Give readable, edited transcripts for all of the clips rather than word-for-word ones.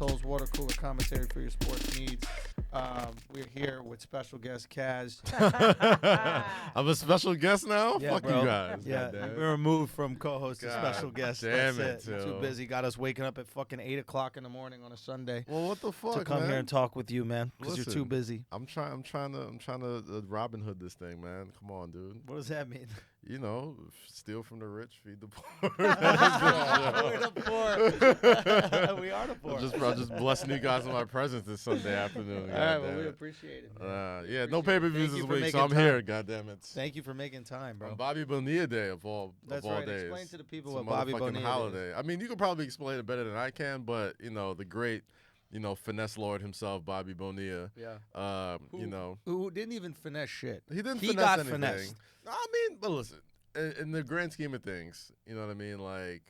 assholes, water cooler commentary for your sports needs. We're here with special guest Kaz. I'm a special guest now? Yeah, Fuck bro. you guys. Yeah, goddamn. we're removed from co-host to God special guest. damn That's it, Too too. busy. Got us waking up at fucking 8 o'clock in the morning on a Sunday Well, what the fuck, to come man? here and talk with you, man, because you're too Listen. busy. I'm trying to Robin Hood this thing, man. Come on, dude. What does that mean? You know, steal from the rich, feed the poor. We're the poor. We are the poor. I'm just blessing you guys with my presence this Sunday afternoon. All right, well, goddamn we it. appreciate it. Man. Yeah, no pay-per-views Thank you this for week, making so I'm time. here. Goddamn it. Thank you for making time, bro. On Bobby Bonilla Day of all That's of all right. days. Explain to the people It's what a Bobby motherfucking Bonilla is. holiday. I mean, you could probably explain it better than I can, but you know, the great, finesse lord himself, Bobby Bonilla. Yeah. Who didn't even finesse shit. He didn't He finesse got anything. finessed. I mean, but listen, in the grand scheme of things, you know what I mean? Like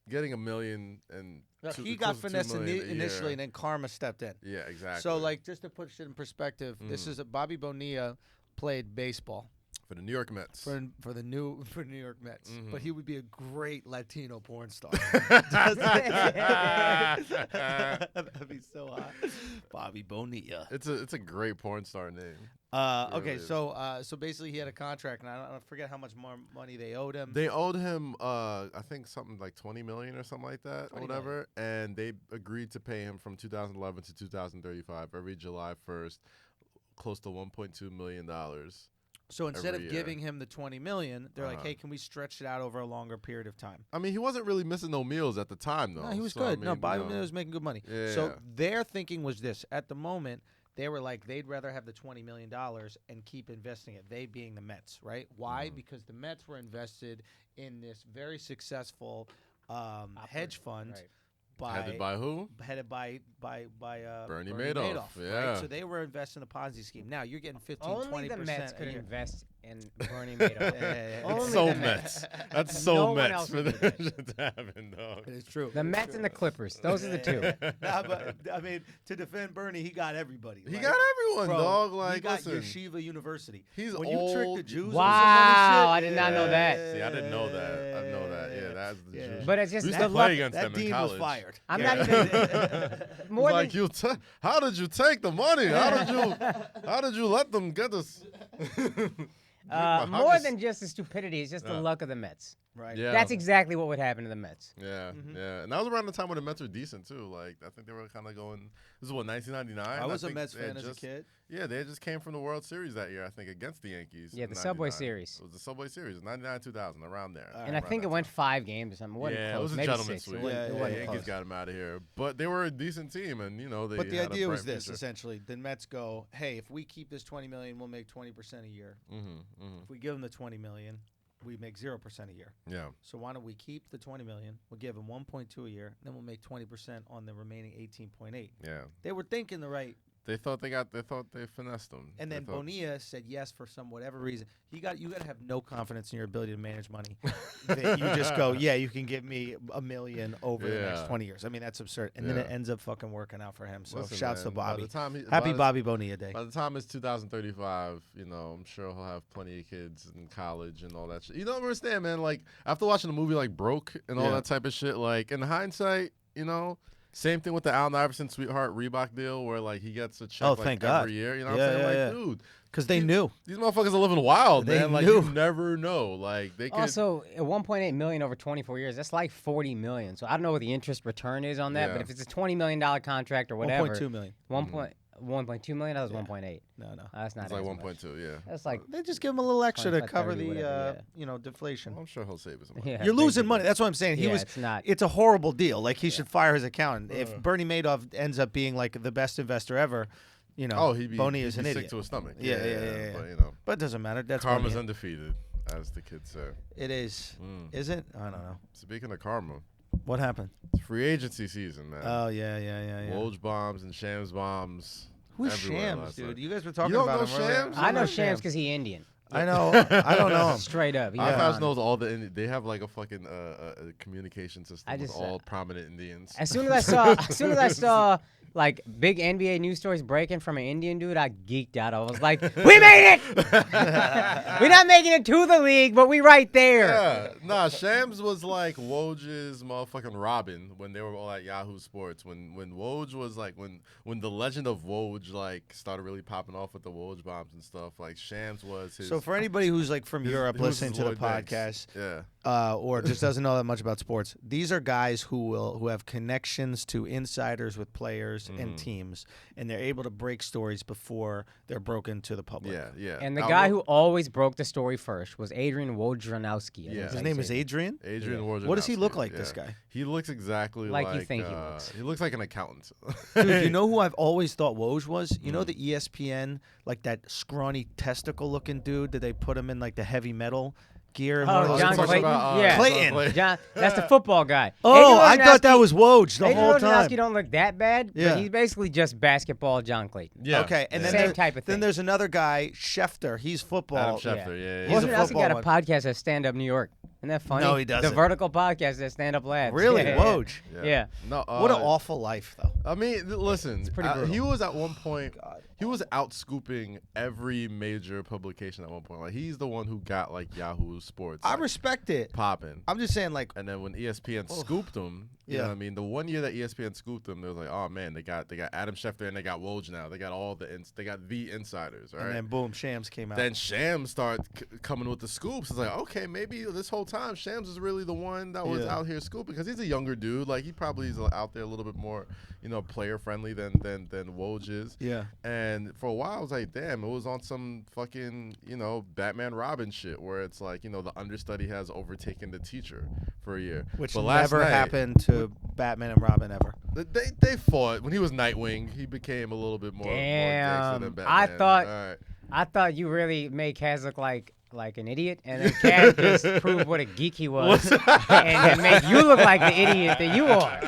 getting $1 million and He got close to $2 finessed million a initially, year. and then karma stepped in. Yeah, exactly. So, like, just to put shit in perspective, this is Bobby Bonilla played baseball for the New York Mets. for New York Mets, but he would be a great Latino porn star. That'd be so hot. Bobby Bonilla. It's a great porn star name. Okay, is. so basically he had a contract, and I forget how much more money they owed him. They owed him, I think something like $20 million or something like that, or 20 whatever. And they agreed to pay him from 2011 to 2035 every July 1st, close to $1.2 million. So instead every of year. giving him the $20 million, they're like, "Hey, can we stretch it out over a longer period of time?" I mean, he wasn't really missing no meals at the time, though. No, he was So, I good. No, mean, Bobby Bonilla was making good money. Yeah. So their thinking was this: at the moment, they were like, they'd rather have the $20 million and keep investing it. They being the Mets, right? Why? Because the Mets were invested in this very successful hedge fund. Right. Headed by who? Headed by Bernie Madoff, yeah. Right? So they were investing in a Ponzi scheme. Now you're getting 15, 20%. Only the Mets a could year. invest in Bernie Madoff. Yeah. Only It's so the Mets. Mets. That's so No one Mets else for would the do that. shit to happen, dog. It's true. The Mets and the Clippers. Those are the two. Nah, but I mean, to defend Bernie, he got everybody. He Like, got everyone, bro, dog. he Like, got listen. Yeshiva University. He's when you trick the old. Jews, Wow, on I did not know that. See, I didn't know that. I know that. Yeah, that's the Yeah. Jews. But it's just we used that to play luck- against that them in dean college. was fired. I'm Yeah. not even more Like than how did you take the money? How did you let them get this? more than just the stupidity. It's just the luck of the Mets. Right. Yeah. That's exactly what would happen to the Mets. Yeah, yeah, and that was around the time when the Mets were decent too. Like I think they were kind of going. This is what 1999. I was a think Mets they had fan as a just- kid. Yeah, they just came from the World Series that year. I think against the Yankees. Yeah, in the Subway 99. Series. It was the Subway Series, 99, 2000, around there. And I think it went 5 games or something. It wasn't Yeah, close. it was a Maybe gentleman's 6. sweep. It wasn't, Yeah, it yeah, wasn't the Yankees close. got him out of here, but they were a decent team, and they. But the had a idea was bright this: future. essentially, the Mets go, "Hey, if we keep this $20 million, we'll make 20% a year. If we give them the $20 million, we make 0% a year. Yeah, So why don't we keep the $20 million? We'll give them 1.2 a year, then we'll make 20% on the remaining 18.8. yeah. They were thinking the right. They thought they finessed them. And They then thought- Bonilla said yes for whatever reason. You got to have no confidence in your ability to manage money. That you just go, yeah, you can give me $1 million over the next Yeah. 20 years. I mean, that's absurd. And then Yeah. it ends up fucking working out for him. So Listen, shouts to man, by Bobby. the time he- Happy by the- Bobby Bonilla Day. By the time it's 2035, I'm sure he'll have plenty of kids in college and all that shit. You don't understand, man. Like, after watching a movie like Broke and all Yeah. that type of shit, like, in hindsight, same thing with the Allen Iverson Sweetheart Reebok deal where, like, he gets a check Oh, like, thank God. every year. You know what Yeah, I'm saying? yeah, Like, yeah. dude. Because they knew. These motherfuckers are living wild, They man. Like, knew. you never know. Like, they could. Also, at 1.8 million over 24 years, that's like 40 million. So I don't know what the interest return is on that, Yeah. but if it's a $20 million contract or whatever, 1.2 million. 1.2 million. That was 1.8. No. That's not. it's like as 1.2, yeah. much. That's like They just give him a little extra to 25, cover 30, the, whatever, deflation. I'm sure he'll save us money. yeah. You're losing basically. money. That's what I'm saying. Yeah, it's not. It's a horrible deal. Like, he should fire his accountant. If Bernie Madoff ends up being like the best investor ever, He'd be, Bonnie he'd is an be idiot. sick to his stomach. Yeah. But, But it doesn't matter. That's karma's Bonilla. undefeated, as the kids say. It is. Is it? I don't know. Speaking of karma, What happened? it's free agency season, man. Oh, yeah. Woj bombs and Shams bombs. Who's everywhere Shams, last dude? night. You guys were talking You don't about know him earlier. Shams? I know Who's Shams because he Indian. I know. I don't know him. Straight up. He's Akaash on. knows all the. They have like a fucking communication system I with just, all prominent Indians. As soon as I saw like big NBA news stories breaking from an Indian dude, I geeked out. I was like, we made it! We're not making it to the league, but we right there. Yeah. Nah, Shams was like Woj's motherfucking Robin when they were all at Yahoo Sports. When Woj was like, when the legend of Woj like started really popping off with the Woj bombs and stuff, like Shams was his. So for anybody who's like from Europe who's listening to the Lloyd Banks. podcast, Yeah. or just doesn't know that much about sports, these are guys who have connections to insiders with players and teams, and they're able to break stories before they're broken to the public. Yeah, yeah. And the guy who always broke the story first was Adrian Wojnarowski. Yeah. His name is Adrian? Adrian Wojnarowski. What does he look like, this guy? He looks exactly like you think he looks. He looks like an accountant. Dude, you know who I've always thought Woj was? You know the ESPN, like that scrawny testicle-looking dude that they put him in like the heavy metal gear? Oh, John Clayton? Yeah. Clayton. John, that's the football guy. Oh, I thought that was Woj the whole Adrian time. Wojnarowski don't look that bad, Yeah. but he's basically just basketball John Clayton. Yeah. Okay, and then Same type of thing. Then there's another guy, Schefter. He's football. Adam Schefter, yeah. He's a Wojnarowski football got a one. podcast at Stand Up New York. Isn't that funny? No, he doesn't. The Vertical podcast at Stand Up Labs. Really? Yeah. Woj. Yeah. No, What an awful life, though. I mean, listen, pretty brutal. he was at one point, he was out scooping every major publication at one point. Like, he's the one who got, like, Yahoo Sports. I like, respect it. popping. I'm just saying, like, And then when ESPN scooped him, you know what I mean? The one year that ESPN scooped him, they was like, oh, man, they got Adam Schefter and they got Woj now. They got they got the insiders, all right? and then boom, Shams came out. Then Shams started coming with the scoops. It's like, okay, maybe this whole time Shams is really the one that was out here scooping because he's a younger dude. Like, he probably is out there a little bit more, player friendly than Woj is. Yeah. And for a while, I was like, damn, it was on some fucking, Batman Robin shit where it's like, the understudy has overtaken the teacher for a year. Which But last never night, happened to Batman and Robin ever. They fought. When he was Nightwing, he became a little bit more gangster than Batman. I thought you really made Kaz look like an idiot, and then Kaz just proved what a geek he was, and made you look like the idiot that you are.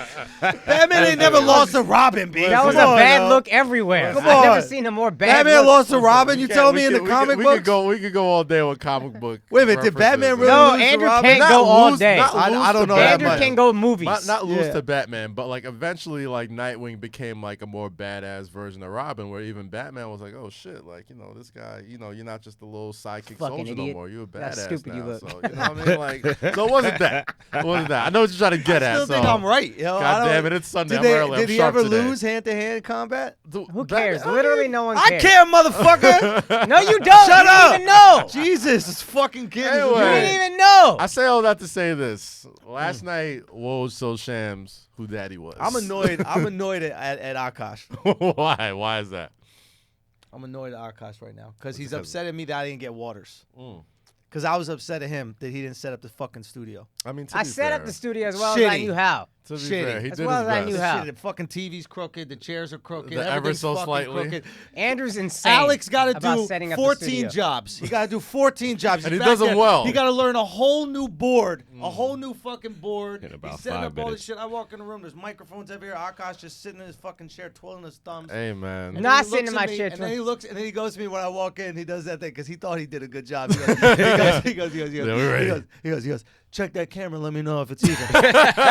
Batman ain't never lost to Robin, B. That was a bad look everywhere. Come I've never on. seen a more bad Batman look. lost to Robin? You tell me in the comic we books? We could go all day with comic book. Wait a minute, did Batman really No, lose to Andrew Robin? can't Not go all lose- day. not lose I don't to know that Andrew much. can go movies. Not lose Yeah. to Batman, but like eventually, like Nightwing became like a more badass version of Robin, where even Batman was like, "Oh shit, like this guy, you're not just a little sidekick Fucking soldier no idiot. more. You're a How badass stupid now." you look. So you know what I mean? Like, so it wasn't that. It wasn't that. I know what you're trying to get I at. still So think I'm right. Yo, God damn it, it's Sunday. I'm Did, early. did I'm he sharp ever today. lose hand-to-hand combat? Who cares? Literally no one I cares. care, motherfucker. No, you don't. Shut you up. Didn't even know. Jesus, it's fucking kidding. Anyway. You didn't even know. I say all that to say this. Last night, Woj told Shams who daddy was. I'm annoyed. I'm annoyed at Akaash. Why? Why is that? I'm annoyed at Akaash right now because he's because- upset at me that I didn't get Waters. Mm. Because I was upset at him that he didn't set up the fucking studio. I mean, to I be set fair, up the studio as well as I Shitty. knew how. To be Shitty. fair, he As did well his as I best. knew how. Shit, the fucking TV's crooked, the chairs are crooked, The ever everything's so fucking slightly. crooked. Andrew's insane. Alex got to about do setting up the 14 studio. jobs. He got to do 14 jobs. And He's he back does them there. well. He got to learn a whole new board, a whole new fucking board. In about He's setting 5 up all minutes. this shit. I walk in the room. There's microphones everywhere. Akash just sitting in his fucking chair, twirling his thumbs. Hey, man. And No, then I he sit in looks my at me, chair, and too. then he looks, and then he goes to me when I walk in. He does that thing because he thought he did a good job. He goes, Yeah, we're ready. he goes, check that camera. Let me know if it's even.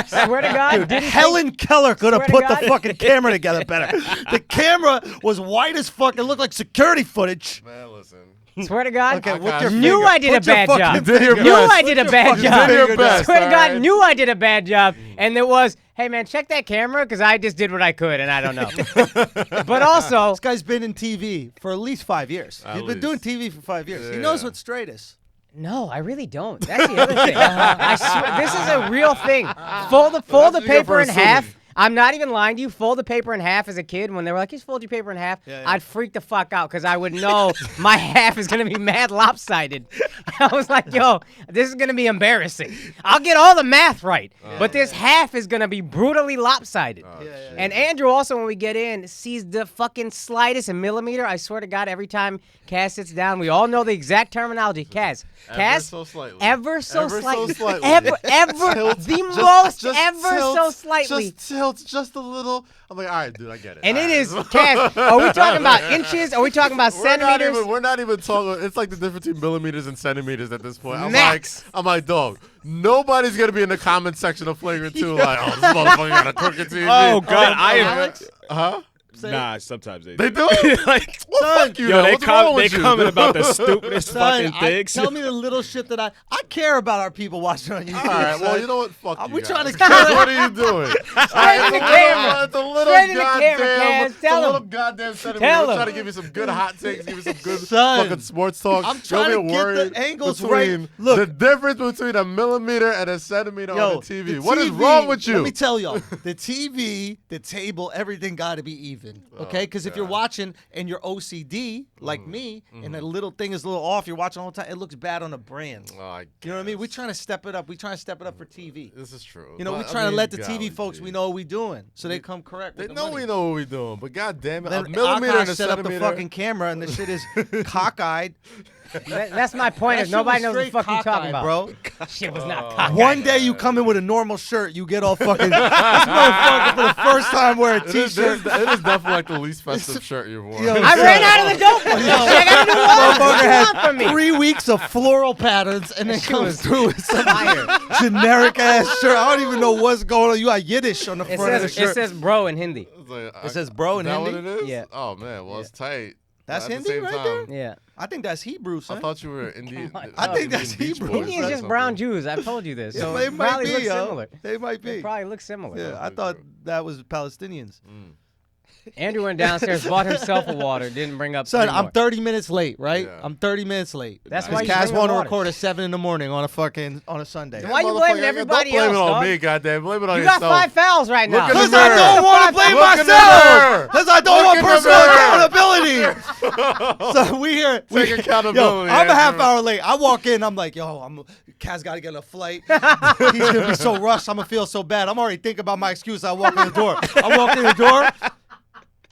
Swear to God, didn't Helen Keller could have Swear to put the God. fucking camera together better. The camera was white as fuck. It looked like security footage. Man, listen. Swear to God, Okay, Akash, what's your knew finger? I did a Put your bad fucking job. You did your finger Knew best. I did a your bad fucking job. finger You did your best. Swear to God, alright? knew I did a bad job, and it was, hey man, check that camera because I just did what I could, and I don't know. But also, This guy's been in TV for at least 5 years. At He's been least. doing TV for 5 years. He Yeah. knows what straight is. no, I really don't. That's the other thing. I swear, this is a real thing. Fold the that's what you get paper for in half. assuming. I'm not even lying to you. Fold the paper in half as a kid when they were like, just fold your paper in half. Yeah, yeah. I'd freak the fuck out because I would know my half is going to be mad lopsided. I was like, yo, this is going to be embarrassing. I'll get all the math right, but this half is going to be brutally lopsided. And Andrew also, when we get in, sees the fucking slightest millimeter. I swear to God, every time Kaz sits down, we all know the exact terminology. Kaz, Ever so slightly. ever so Ever so slightly, slightly. ever, Tilt, the most, just ever tilt, so slightly. Just tilt just a little. I'm like, all right, dude, I get it. And All it right. is, Kaz, are we talking about inches? Are we talking about centimeters? We're not even talking. It's like the difference between millimeters and centimeters at this point. Max. I'm like, dog. Nobody's gonna be in the comment section of Flagrant 2 like, oh, this motherfucker got a crooked TV. Oh God, I am. Alex, Huh? Nah, sometimes they They do? like, Well, fuck you, yo, then. they What's wrong with you? comment about the stupidest Son, fucking things. tell me the little shit that I care about our people watching on YouTube. All right, well, son. you know what? Fuck you We guys. trying to What are you doing? Straight in the camera. It's a little Straight in the goddamn, camera, Kaz. Tell a little him. goddamn sentiment. Tell We're him. trying to give you some good hot takes, give you some good Son, fucking sports talk. I'm trying Don't to be get worried the angles between right. Look. the difference between a millimeter and a centimeter Yo, on the TV. the What is TV, wrong with you? Let me tell y'all, the TV, the table, everything got to be even, okay? Because if you're watching and you're OCD like me, and the little thing is a little off, you're watching all the time, it looks bad on the brand. Oh, I You know what I mean? We're guess. trying to step it up. We're trying to step it up for TV. This is true. You know, But, we're trying to let the golly TV folks, gee. we know what we're doing, so they come correct. They with the know money. we know what we're doing, but god damn it, Then a millimeter and Akaash a set up the centimeter. fucking camera, and the shit is cockeyed. That's my point. That Is shit nobody was knows what the straight fuck you talking cockeyed, about. bro. Shit was not cockeyed. One day you come in with a normal shirt, you get all fucking. This motherfucker for the first time wear a It is t-shirt. definitely like the least festive shirt you've worn. Yo, I ran out of the dope one. Shit, I got to do what? What you want from me? 3 weeks of floral patterns and then That shit comes was through with some generic ass shirt. I don't even know what's going on. You got Yiddish on the It front of the says, shirt. it says bro in Hindi. It says bro in Is that Hindi? what it is? Yeah. Oh man, well it's tight. That's But at Hindi the same right time, there? Yeah. I think that's Hebrew, son. I thought you were Indian. on. I think that's Beach Hebrew. Boys Indians or just something. brown Jews. I've told you this. So they it might probably be, look yo. similar. They might They be. probably look similar. Yeah, I thought that was Palestinians. Andrew went downstairs, bought himself a water, didn't bring up. Son, three I'm more. 30 minutes late, right? Yeah. I'm 30 minutes late. That's Nice. why you Kaz bring want the to waters. record at 7 in the morning on a Sunday. Why you Motherfucker, blaming everybody Don't blame else, it on dog? me, goddamn. Blame it on You yourself. got 5 fouls right now. Look in the Because I mirror. don't want to blame Look in the myself. mirror. Because I don't Look want in the personal mirror. accountability. So we here. Take accountability, Yo, I'm a half Andrew. hour late. I walk in. I'm like, yo, Kaz got to get on a flight. He's going to be so rushed. I'm going to feel so bad. I'm already thinking about my excuse. I walk in the door. I walk in the door.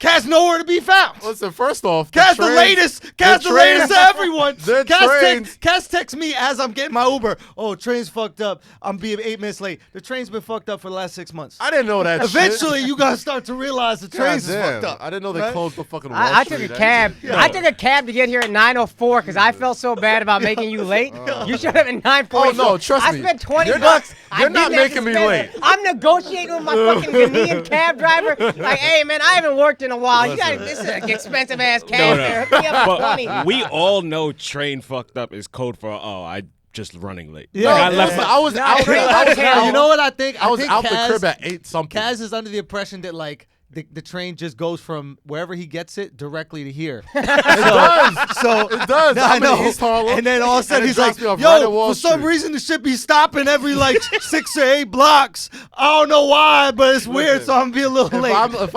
Kaz nowhere to be found. Listen, first off, Kaz the latest. Kaz the latest to everyone. The trains. Kaz texts me as I'm getting my Uber. Oh, train's fucked up. I'm being 8 minutes late. The train's been fucked up for the last 6 months. I didn't know that Eventually, you gotta start to realize the shit. trains is Goddamn. fucked up. I didn't know they right? closed the fucking Wall I took Street a cab. exit. I took a cab to get here at 9:04 because I felt so bad about making you late. You showed up at 9:40. Oh, no, trust I me. spent 20 You're not- bucks. you're I not didn't have to making me spend late. it. I'm negotiating with my fucking Ghanaian cab driver. Like, hey man, I haven't worked in a while. Listen. This is an expensive ass cab fare. Hook me up for 20. But we all know train fucked up is code for I just running late. Yeah, Like, I yeah, left. yeah. I was No, out. train I was was hell. You know what I think? I was think out the Kaz- crib at 8 something. Kaz is under the impression that like the train just goes from wherever he gets it directly to here. It does. So It does. I I'm in know. East Harlem, And then all of a sudden and it he's drops like, me off right at "Yo, Wall for some Street." reason the shit be stopping every like 6 or 8 blocks. I don't know why, but it's weird. So I'm gonna be a little late." If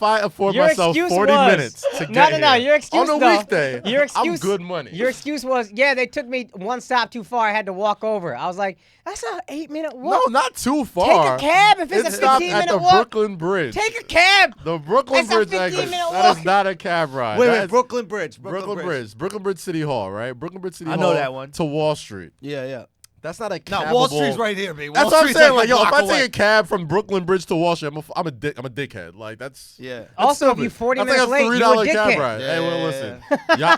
I afford Your myself excuse 40 was- minutes to get No. here Your excuse on a though, weekday, Your excuse, I'm good money. Your excuse was, yeah, they took me one stop too far. I had to walk over. I was like, that's an 8-minute no, walk. not too far. Take a cab if it's It a stopped at 15-minute the walk. Brooklyn Bridge. Take a cab. The Brooklyn It's a Bridge 15-minute exit. walk. That is not a cab ride. Wait, That's Brooklyn Bridge. Brooklyn Bridge. Brooklyn Bridge City Hall, right? Brooklyn Bridge City I Hall. know that one. To Wall Street. Yeah. That's not a No, cab. Wall Street's right here, baby. That's Wall what I'm Street's saying. like Like, a yo, if block I take away. a cab from Brooklyn Bridge to Wall Street, I'm a dickhead. Like that's Yeah. Also, if stupid. you 40 That's minutes like a late, $3 you a cab dickhead. ride. Hey, well, listen. Yeah. Y'all,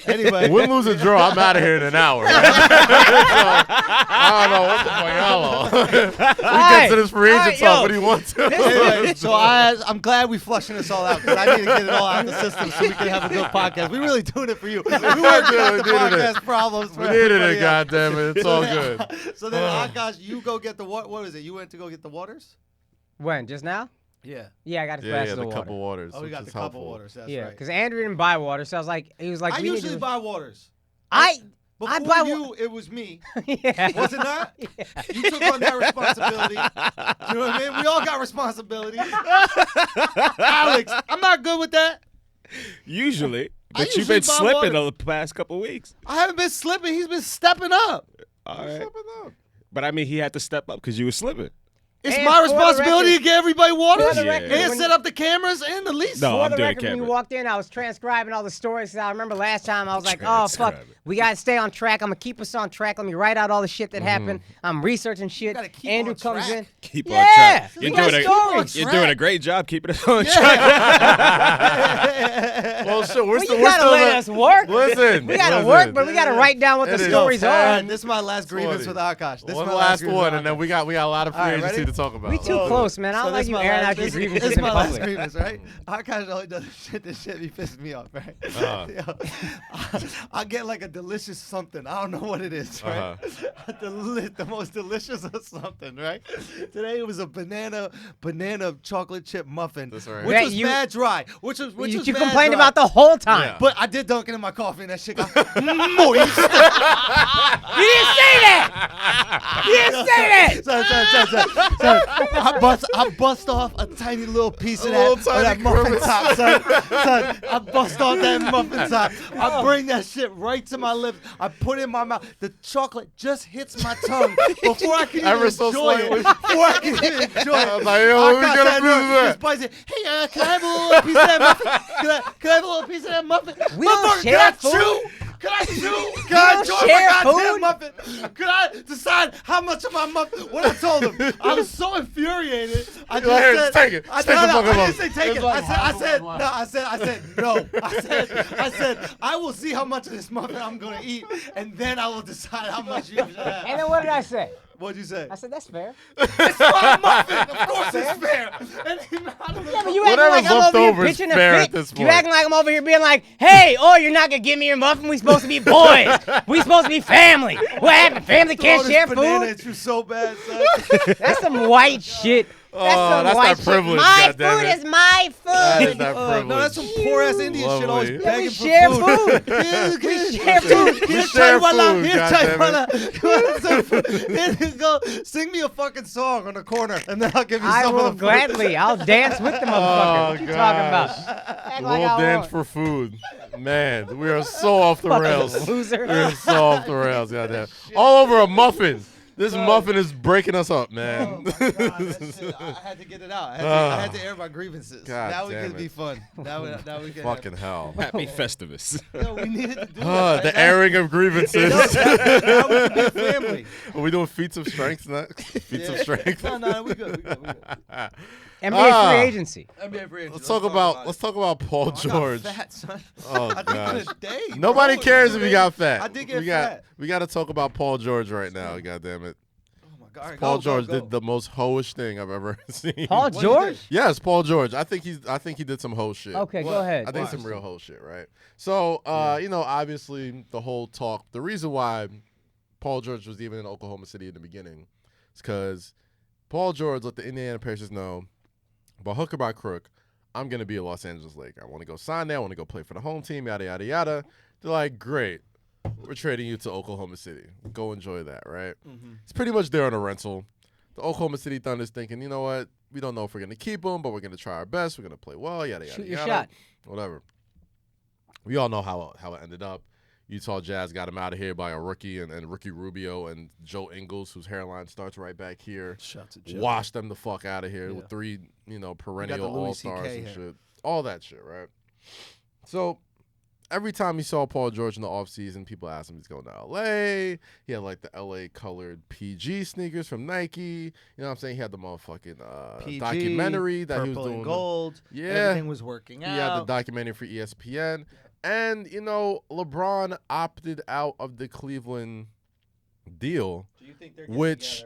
Anyway. win, lose, or draw, I'm out of here in an hour. So, I don't know what the fuck y'all on. We get to this free agent talk. What do you want to? Anyway, so I'm glad we flushing this all out because I need to get it all out of the system so we can have a good podcast. We really doing it for you. We working out the We needed it. podcast problems for We needed everybody it, else. goddammit. It's all good. So then, Akaash, you go get the what is it? You went to go get the waters? When? Just now? Yeah. Yeah, I got a Yeah, glass the of water. cup of waters. Oh, we which got is the cup helpful. of waters. That's Yeah, right. because Andrew didn't buy water, so I was like, he was like, I we need usually to. buy waters. I Before buy you, it was me. yeah. Was it not? You took on that responsibility. You know what I mean? We all got responsibilities. Alex, I'm not good with that. Usually, I but you've usually been buy slipping water. the past couple weeks. I haven't been slipping. He's been stepping up. All right. But I mean, he had to step up because you were slipping. It's And my for the responsibility record- to get everybody water for the record, and when- set up the cameras and the lease. No, For I'm the doing record, when you camera. walked in, I was transcribing all the stories. 'Cause I remember last time I was like, oh, fuck, Transcribing. we got to stay on track. I'm going to keep us on track. Let me write out all the shit that happened. I'm reaching shit. gotta keep Andrew on comes track. in. Keep on Yeah, track. we got stories. You're doing a great job keeping us on track. Well, shit, we're Well, still, you we're got to still let us work. Listen, We got to listen. work, but we got to write down what the It is. stories All are. right, this is my last grievance with Akaash. This is One my last grievance one, with and then Akaash. we got a lot of free All right, agency ready? to to talk about. We too close, man. I don't like this you my airing last- out your this- grievances This in my last public. grievance, right? Akaash only does this shit be pissing me off, right? I get like a delicious something. I don't know what it is, right? The most delicious of something, right? Today it was a banana chocolate chip muffin, That's right. which Yeah, was you- mad dry. Which You was mad complained dry. about the whole time. Yeah. But I did dunk it in my coffee, and that shit got moist. You didn't say that. You didn't say that. Son, I bust off a tiny little piece of that, little of tiny that muffin crevice. top, son. I bust off that muffin top. I bring that shit right to my lips. I put it in my mouth. The chocolate just hits my tongue before I can even Ever so enjoy it. slightly. Before I can even enjoy it. I'm like, yo, what we Akaash gonna had do no- with that? this boy said, hey, can I have a little piece of that muffin? Can I have a little piece of that muffin? We don't Motherfucker, share can I food. chew? Can I chew? Can I don't enjoy share my goddamn food. muffin? Could I decide how much of my muffin? What I told him, I was so infuriated. I just Here, said, take it. I, Take the no, fucking I didn't muffin. say take It's it. like I said no. I said I will see how much of this muffin I'm gonna eat, and then I will decide how much you should have. And then what did I say? What'd you say? I said, that's fair. It's my muffin. Of course it's fair. And I don't know. Yeah, but you acting Whatever's like I'm left over here over is pitching a fair fit. at this You point. acting like I'm over here being like, hey, oh, you're not going to give me your muffin? We supposed to be boys. We supposed to be family. What happened? Family Throw can't this share banana food? at you so bad, son. That's some white shit. That's some that's white not shit. privilege, My goddammit. food is my food. That is not Oh, privilege. no, that's some poor ass Indian shit. Always Lovely. begging we for share food. food. We share food. Here's share Chaiwala. food, Here's goddammit. Chaiwala. Here you go. Sing me a fucking song on the corner, and then I'll give you I some will of the food. gladly. I'll dance with the motherfucker. What you talking about? Act like We'll I dance won't. for food. Man, we are so off the Fucking rails. loser. We're so off the rails, goddamn. All over a muffin. This muffin is breaking us up, Oh man. my God, that shit, I had to get it out. I had to air my grievances. God now we damn can it. be fun. Now we can. Fucking hell. Happy Festivus. Yo, we needed to do that. The airing of grievances. Now we can be a family. Are we doing feats of strength next? Feats of strength. No, we good. We good. NBA free agency. NBA free agent. Let's talk about Paul George. I got fat, son. Oh I think gosh. in a day. Nobody bro, cares in if a you day. got fat. I did get fat. We got to talk about Paul George right now. God damn it. Oh my God. Paul Go, George go. did the most hoish thing I've ever seen. Paul What he George? Yes, Paul George. I think he did some ho shit. Okay, What? go ahead. I think some real ho shit, right? So, obviously the whole talk, the reason why Paul George was even in Oklahoma City in the beginning is because Paul George let the Indiana Pacers know, by hook or by crook, I'm going to be a Los Angeles Laker. I want to go sign there. I want to go play for the home team, yada, yada, yada. They're like, great. We're trading you to Oklahoma City. Go enjoy that, right? Mm-hmm. It's pretty much there on a rental. The Oklahoma City Thunder's thinking, you know what? We don't know if we're going to keep him, but we're going to try our best. We're going to play well, yada, yada, Shoot your yada. shot. Whatever. We all know how it ended up. Utah Jazz got him out of here by a rookie and Ricky Rubio and Joe Ingles, whose hairline starts right back here. Shout to Joe. Washed them the fuck out of here Yeah. with three, perennial the Louis all-stars CK and hair. shit. All that shit, right? So every time he saw Paul George in the offseason, people asked him if he's going to L.A. He had, like, the L.A. colored PG sneakers from Nike. You know what I'm saying? He had the motherfucking PG, documentary that he was purple doing. and gold. Yeah. Everything was working out. He had the documentary for ESPN. And, LeBron opted out of the Cleveland deal, Do you think they're which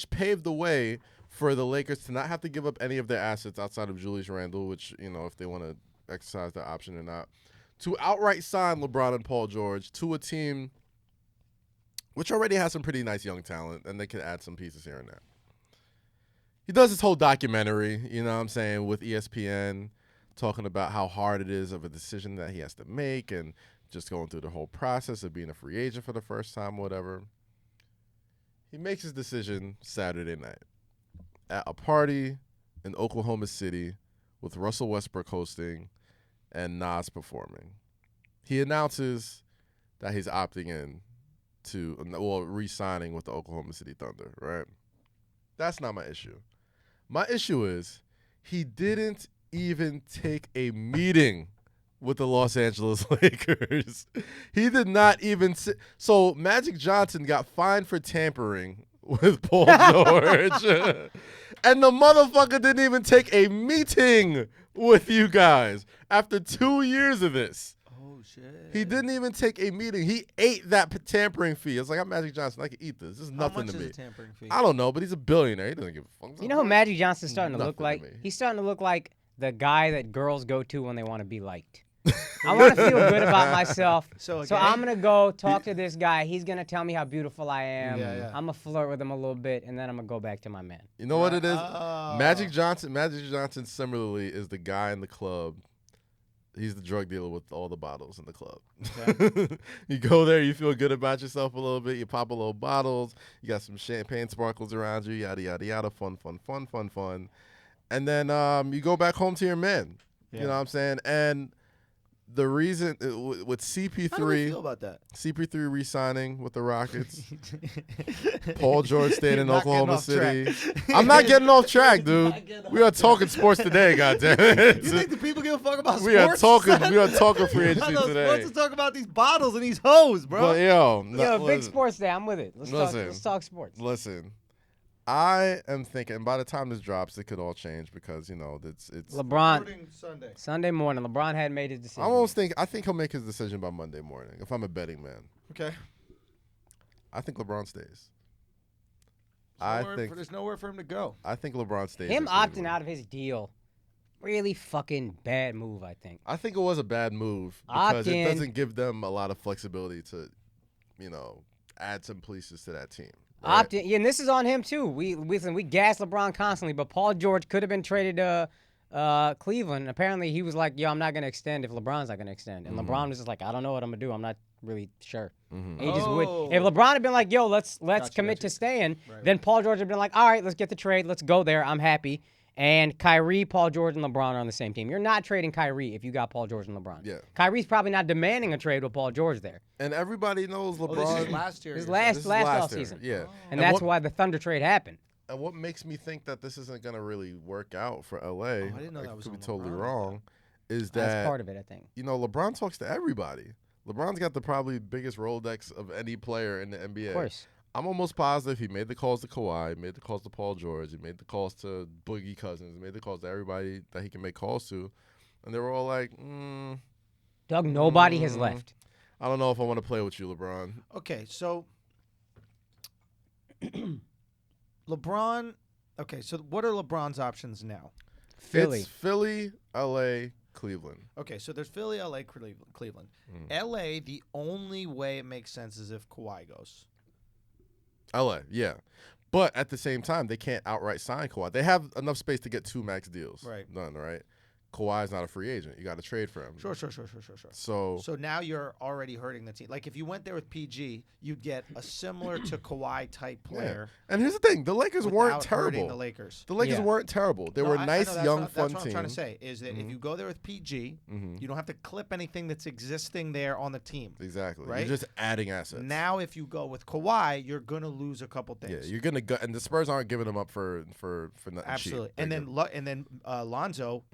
paved the way for the Lakers to not have to give up any of their assets outside of Julius Randle, which, if they want to exercise that option or not, to outright sign LeBron and Paul George to a team which already has some pretty nice young talent, and they can add some pieces here and there. He does this whole documentary, with ESPN, talking about how hard it is of a decision that he has to make and just going through the whole process of being a free agent for the first time, whatever. He makes his decision Saturday night at a party in Oklahoma City with Russell Westbrook hosting and Nas performing. He announces that he's opting in to, re-signing with the Oklahoma City Thunder, right? That's not my issue. My issue is he didn't even take a meeting with the Los Angeles Lakers. He did not even so Magic Johnson got fined for tampering with Paul George. And the motherfucker didn't even take a meeting with you guys after 2 years of this. Oh shit. He didn't even take a meeting. He ate that tampering fee. It's like, I'm Magic Johnson. I can eat this. This is nothing to me. How much is a tampering fee? I don't know, but he's a billionaire. He doesn't give a fuck. You know who Magic Johnson's starting to look Nothing to like? me. He's starting to look like the guy that girls go to when they want to be liked. I want to feel good about myself. So I'm going to go talk to this guy. He's going to tell me how beautiful I am. Yeah. I'm going to flirt with him a little bit, and then I'm going to go back to my man. You know what it is? Magic Johnson similarly is the guy in the club. He's the drug dealer with all the bottles in the club. Okay. You go there, you feel good about yourself a little bit. You pop a little bottles. You got some champagne sparkles around you, yada, yada, yada. Fun. And then you go back home to your man. Yeah. You know what I'm saying? And the reason with CP3, how do you feel about that? CP3 re-signing with the Rockets, Paul George staying in Oklahoma City. I'm not getting off track, dude. We are talking sports today, goddammit. You think the people give a fuck about sports? We are talking free agency today. Let's talk about these bottles and these hoes, bro. But big sports day. I'm with it. Let's talk sports. Listen. I am thinking by the time this drops, it could all change because it's LeBron Sunday morning. LeBron hadn't made his decision. I think he'll make his decision by Monday morning. If I'm a betting man, okay. I think LeBron stays. There's nowhere for him to go. I think LeBron stays. Him opting out of his deal, really fucking bad move. I think. I think it was a bad move because it doesn't give them a lot of flexibility to, add some pieces to that team. Right? Opting, and this is on him too. We gas LeBron constantly, but Paul George could have been traded to Cleveland. Apparently, he was like, "Yo, I'm not gonna extend if LeBron's not gonna extend." And LeBron was just like, "I don't know what I'm gonna do. I'm not really sure." He just would. If LeBron had been like, "Yo, let's commit to staying," then Paul George had been like, "All right, let's get the trade. Let's go there. I'm happy." And Kyrie, Paul George, and LeBron are on the same team. You're not trading Kyrie if you got Paul George and LeBron. Yeah. Kyrie's probably not demanding a trade with Paul George there. And everybody knows LeBron. This is last year. His last offseason. Yeah. And that's why the Thunder trade happened. And what makes me think that this isn't going to really work out for LA, I didn't know that was could be on totally LeBron. wrong, is that That's part of it, I think. LeBron talks to everybody. LeBron's got the probably biggest Rolodex of any player in the NBA. Of course. I'm almost positive he made the calls to Kawhi, made the calls to Paul George, he made the calls to Boogie Cousins, he made the calls to everybody that he can make calls to. And they were all like, Doug, nobody has left. I don't know if I want to play with you, LeBron. Okay, so LeBron. Okay, so what are LeBron's options now? Philly. It's Philly, LA, Cleveland. Okay, so there's Philly, LA, Cleveland. LA, the only way it makes sense is if Kawhi goes. LA, yeah. But at the same time, they can't outright sign Kawhi. They have enough space to get 2 max deals. Right. Done, right? Kawhi's not a free agent. You got to trade for him. Sure. So now you're already hurting the team. Like if you went there with PG, you'd get a similar to Kawhi type player. Yeah. And here's the thing: the Lakers weren't terrible. Hurting the Lakers. The Lakers weren't terrible. They were a nice, young, fun team. That's what I'm trying to say is that if you go there with PG, you don't have to clip anything that's existing there on the team. Exactly. Right? You're just adding assets. Now, if you go with Kawhi, you're gonna lose a couple things. Yeah, you're gonna go, and the Spurs aren't giving him up for nothing Absolutely. cheap. And then Lonzo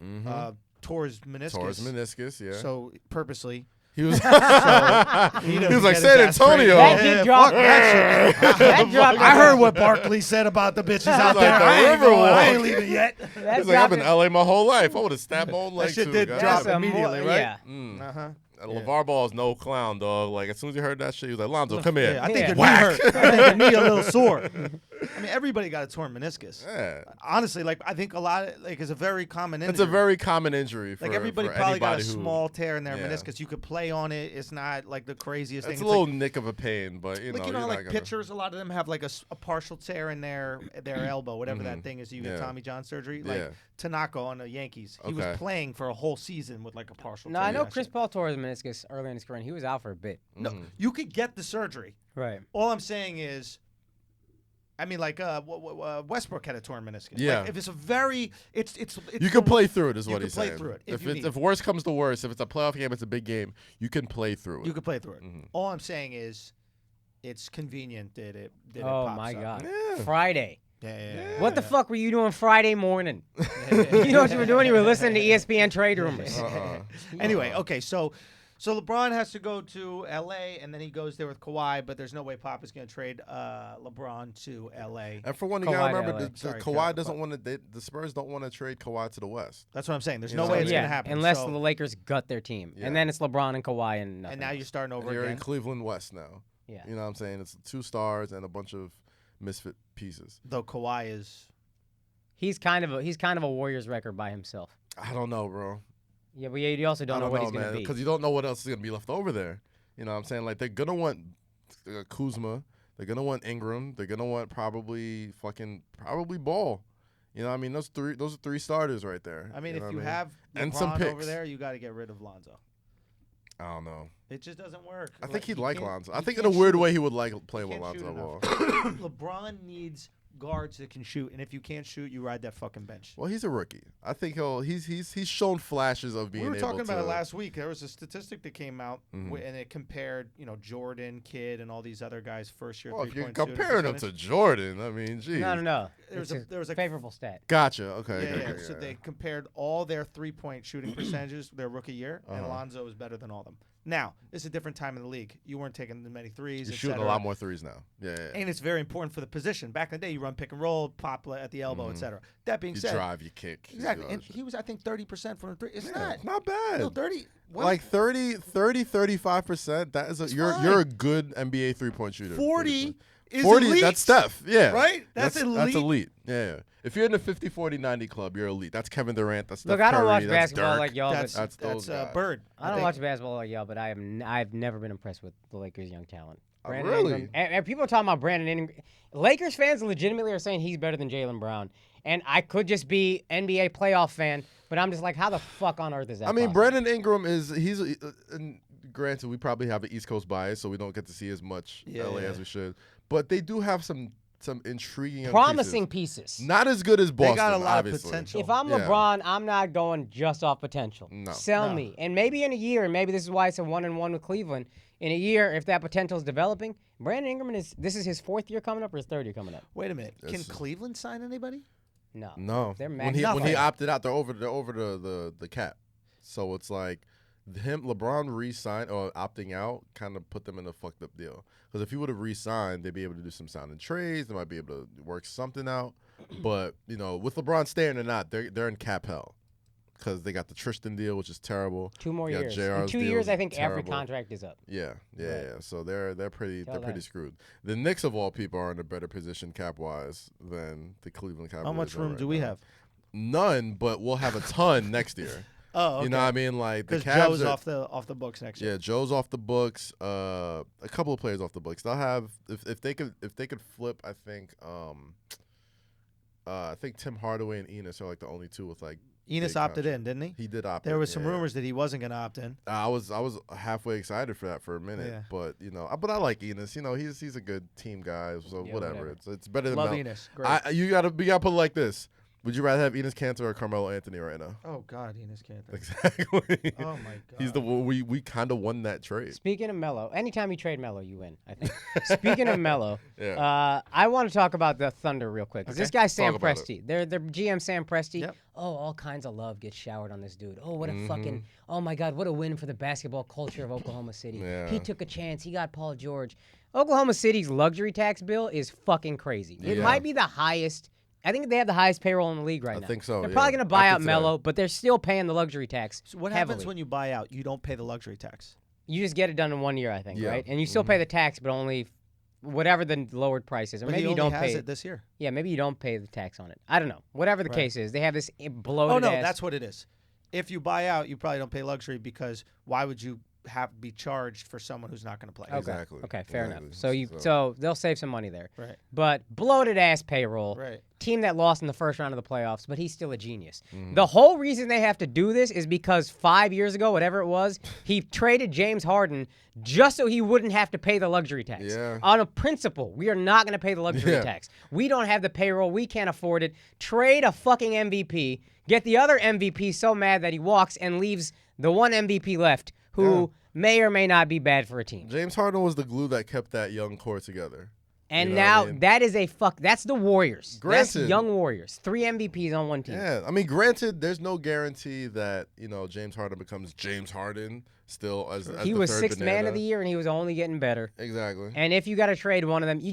tore his meniscus. Yeah. So purposely. He was, He was like San Antonio. That did drop. That dropped. I heard what Barkley said about the bitches out like there. the I ain't leaving yet. That He's like, I've been dropped- LA my whole life. I would have stabbed my own leg That shit too. did God. drop That's a immediately, more- right? Yeah. Uh-huh. And LeVar Ball is no clown, dog. Like, as soon as he heard that shit, he was like, Lonzo, come here. Yeah, I think your knee Whack. hurt. I think your knee a little sore. I mean, everybody got a torn meniscus. Yeah. Honestly, like I think a lot of it's a very common injury. It's a very common injury for like everybody for probably got a anybody who- small tear in their Yeah. meniscus. You could play on it. It's not like the craziest It's thing. a little nick of a pain, but like you're not like gonna- pitchers, a lot of them have like a partial tear in their elbow, whatever that thing is. You get Yeah. Tommy John surgery. Like Yeah. Tanaka on the Yankees, he was Okay. playing for a whole season with like a partial. No, tear. I know That Chris shit. Paul tore his meniscus early in his career, and he was out for a bit. No, you could get the surgery. Right. All I'm saying is, I mean, like Westbrook had a torn meniscus. Yeah. Like, if it's a very, it's You can play through it, is You what can he's play saying. through it if If you need if worse comes to worse, if it's a playoff game, it's a big game, you can play through it. You could play through it. All I'm saying is, it's convenient that it. That Oh it pops my up. God. Yeah. Friday. Yeah. What the fuck were you doing Friday morning? You know what you were doing? You were listening to ESPN trade rumors. Anyway, okay, so So LeBron has to go to L.A. and then he goes there with Kawhi, but there's no way Pop is going to trade LeBron to L.A. And for one, you Kawhi gotta to remember, LA. Sorry, Kawhi doesn't want to. The Spurs don't want to trade Kawhi to the West. That's what I'm saying. There's You no know way what it's I going mean? to happen. Unless So- the Lakers gut their team, Yeah. and then it's LeBron and Kawhi and nothing. and now you're starting over You're again. in Cleveland West now. Yeah. You know what I'm saying? It's 2 stars and a bunch of misfit pieces. Though Kawhi is. He's kind of a Warriors record by himself. I don't know, bro. Yeah, but you also don't know what he's going to be. because you don't know what else is gonna be left over there. You know what I'm saying? Like they're gonna want Kuzma. They're gonna want Ingram. They're gonna want probably Ball. You know what I mean? Those are 3 starters right there. I mean, know if what you have And LeBron some over picks. there, you got to get rid of Lonzo. I don't know. It just doesn't work. I think he'd he like can't- Lonzo. he I think in a can't weird shoot. way he would like playing He with can't Lonzo shoot Ball. enough. LeBron needs guards that can shoot, and if you can't shoot, you ride that fucking bench. Well, he's a rookie. I think he's shown flashes of being We were able talking to. about it last week. There was a statistic that came out, Mhm. and it compared, Jordan, Kidd, and all these other guys' first year. Well, if you're three-point shooting comparing him to percentage. Jordan, I mean, geez. No. There was It's there was a favorable stat. Gotcha. Okay. Yeah, okay, yeah. So they compared all their 3-point shooting percentages their rookie year, and Uh-huh. Alonzo was better than all of them. Now, it's a different time in the league. You weren't taking as many threes. You're et shooting a cetera. lot more threes now. Yeah. And it's very important for the position. Back in the day, you run pick and roll, pop at the elbow, etc. That being You said, drive, you kick. you exactly, do all and that shit. he was, I think, 30% from the three. It's Yeah, not. it's not bad. No, 30. What? Like 35%. That is It's you're fine. a good NBA 3-point shooter. 40 is 40, elite. that's Steph. Yeah. Right? That's elite. That's elite. Yeah. If you're in the 50, 40, 90 club, you're elite. That's Kevin Durant. That's Look, Steph I don't Curry, watch that's basketball Dirk. like y'all, That's but those guys. Bird. I don't think. watch basketball like y'all, but I've never been impressed with the Lakers' young talent. Oh, Brandon really? Ingram, and people are talking about Brandon Ingram. Lakers fans legitimately are saying he's better than Jaylen Brown. And I could just be NBA playoff fan, but I'm just like, how the fuck on earth is that I mean, possible? Brandon Ingram he's and granted, we probably have an East Coast bias, so we don't get to see as much LA as we should. But they do have some intriguing young promising pieces. pieces. Not as good as Boston. They got a lot obviously. of potential. If I'm Yeah. LeBron, I'm not going just off potential. No. Sell No. me. And maybe in a year, and maybe this is why it's a 1-1 with Cleveland. In a year, if that potential is developing, Brandon Ingram this is his 4th year coming up or his 3rd year coming up? Wait a minute. Can This is- Cleveland sign anybody? No. No, They're when max- he Nothing. opted out, they're over the cap. So it's like LeBron re-signed or opting out kind of put them in a fucked up deal. Because if he would have re-signed, they'd be able to do some sounding trades. They might be able to work something out. But with LeBron staying or not, they're in cap hell because they got the Tristan deal, which is terrible. 2 more You got years. JR's In 2 deal years, is I think every terrible. contract is up. Yeah. So they're pretty Tell pretty that. screwed. The Knicks of all people are in a better position cap wise than the Cleveland Cavaliers. How much are room right do we now. have? None, but we'll have a ton next year. Oh, okay. You know what I mean? Like the Because Cavs Joe's are, off the books next year. yeah, Joe's off the books. A couple of players off the books. They'll have if they could flip. I think Tim Hardaway and Enos are like the only 2 with like Enos big opted contract. in, didn't he? He did opt. There in, was some yeah. rumors that he wasn't going to opt in. I was halfway excited for that for a minute, Yeah. but but I like Enos. He's a good team guy, so Yeah, whatever. whatever. It's better than Love Mel. Enos. Great. You gotta put it like this. Would you rather have Enos Kanter or Carmelo Anthony right now? oh God, Enos Kanter. Exactly. Oh my God. He's the one we kind of won that trade. Speaking of Melo, anytime you trade Melo, you win, I think. Speaking of Melo, Yeah. I want to talk about the Thunder real quick. 'Cause This Okay. guy, Sam Talk about Presti, their GM Sam Presti, Yep. all kinds of love gets showered on this dude. Oh, what a fucking, oh my God, what a win for the basketball culture of Oklahoma City. Yeah. He took a chance. He got Paul George. Oklahoma City's luxury tax bill is fucking crazy. It Yeah. might be the highest. I think they have the highest payroll in the league right I now. think so, They're yeah. probably going to buy After out today. Melo, but they're still paying the luxury tax. So what heavily. happens when you buy out? You don't pay the luxury tax. You just get it done in 1 year, I think, Yeah. right? And you still pay the tax, but only whatever the lowered price is. Or But maybe he you only don't has pay it this year. Yeah, maybe you don't pay the tax on it. I don't know. Whatever the Right. case is, they have this bloated Oh no, ass. that's what it is. If you buy out, you probably don't pay luxury because why would you be charged for someone who's not going to play? Okay. Exactly. Okay, fair Exactly. enough. So they'll save some money there. Right. But bloated ass payroll. Right. Team that lost in the first round of the playoffs, but he's still a genius. Mm-hmm. The whole reason they have to do this is because 5 years ago, whatever it was, he traded James Harden just so he wouldn't have to pay the luxury tax. Yeah. On a principle, we are not going to pay the luxury Yeah. tax. We don't have the payroll. We can't afford it. Trade a fucking MVP. Get the other MVP so mad that he walks and leaves the one MVP left who may or may not be bad for a team. James Harden was the glue that kept that young core together. And You know now what I mean? that is that's the Warriors. That's Granted. young Warriors. 3 MVPs on one team. Yeah, I mean, granted, there's no guarantee that James Harden becomes James Harden still as He the was third sixth man banana. of the year, and he was only getting better. Exactly. And if you got to trade one of them, he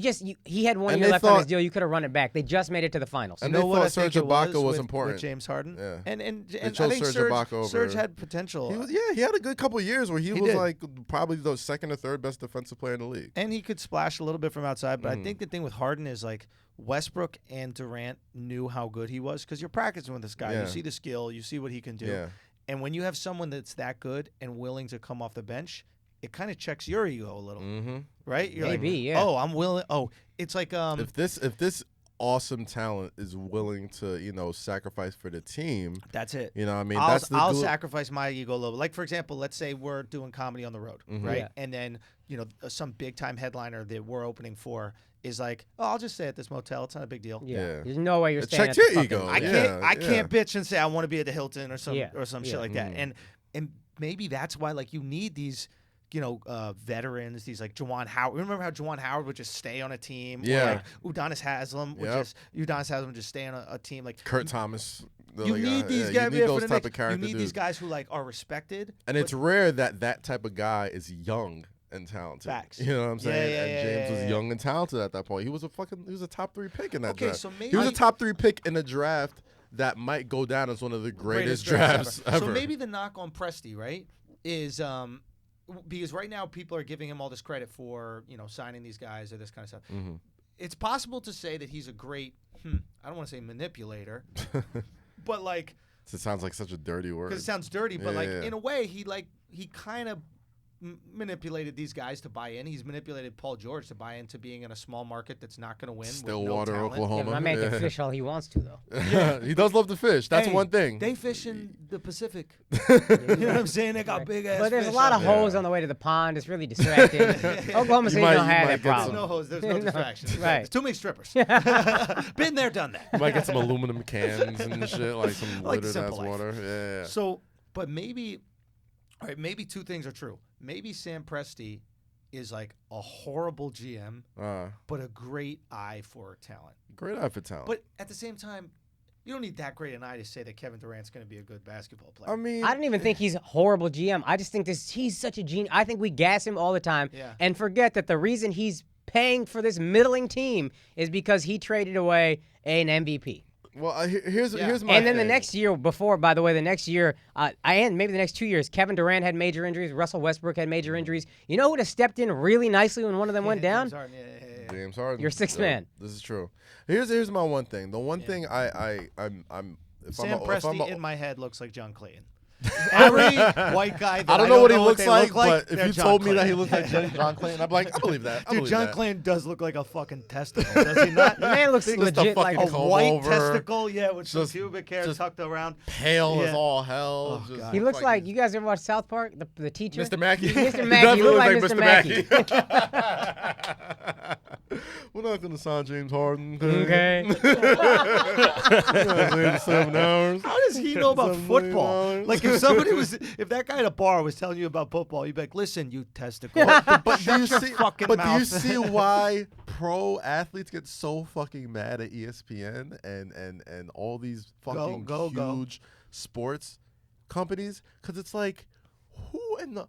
had 1 And year they left on his thought- deal. You could have run it back. They just made it to the finals. And You know they what I thought Serge think it Ibaka was with important. James Harden. Yeah. And I chose think Serge Ibaka over- Serge had potential. He had a good couple of years where he was did. like probably the second or third best defensive player in the league. And he could splash a little bit from outside, but I think the thing with Harden is like Westbrook and Durant knew how good he was because you're practicing with this guy. Yeah. You see the skill, you see what he can do. Yeah. And when you have someone that's that good and willing to come off the bench, it kind of checks your ego a little, Mm-hmm. right? You're Maybe, like, yeah. oh, I'm willing. Oh, it's like If this awesome talent is willing to sacrifice for the team, that's it. you know what I mean? I'll, That's the I'll glue- sacrifice my ego a little. Like for example, let's say we're doing comedy on the road, Mm-hmm. right? Yeah. And then some big time headliner that we're opening for is like, oh, I'll just stay at this motel. It's not a big deal. Yeah. There's no way you're It staying checks at the your fucking- ego. I Yeah, can't bitch and say I want to be at the Hilton or some Yeah, shit yeah. like that. And maybe that's why like you need these veterans, these like Juwan Howard. Remember how Juwan Howard would just stay on a team? Yeah. Or like Udonis Haslam would just stay on a team. Like Kurt Thomas. you need these guys. You need for those the type Knicks. of character You need these dudes. guys who like are respected. And it's rare that type of guy is young and talented. Facts. You know what I'm saying? Yeah, and yeah, James yeah, was yeah. young and talented at that point. He was a top 3 pick in that Okay, draft. so he was a maybe- top 3 pick in a draft that might go down as one of the greatest drafts ever. So maybe the knock on Presti, right, is because right now people are giving him all this credit for signing these guys or this kind of stuff. Mhm. It's possible to say that he's a great, I don't want to say manipulator, but like It sounds like such a dirty word. because it sounds dirty, but Yeah, like yeah. in a way he kind of manipulated these guys to buy in. He's manipulated Paul George to buy into being in a small market that's not going to win. Stillwater, with no talent. Yeah, Oklahoma. but my man can fish all he wants to, though. He does love to fish. That's Hey, one thing. They fish in the Pacific. You know what I'm saying? They got big ass. But there's a fish lot out of there. holes on the way to the pond. It's really distracting. Oklahoma City might- don't you have might that get There's problem. no hose. There's no distractions. Right. There's too many strippers. Been there, done that. You might get some aluminum cans and shit, like some Like littered ass simple life. water. Yeah. So, but maybe, all right, maybe two things are true. Maybe Sam Presti is like a horrible GM, but a great eye for talent. Great eye for talent. But at the same time, you don't need that great an eye to say that Kevin Durant's going to be a good basketball player. I mean, I don't even think he's a horrible GM. I just think he's such a genius. I think we gas him all the time and forget that the reason he's paying for this middling team is because he traded away an MVP. well, here's my And then the thing. next year before, by the way, the next year, maybe the next 2 years, Kevin Durant had major injuries. Russell Westbrook had major injuries. You know who would have stepped in really nicely when one of them went down? James Harden, yeah. James Harden. Your sixth Yeah, man. This is true. Here's my one thing. The one thing I'm if Sam I'm a, if I'm Presti a, in my head looks like John Clayton. Every white guy that I don't know what he looks they like, look like, but if they're you John told me that Clayton. he looked like John Clayton, I'd be like, I believe that. I Dude, believe John that. Clayton does look like a fucking testicle, does he not? The man looks Just legit like a comb white over, testicle, with some just- pubic hair just tucked around. Pale as Yeah. all hell. Oh, just God. he looks fucking- like, you guys ever watch South Park? The teacher? Mr. Mackey. Mr. He Mackey. You look like definitely Mr. Mackey. We're not gonna sign James Harden. Okay. 7 hours. How does he know about $7 football? million. Like if that guy at a bar was telling you about football, you'd be like, listen, you testicle. But do you Shut your see? fucking But do you mouth. see why pro athletes get so fucking mad at ESPN and all these fucking Go. huge sports companies? Because it's like, who in the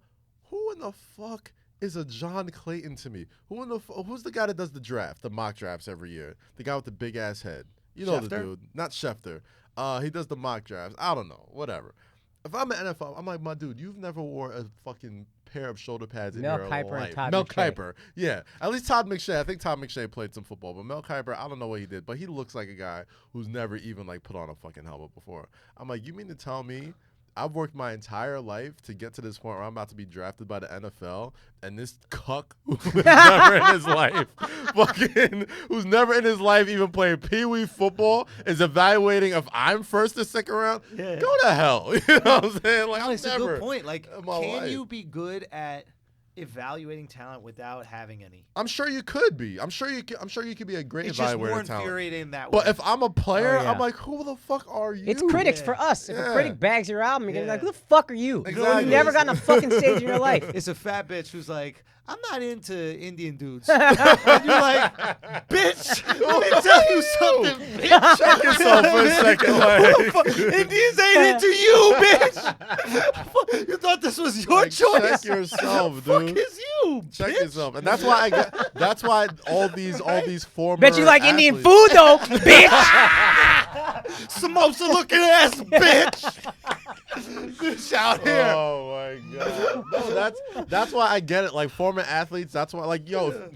fuck is a John Clayton to me? Who's the guy that does the draft, the mock drafts every year? The guy with the big ass head. You know the Schefter? dude, not Schefter. He does the mock drafts. I don't know, whatever. If I'm an NFL, I'm like, my dude, you've never wore a fucking pair of shoulder pads in Mel your Kiper and life. Todd Mel McShay. Kiper, yeah. At least Todd McShay. I think Todd McShay played some football, but Mel Kiper, I don't know what he did, but he looks like a guy who's never even like put on a fucking helmet before. I'm like, you mean to tell me I've worked my entire life to get to this point where I'm about to be drafted by the NFL, and this cuck who's never in his life, who's never in his life even playing pee-wee football, is evaluating if I'm first or second round? Yeah. Go to hell. You know what I'm saying? Like, No, I'm it's a never good point. Like, in my can life. you be good at evaluating talent without having any? I'm sure you could be. I'm sure you could be a great It's just evaluator more of talent. infuriating that But way. if I'm a player, Oh, yeah. I'm like, who the fuck are you? It's critics Yeah. for us. If a Yeah. critic bags your album, you're going to be Yeah. like, who the fuck are you? Exactly. You've never gotten a fucking stage in your life. It's a fat bitch who's like, I'm not into Indian dudes. And you're like, bitch, let me tell you something, bitch. Check yourself for a second. Like, Indians ain't into you, bitch. You thought this was your choice. Check yourself, dude. Fuck is you, Check bitch. yourself, and that's why that's why all these former. Bet you like Indian athletes- food though, bitch. Samosa looking ass, bitch. Bitch out here. Oh my god! No, that's why I get it. Like former athletes, that's why. Like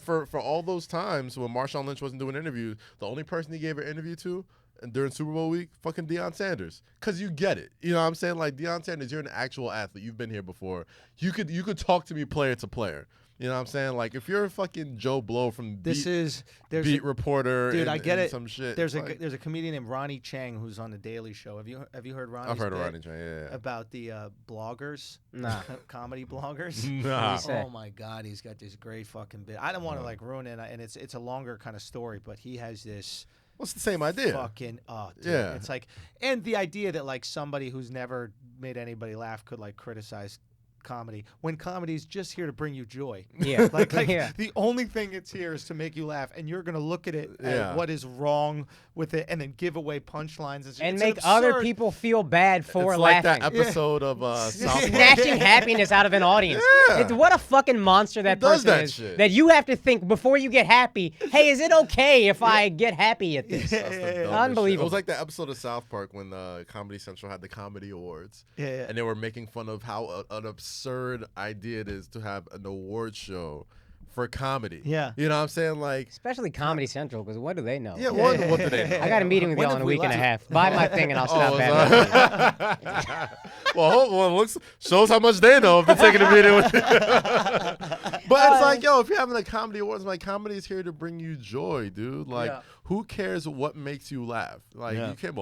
for all those times when Marshawn Lynch wasn't doing interviews, the only person he gave an interview to during Super Bowl week, fucking Deion Sanders, because you get it. You know what I'm saying? Like Deion Sanders, you're an actual athlete. You've been here before. You could talk to me player to player. You know what I'm saying? Like if you're a fucking Joe Blow from beat reporter, dude, and, I get and it. some shit. There's like, a comedian named Ronnie Chang who's on the Daily Show. Have you heard Ronnie's I've heard of bit Ronnie Chang. Yeah. about the bloggers? Nah. Comedy bloggers. Nah. say? Oh my God, he's got this great fucking bit. I don't want to like ruin it, and it's a longer kind of story, but he has this What's the same idea? fucking dude, Yeah. It's like, and the idea that like somebody who's never made anybody laugh could like criticize comedy when comedy's just here to bring you joy. Yeah. like Yeah. the only thing it's here is to make you laugh, and you're gonna look at it at what is wrong with it, and then give away punchlines and shit. And It's make absurd. other people feel bad for It's like laughing. that episode of South Park. Snatching happiness out of an audience. Yeah. What a fucking monster that Who does person that is. shit? That you have to think before you get happy, hey, is it okay if I get happy at this? That's the dumbest shit. Unbelievable. It was like that episode of South Park when Comedy Central had the Comedy Awards. Yeah. And they were making fun of how an absurd idea it is to have an award show for comedy. Yeah. You know what I'm saying? Like, Especially Comedy Central, because what do they know? yeah, what do they know? I got a meeting with When y'all in have a we week and a left? half. Buy my thing and I'll stop bad. Well, shows how much they know if they're taking a meeting with you. But it's like, yo, if you're having a comedy awards, like comedy is here to bring you joy, dude. Like, who cares what makes you laugh? Like, you can't.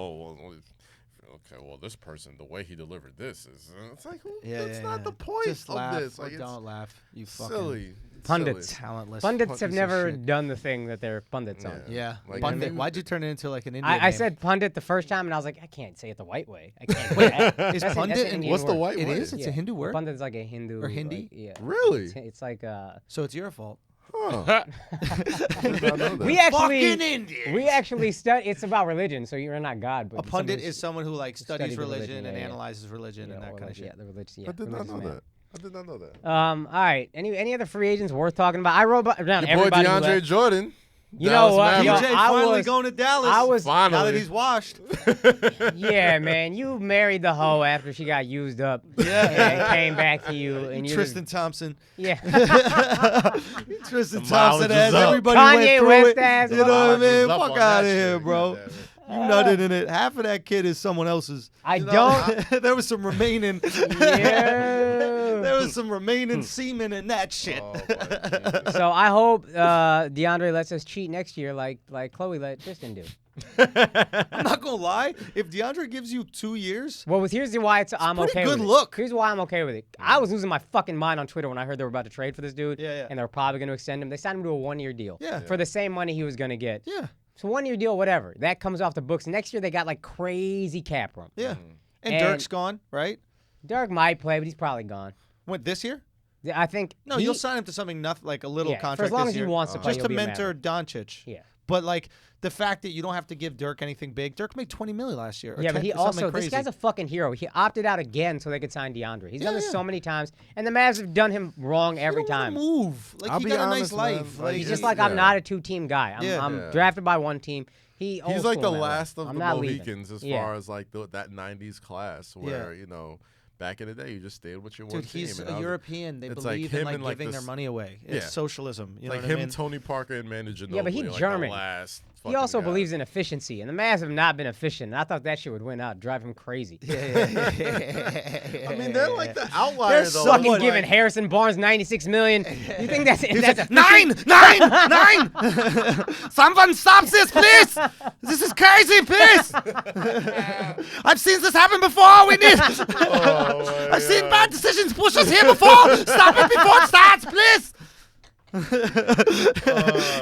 Okay, well, this person, the way he delivered this is. It's like, that's not the point Just of laugh this. or Like, don't laugh. You it's fucking silly. Pundits. talentless. Pundits have piece of never shit. done the thing that they're pundits on. Yeah. Like, Pundit. I mean- Why'd you turn it into like an Indian I name? said pundit the first time, and I was like, I can't say it the white way. I can't. Wait, Is that's pundit an and Indian what's the word. white It way? is? It's a Hindu word? Pundit's like a Hindu. Or Hindi? Like, yeah. Really? It's like So it's your fault. Huh. I did not know that. we actually Fucking Indian. we actually study. It's about religion, so you're not God, but A pundit somebody- is someone who like studies the religion, religion and yeah, yeah. analyzes religion and that or kind like, of shit. Yeah, the religion. I did not religious know man. that. I did not know that. All right. Any other free agents worth talking about? I wrote down Your boy everybody. who DeAndre left. Jordan. You Dallas know what? Yo, Mavericks. DJ I finally was- going to Dallas. I was- now that Finally. he's washed. Yeah, man. You married the hoe after she got used up. And came back to you, and you Tristan Thompson. Yeah. Tristan The Thompson mileage has is up. everybody Kanye went through West it. has You know what I Mileage mean? is up Fuck on out of that here, shit. bro. Goddamn it. You nutted in it. Half of that kid is someone else's. I You know? don't. There was some remaining. Yeah. There was some remaining semen in that shit. Oh, my Jesus. So I hope DeAndre lets us cheat next year, like Chloe let Tristan do. I'm not gonna lie. If DeAndre gives you 2 years, Well, here's why I'm pretty okay good with look. it. Here's why I'm okay with it. I was losing my fucking mind on Twitter when I heard they were about to trade for this dude. Yeah, yeah. And they were probably going to extend him. They signed him to a 1-year deal. Yeah. For the same money he was going to get. yeah, So 1-year deal, whatever. That comes off the books. Next year they got like crazy cap room. yeah. And, And- Dirk's gone, right? Dirk might play, but he's probably gone. What, this year? I think. No, you'll sign him to something like a little Yeah, for contract as long this as he year, wants to play, just he'll to be a mentor Doncic. Yeah. But like the fact that you don't have to give Dirk anything big. Dirk made $20 million last year. or Yeah, but 10 he something also, crazy. this guy's a fucking hero. He opted out again so they could sign DeAndre. He's done this yeah. so many times, and the Mavs have done him wrong every He don't wanna time. Move. Like I'll he be got a honest, nice man. life. Like, He's just Yeah. like, I'm not a 2-team guy. I'm Yeah. drafted by one team. He's He's like the last of I'm the not leaving. Mohicans as Yeah. far as like that 90s class where, you know, back in the day you just stayed with your one Dude, team. he's and a I was- European. They it's like believe him in like and, like, giving this- their money away. It's Yeah. socialism. You know like what I him, mean? Tony Parker, and Manu Ginobili. Yeah, but he's like German. The last He also fucking guy. believes in efficiency, and the Mavs have not been efficient. And I thought that shit would win out, drive him crazy. I mean, they're like the outlier They're though. Fucking Someone- giving Harrison Barnes $96 million. You think that's a Nine! Someone stop this, please! This is crazy, please! I've seen this happen before. We need. Oh, my I've seen God. bad decisions push us here before. Stop it before it starts, please.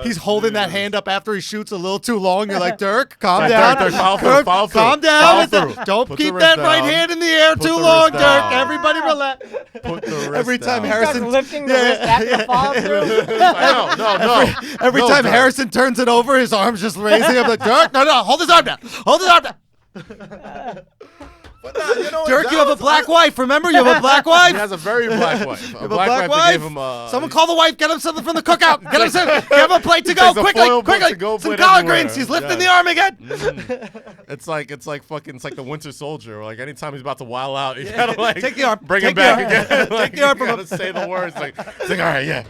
He's holding that hand up after he shoots a little too long. You're like, Dirk, calm Like, down. Dirk, follow through, follow through. Calm down. Follow with that. through. Don't Put the keep wrist that down. right hand in the air Put too the long, wrist Dirk. down. Everybody relax. Put the wrist Every time down. Harrison lifting the wrist after the follow through. No. Every No, time Dirk. Harrison turns it over, his arm's just raising. I'm like, Dirk, no, hold his arm down. Hold his arm down. But nah, you know what, Dirk, you have a Dallas, black wife. Remember, you have a black wife. He has a very black wife. You have a black wife. That gave him, Someone call the wife. Get him something from the cookout. Get him some. Give him a plate to go. takes a foil book Quickly. to go Some put collard everywhere. greens. He's lifting Yes. the arm again. It's like the Winter Soldier. Like anytime he's about to wild out, you gotta like Take the arm. bring Take him back the arm. again. Like, the arm you from gotta say the words. It's like all right, yeah.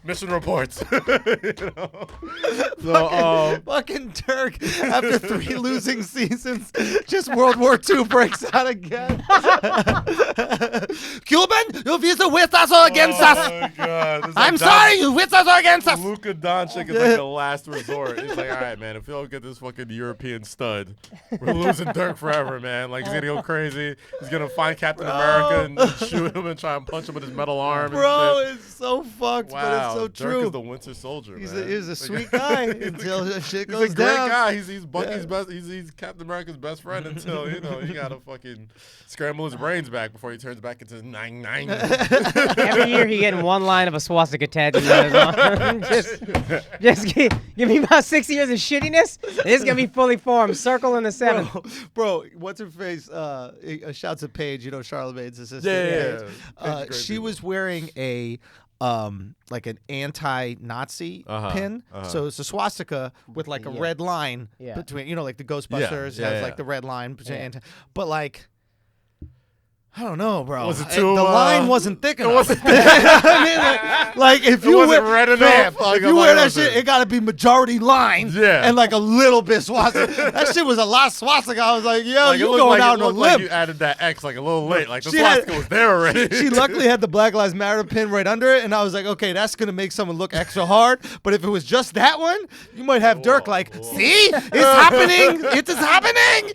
Mission reports. You know? So Fucking Dirk, after 3 losing seasons, just World War II breaks out again. Cuban, you visa with us or against oh us? my God. It's I'm like sorry, you with us or against us? Luka Doncic is like the last resort. He's like, all right, man, if you don't get this fucking European stud, we're losing Dirk forever, man. Like, he's going to go crazy. He's going to find Captain America and shoot him and try and punch him with his metal arm. Bro, and shit. it's so fucked, but it's Wow, so Dirk true. is the Winter Soldier, He's man. a sweet guy until shit goes He's a great down. guy. He's Bucky's best. He's Captain America's best friend until you gotta fucking scramble his brains back before he turns back into 9-9. Every year he getting one line of a swastika tattooed on his arm. just give me about 6 years of shittiness. It's gonna be fully formed. Circle in the 7th. Bro, what's her face? Shouts at Paige, Charlemagne's assistant. Yeah. Paige. Paige's great She people. was wearing a like an anti-Nazi pin. So it's a swastika with like a red line between, like the Ghostbusters has like the red line between. But like, I don't know, bro. Was it The too, line wasn't thick enough. It wasn't I mean, like if you wasn't wear, red enough. Bro, Like, if you wear that was shit, it? it gotta be majority line. Yeah. And like a little bit swastika. That shit was a lot swastika. I was like, yo, Like, you it looked going like, out it on a looked like limb. you added that X like a little late. Like the She had- swastika was there already. She luckily had the Black Lives Matter pin right under it, and I was like, okay, that's gonna make someone look extra hard. But if it was just that one, you might have Dirk like, see, it's happening, it is happening.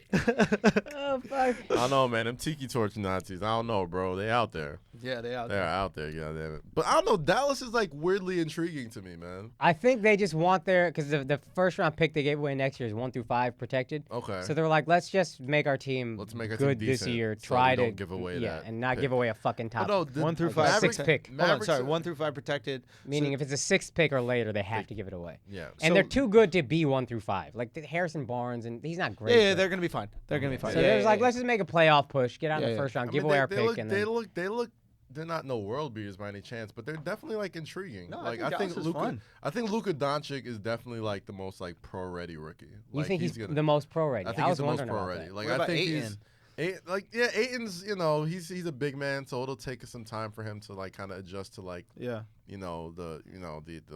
Oh fuck. I don't know, man. Them tiki torch Nazis. I don't know, bro. They out there. Yeah, they out They're out there. Goddamn it. But I don't know. Dallas is like weirdly intriguing to me, man. I think they just want because the first round pick they gave away next year is 1 through 5 protected. Okay. So they're like, let's just make our team Let's make our team good this decent year. so Try we to don't give away that and not pick. give away a fucking top. But no, 1 through like 5. a sixth pick. Hold on, Mavericks- sorry, 1 through 5 protected. Meaning if it's a 6th pick or later, they have to give it away. Yeah. And So- they're too good to be 1 through 5. Like Harrison Barnes, and he's not great. Yeah, but- they're gonna be fine. They're gonna be fine. So yeah, there's yeah, like, yeah. let's just make a playoff push, get out in Yeah, the yeah. first round, I give mean, away our they pick, look, and they then look. They're not no world beaters by any chance, but they're definitely like intriguing. No, I like think Dallas is Luka, fun. I think Luka Doncic is definitely like the most like pro ready rookie. you Like, think he's gonna, the most pro ready. I think I he's was the most wondering pro about ready. that. Like What I about think Ayton? Ayton's he's a big man, so it'll take some time for him to like kind of adjust to like Yeah. the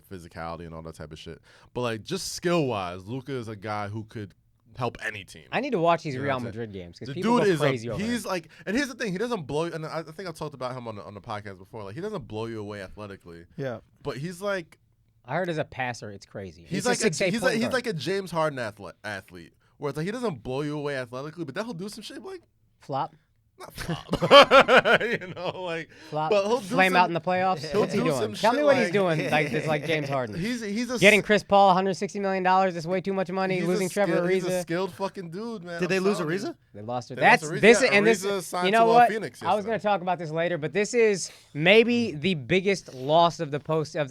physicality and all that type of shit. But like just skill wise, Luka is a guy who could help any team. I need to watch these You know Real what I'm saying? Madrid games because The people dude go is crazy over he's him. like, and here's the thing, he doesn't blow you. And I think I talked about him on the podcast before. Like he doesn't blow you away athletically, Yeah. but he's like I heard as a passer, it's crazy. he's a like 6'8" he's point like, guard. a James Harden athlete, where it's like he doesn't blow you away athletically, but then he'll do some shit like flop, not flop, like flop, but he'll do flame some- out in the playoffs. he'll What's he do doing? some Tell me shit what he's like- doing. Like it's like James Harden. He's a Getting Chris Paul $160 million. That's way too much money. he's Losing Trevor He's a Ariza. skilled fucking dude, man. Did they I'm lose telling you. Ariza? They lost her. They That's lost Ariza. this Yeah, and this. Ariza signed You know to, what? Phoenix I was going yesterday. to talk about this later, but this is maybe the biggest loss of the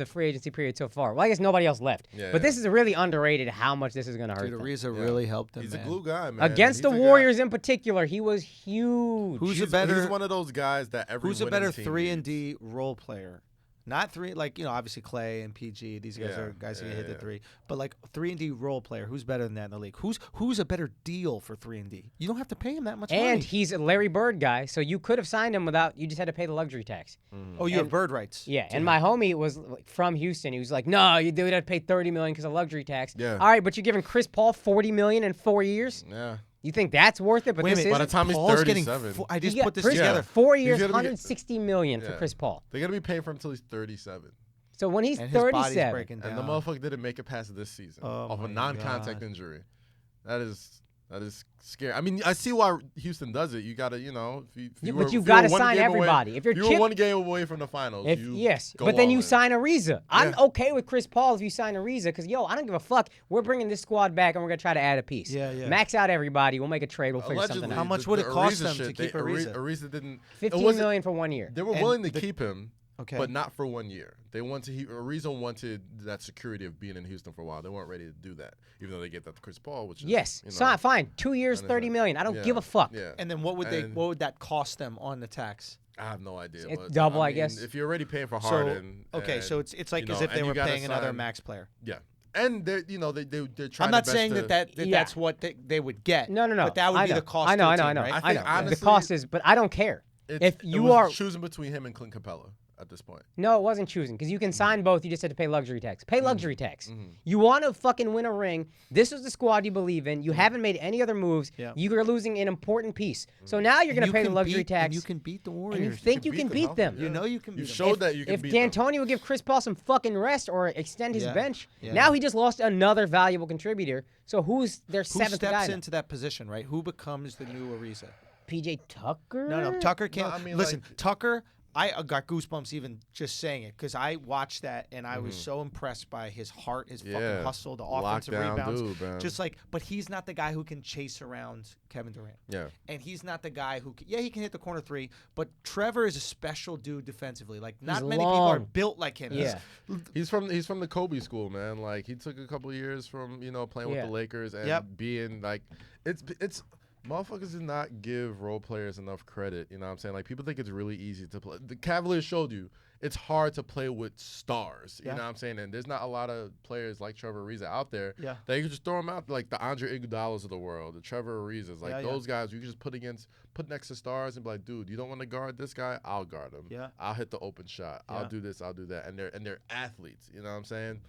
free agency period so far. Well, I guess nobody else left. Yeah, But yeah. this is really underrated. How much this is going to hurt Dude, them. Ariza Yeah. really helped him, He's man. a glue guy, man. Against the He's a guy- Warriors in particular, he was huge. Who's a He's better one of those guys that every Who's a winning better team 3 needs. and D role player? Not three, like obviously Clay and PG. These guys Yeah, are guys who yeah, can hit the yeah. 3. But like 3 and D role player, who's better than that in the league? Who's a better deal for 3 and D? You don't have to pay him that much And money. he's a Larry Bird guy, so you could have signed him without. You just had to pay the luxury tax. Oh, you have bird rights. Yeah, and my homie was like, from Houston. He was like, "No, you would have to pay $30 million because of luxury tax." Yeah. All right, but you're giving Chris Paul $40 million in 4 years. Yeah. You think that's worth it? But Wait a this minute. By the is time he's Paul's getting 37. I just You put got this Chris together. 4 He's years, gonna be- $160 million for Yeah. Chris Paul. They're gonna be paying for him until he's 37. So when he's And his body's 37, breaking down. And the motherfucker didn't make it past this season Oh off a my non-contact God. injury. That is That is scary. I mean, I see why Houston does it. You got to, but you got to sign everybody. If you're you were one game away from the finals, but then you sign Ariza. I'm okay with Chris Paul if you sign Ariza because, I don't give a fuck. We're bringing this squad back and we're going to try to add a piece. Yeah. Max out everybody. We'll make a trade. We'll figure something out. How much would it cost them to keep Ariza? Ariza didn't. $15 million for 1 year. They were willing to keep him. Okay. But not for 1 year. They Ariza wanted that security of being in Houston for a while. They weren't ready to do that, even though they get that to Chris Paul, which is fine. 2 years, $30 million. I don't give a fuck. Yeah. And then what would that cost them on the tax? I have no idea. It's double, I guess. If you're already paying for Harden, so it's like as if they were paying another max player. Yeah. And they're trying. I'm not saying that's what they would get. No. But that would be the cost. I know. Right? I think honestly, the cost is, but I don't care. If you are choosing between him and Clint Capella at this point. No, it wasn't choosing because you can sign both. You just had to pay luxury tax. Pay luxury tax. You want to fucking win a ring. This is the squad you believe in. You haven't made any other moves. Yeah. You are losing an important piece. So now you're going to pay the luxury tax. And you can beat the Warriors. And you think you can beat them. You know you can beat them. You showed that you can beat them. If D'Antoni would give Chris Paul some fucking rest or extend his bench, Yeah. now he just lost another valuable contributor. So who's their seventh guy? Who steps into that position, right? Who becomes the new Ariza? PJ Tucker? No, Tucker can't. No, I mean, listen, Tucker, I got goosebumps even just saying it because I watched that and I was so impressed by his heart, his fucking hustle, the offensive rebounds. Dude, just but he's not the guy who can chase around Kevin Durant. Yeah. And he's not the guy who, he can hit the corner three, but Trevor is a special dude defensively. Like, not many people are built like him. Yeah. He's from the Kobe school, man. Like, he took a couple of years from, playing with the Lakers and being like, it's motherfuckers did not give role players enough credit. You know what I'm saying? Like, people think it's really easy to play. The Cavaliers showed you it's hard to play with stars. You know what I'm saying? And there's not a lot of players like Trevor Ariza out there that you can just throw them out, like the Andre Iguodalas of the world, the Trevor Arizas. Like, those guys you can just put next to stars and be like, dude, you don't want to guard this guy? I'll guard him. Yeah. I'll hit the open shot. I'll do this. I'll do that. And they're athletes. You know what I'm saying?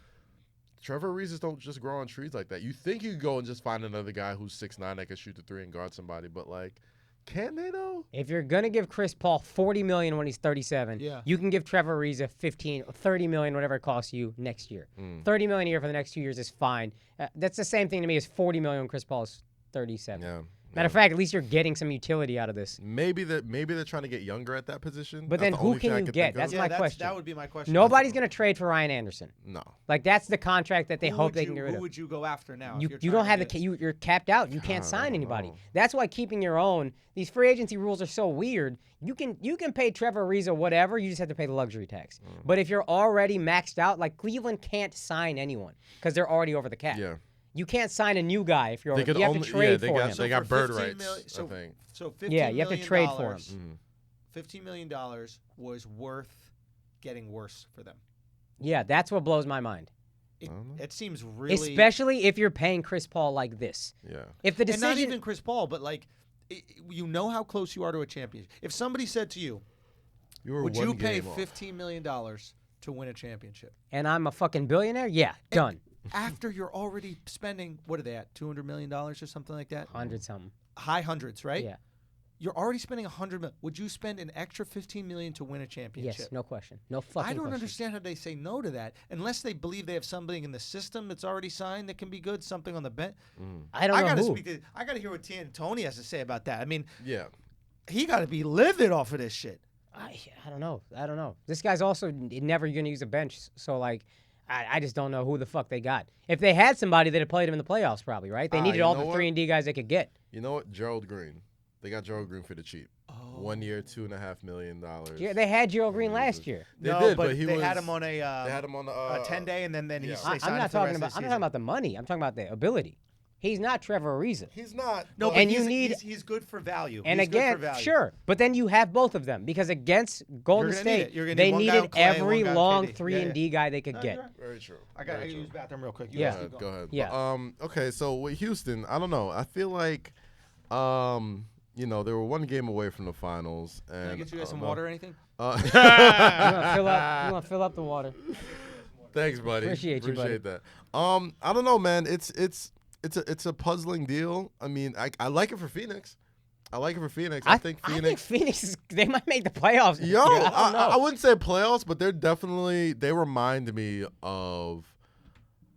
Trevor Arizas don't just grow on trees like that. You think you could go and just find another guy who's 6'9" that can shoot the three and guard somebody, but like, can they though? If you're gonna give Chris Paul $40 million when he's 37, you can give Trevor Ariza $30 million, whatever it costs you next year. $30 million a year for the next 2 years is fine. That's the same thing to me as $40 million when Chris Paul is 37. Yeah. Matter of fact, at least you're getting some utility out of this. Maybe they're trying to get younger at that position. But then who can you get? That's my question. That would be my question. Nobody's going to trade for Ryan Anderson. No. Like, that's the contract that they hope they can get rid of. Who would you go after now? You don't have you're capped out. You can't sign anybody. That's why keeping your own. These free agency rules are so weird. You can pay Trevor Ariza whatever. You just have to pay the luxury tax. But if you're already maxed out, like Cleveland can't sign anyone because they're already over the cap. Yeah. You can't sign a new guy if you have to trade for him. They got bird rights, I think. So $15 you have to trade for him. $15 million was worth getting worse for them. Yeah, that's what blows my mind. It seems really... Especially if you're paying Chris Paul like this. Yeah. If the decision... And not even Chris Paul, but like, you know how close you are to a championship. If somebody said to you, would you pay $15 million to win a championship? And I'm a fucking billionaire? Yeah, done. After you're already spending, what are they at, $200 million or something like that? 100 something. High hundreds, right? Yeah. You're already spending $100 million. Would you spend an extra $15 million to win a championship? Yes, no question. No fucking question. I don't understand how they say no to that unless they believe they have something in the system that's already signed that can be good, something on the bench. I don't know I got to hear what D'Antoni has to say about that. I mean, he got to be livid off of this shit. I don't know. This guy's also never going to use a bench, so like, I just don't know who the fuck they got. If they had somebody, they'd have played him in the playoffs probably, right? They needed all the 3-and-D guys they could get. You know what? Gerald Green. They got Gerald Green for the cheap. 1 year, $2.5 million. Yeah, they had Gerald Green last year. They had him on a 10-day, and then he signed I'm not talking about the money. I'm talking about the ability. He's not Trevor Ariza. He's not. No, and he's good for value. And sure, but then you have both of them because against Golden State, they needed every long 3-and-D guy they could get. Very true. I got to use the bathroom real quick. Go ahead. Yeah. Okay, so with Houston, I don't know. I feel like, they were one game away from the finals. And, can I get you guys some water or anything? You want to fill up the water? Thanks, buddy. Appreciate that. I don't know, man. It's a puzzling deal. I mean, I like it for Phoenix. I think Phoenix they might make the playoffs. Yo, I wouldn't say playoffs, but they remind me of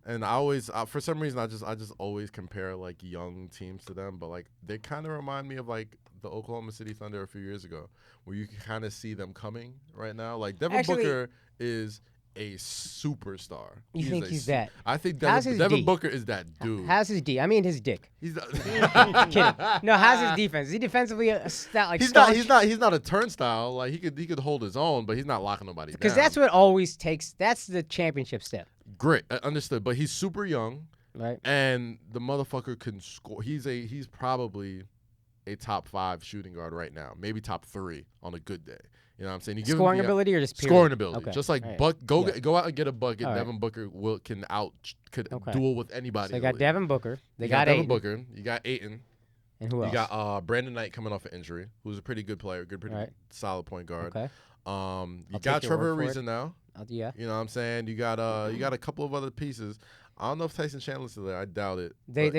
And I always, for some reason, I just always compare like young teams to them, but like they kind of remind me of like the Oklahoma City Thunder a few years ago, where you can kind of see them coming right now. Like Devin Booker is a superstar. You think he's that? I think Devin Booker is that dude. How's his D? I mean his dick. He's not, kidding. No, how's his defense? Is he defensively like he's not a turnstile. Like he could hold his own, but he's not locking nobody down. Because that's what always takes. That's the championship step. Great, understood. But he's super young, right? And the motherfucker can score. He's probably a top 5 shooting guard right now, maybe top 3 on a good day. You know what I'm saying? You give scoring him ability or just period? Scoring ability. Okay. Just like go out and get a bucket. All Devin Booker could duel with anybody. So they got Devin Booker. They got Devin Ayton. Booker. You got Ayton. And who else? You got Brandon Knight coming off an injury, who's a pretty good player, pretty solid point guard. Okay. You got Trevor Ariza now. Yeah. You know what I'm saying? You got a couple of other pieces. I don't know if Tyson Chandler's still there. I doubt it. They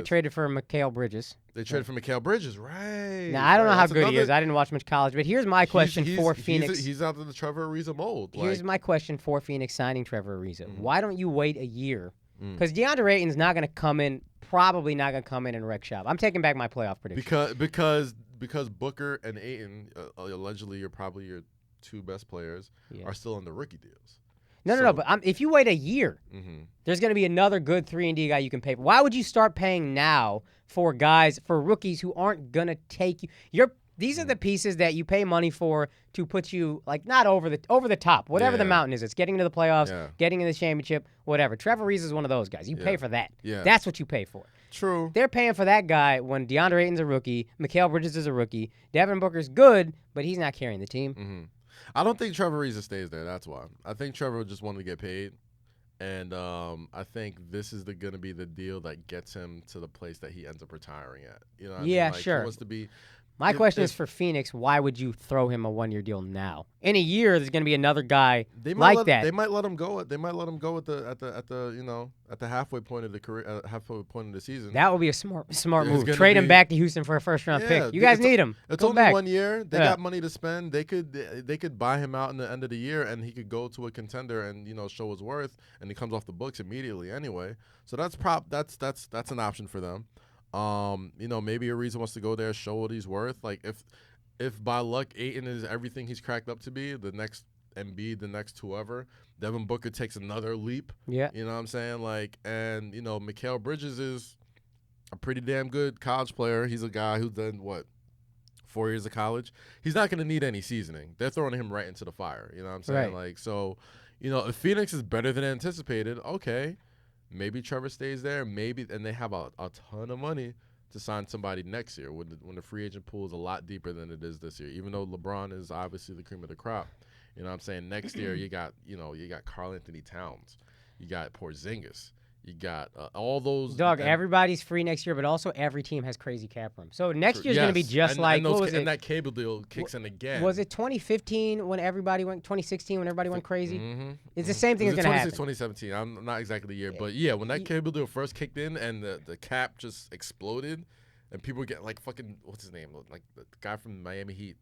traded for Mikal Bridges. They traded for Mikal Bridges, right? Now I don't know how good he is. I didn't watch much college, but here's my question for Phoenix. He's out of the Trevor Ariza mold. Here's my question for Phoenix signing Trevor Ariza. Why don't you wait a year? Because DeAndre Ayton's not going to come in. Probably not going to come in and wreck shop. I'm taking back my playoff prediction. Because Booker and Ayton, allegedly, you're probably your 2 best players, are still on the rookie deals. No. But if you wait a year, there's going to be another good 3-and-D guy you can pay for. Why would you start paying now for rookies who aren't going to take you? These are the pieces that you pay money for to put you like not over the top, whatever the mountain is. It's getting to the playoffs, getting in the championship, whatever. Trevor Ariza is one of those guys. You pay for that. Yeah. That's what you pay for. True. They're paying for that guy when DeAndre Ayton's a rookie, Mikal Bridges is a rookie, Devin Booker's good, but he's not carrying the team. I don't think Trevor Ariza stays there. That's why. I think Trevor just wanted to get paid, and I think this is going to be the deal that gets him to the place that he ends up retiring at. You know what I mean? Like, sure. He wants to be. My question is for Phoenix, why would you throw him a 1-year deal now? In a year, there's going to be another guy like that. They might let him go. They might let him go at the halfway point of the career, halfway point of the season. That would be a smart move. Trade him back to Houston for a first-round pick. You guys need him. It's only 1 year. They got money to spend. They could buy him out in the end of the year, and he could go to a contender and show his worth, and he comes off the books immediately anyway. So that's an option for them. Maybe Ariza wants to go there, show what he's worth. Like if by luck Ayton is everything he's cracked up to be, the next Embiid, the next whoever, Devin Booker takes another leap. Yeah. You know what I'm saying? Like, and Mikal Bridges is a pretty damn good college player. He's a guy who's done 4 years of college. He's not gonna need any seasoning. They're throwing him right into the fire. You know what I'm saying? Right. Like, so, if Phoenix is better than anticipated, okay. Maybe Trevor stays there. Maybe, and they have a ton of money to sign somebody next year when the free agent pool is a lot deeper than it is this year. Even though LeBron is obviously the cream of the crop, you know what I'm saying. Next year you got Karl Anthony Towns, you got Porzingis, you got all those. Everybody's free next year, but also every team has crazy cap room. So next year's going to be just what was it? And that cable deal kicks in again. Was it 2015 when everybody went? 2016 when everybody went crazy? It's the same thing that's going to happen. 2017. I'm not exactly the year, but yeah, when that cable deal first kicked in and the cap just exploded, and people get like fucking what's his name? Like the guy from Miami Heat.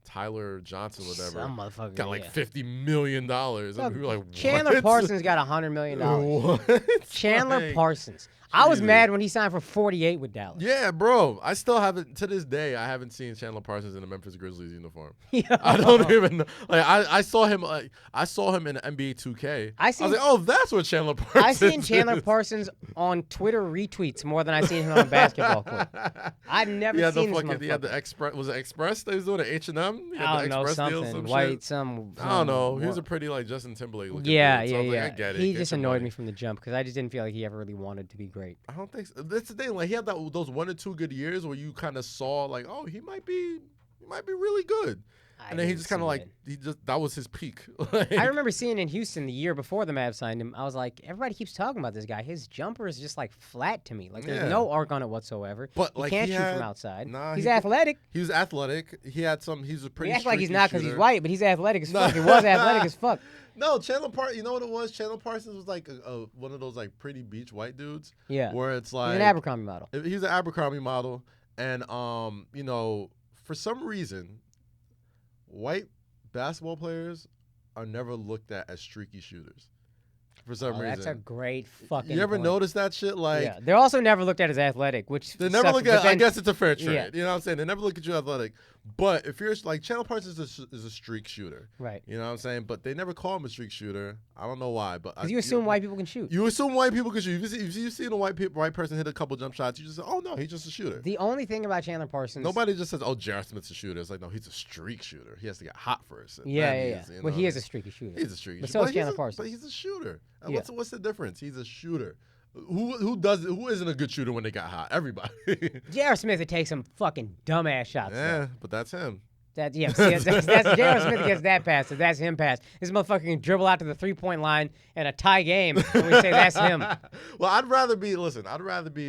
Tyler Johnson, whatever, some motherfucker got like $50 million. And we were like, Chandler Parsons got $100 million. What? Chandler Parsons. I was mad when he signed for 48 with Dallas. Yeah, bro. I still haven't, to this day, I haven't seen Chandler Parsons in a Memphis Grizzlies uniform. I don't even know. Like, I saw him in NBA 2K. I was like, oh, that's what Chandler Parsons I seen Chandler Parsons on Twitter retweets more than I seen him on a basketball court. I've never seen this motherfucker. He had the Express. Was it Express that he was doing at H&M? I don't know, something. White, some I don't know. He was a pretty, like, Justin Timberlake looking dude. Yeah. So I get it. He just annoyed me from the jump because I just didn't feel like he ever really wanted to be great. I don't think so. That's the thing. Like, he had those 1 or 2 good years where you kind of saw, like, oh, he might be really good. And then he just kind of like that was his peak. I remember seeing in Houston the year before the Mavs signed him. I was like, everybody keeps talking about this guy. His jumper is just like flat to me. Like there's no arc on it whatsoever. But he like, can't shoot from outside. He's athletic. He was athletic. He's a pretty. He acts like he's not because he's white, but he's athletic as fuck. He was athletic as fuck. No, Chandler Parsons. You know what it was? Chandler Parsons was like one of those like pretty beach white dudes. Yeah. Where it's like he's an Abercrombie model. He's an Abercrombie model, and for some reason, white basketball players are never looked at as streaky shooters. For some reason. That's a great fucking You ever point. notice that shit? Like, yeah. They're also never looked at as athletic, which they never sucks, look at. but then, I guess it's a fair trade. Yeah. You know what I'm saying? They never look at you athletic. But if you're like Chandler Parsons is a streak shooter, right? You know what I'm saying? But they never call him a streak shooter. I don't know why, but Because you assume white people can shoot. You assume white people can shoot. If you see a white person hit a couple jump shots, you just say, "Oh no, he's just a shooter." The only thing about Chandler Parsons, Nobody just says, "Oh, J.R. Smith's a shooter." It's like, no, he's a streak shooter. He has to get hot first. Yeah. Well, he is a streaky shooter. He's a streaky but shooter. So is Chandler Parsons. But he's a shooter. Yeah. What's the difference? He's a shooter. Who isn't a good shooter when they got hot? Everybody. J.R. Smith would take some fucking dumbass shots. Yeah, though. but that's him. That's J.R. Smith gets that pass. So that's him pass. This motherfucker can dribble out to the 3-point line in a tie game, and we say that's him. Well, I'd rather be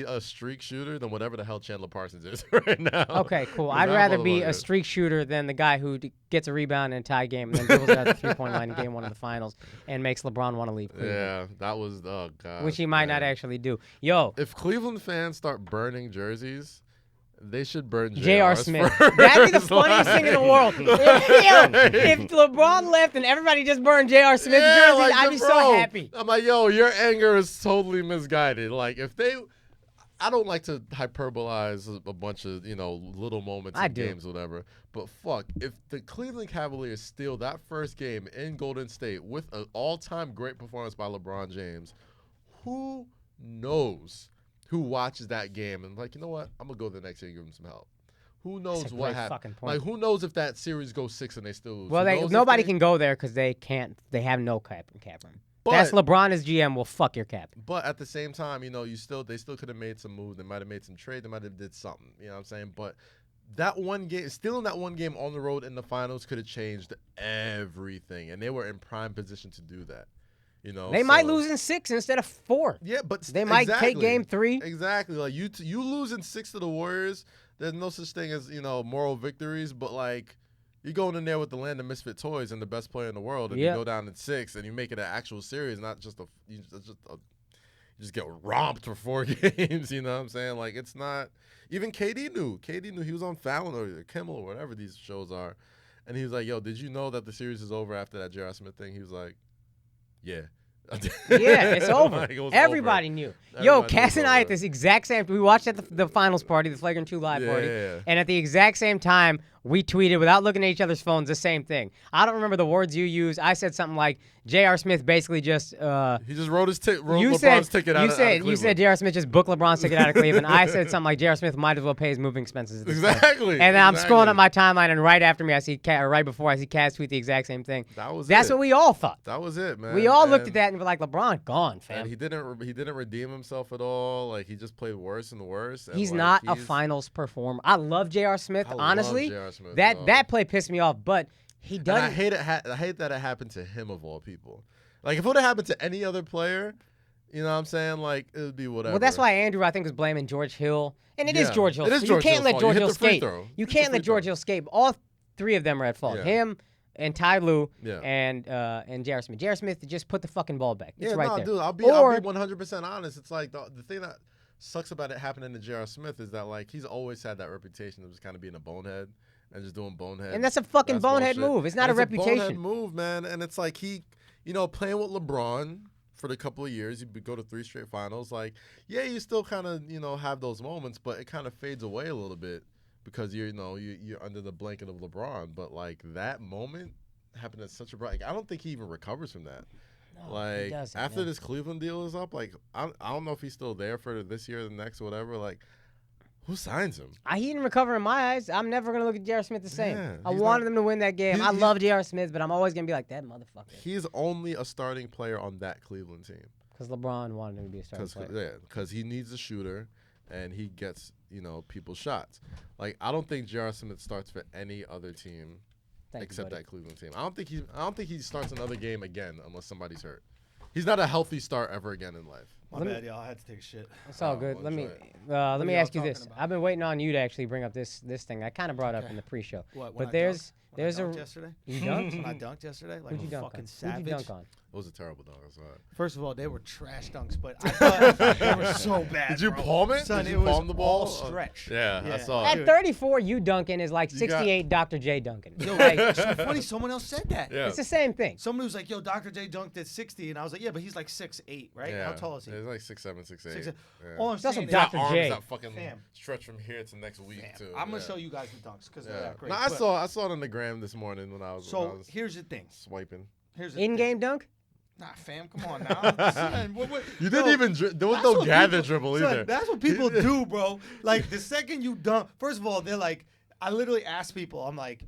a streak shooter than whatever the hell Chandler Parsons is right now. Okay, cool. I'd rather be a streak shooter than the guy who gets a rebound in a tie game and then dribbles out the 3-point line in game 1 of the finals and makes LeBron want to leave Cleveland. Yeah, that was, oh, God. Which he might not actually do. Yo. If Cleveland fans start burning jerseys, they should burn J.R. Smith. That'd be the funniest thing in the world. If LeBron left and everybody just burned J.R. Smith jerseys, like, I'd be so happy. I'm like, yo, your anger is totally misguided. Like, I don't like to hyperbolize a bunch of, little moments in games or whatever. But fuck, if the Cleveland Cavaliers steal that first game in Golden State with an all-time great performance by LeBron James, who knows who watches that game and like, you know what? I'm gonna go the next year and give him some help. Who knows what happened? Like, who knows if that series goes 6 and they still lose? Well, nobody can go there because they can't. They have no cap room. That's LeBron as GM will fuck your cap. But at the same time, they still could have made some moves. They might have made some trade. They might have did something. You know what I'm saying? But that one game, still in that one game on the road in the finals, could have changed everything, and they were in prime position to do that. They might lose in 6 instead of 4. Yeah, but they might take game 3. Exactly. Like you lose in 6 to the Warriors. There's no such thing as moral victories, but like you going in there with the land of misfit toys and the best player in the world, and you go down in 6 and you make it an actual series, not just you just get romped for 4 games. You know what I'm saying? Like, it's not. Even KD knew he was on Fallon or Kimmel or whatever these shows are, and he was like, "Yo, did you know that the series is over after that J.R. Smith thing?" He was like, "Yeah." Yeah, it's over. Like, Everybody knew. Yo, Cass and I at this exact same. We watched at the finals party, the Flagrant 2 live party, and at the exact same time, we tweeted without looking at each other's phones the same thing. I don't remember the words you used. I said something like J.R. Smith basically just. He just wrote LeBron's ticket out of Cleveland. You said J.R. Smith just booked LeBron's ticket out of Cleveland. I said something like J.R. Smith might as well pay his moving expenses. Exactly. And then I'm scrolling up my timeline, and right after me, right before I see Cass tweet the exact same thing. That's what we all thought. That was it, man. We all looked at that and were like, LeBron gone, fam. And he didn't redeem himself at all. Like, he just played worse and worse. And he's not a finals performer. I love J.R. Smith. Honestly, J.R. Smith, that play pissed me off, but he doesn't. And I hate that it happened to him of all people. Like, if it would have happened to any other player, you know what I'm saying? Like, it would be whatever. Well, that's why Andrew, I think, was blaming George Hill. And it is George Hill. It is You can't let George Hill skate. You can't let George Hill skate. All 3 of them are at fault. Yeah. Him and Ty Lue and J.R. Smith. J.R. Smith just put the fucking ball back. It's right there. Dude, I'll be 100% honest. It's like the thing that sucks about it happening to J.R. Smith is that, like, he's always had that reputation of just kind of being a bonehead and just doing bonehead. And that's a fucking bonehead move. It's not a reputation. It's a bonehead move, man. And it's like he, playing with LeBron for the couple of years, you go to 3 straight finals. Like, yeah, you still kind of, have those moments, but it kind of fades away a little bit because you're under the blanket of LeBron. But like that moment happened at such a bright. Like, I don't think he even recovers from that. No, like after this Cleveland deal is up, like I don't know if he's still there for this year or the next or whatever. Like, who signs him? He didn't recover in my eyes. I'm never going to look at J.R. Smith the same. Yeah, I wanted them to win that game. I love J.R. Smith, but I'm always going to be like, that motherfucker. He's only a starting player on that Cleveland team. Because LeBron wanted him to be a starting player. Yeah, because he needs a shooter, and he gets, people's shots. Like, I don't think J.R. Smith starts for any other team except that Cleveland team. I don't think he starts another game again unless somebody's hurt. He's not a healthy start ever again in life. My bad, y'all. I had to take a shit. It's all good. Let me are ask you y'all this. talking about? I've been waiting on you to actually bring up this thing. I kind of brought up in the pre-show. What? But there's I dunked yesterday. You dunked? When I dunked yesterday, like Who'd you a dunk fucking on? savage. Who'd you dunk on? It was a terrible dunk. That's all right. First of all, they were trash dunks, but I thought they were so bad. Did you bro. palm it? Son, Did it you was palm the ball? all stretch. Yeah, I saw At it. 34, you dunking is like 68 Dr. J dunking. Yo, Like, so funny. Someone else said that. Yeah. it's the same thing. Somebody was like, "Yo, Dr. J dunked at 60," and I was like, "Yeah, but he's like 6'8", right? Yeah. How tall is he?" He's like 6'7", 6'8". 6'8". Yeah. All I'm It's also saying is, Dr. Arms J. that fucking Fam. stretch from here to next week too. I'm gonna Yeah. show you guys the dunks because they're Yeah. that great. No, I saw it on the gram this morning when I was So here's the thing. swiping. Here's the In-game dunk? Nah, fam, come on now. Son, You didn't even there was that's no what gather people- dribble son, either. That's what people do, bro. Like the second you dunk, first of all, they're like, I literally ask people, I'm like,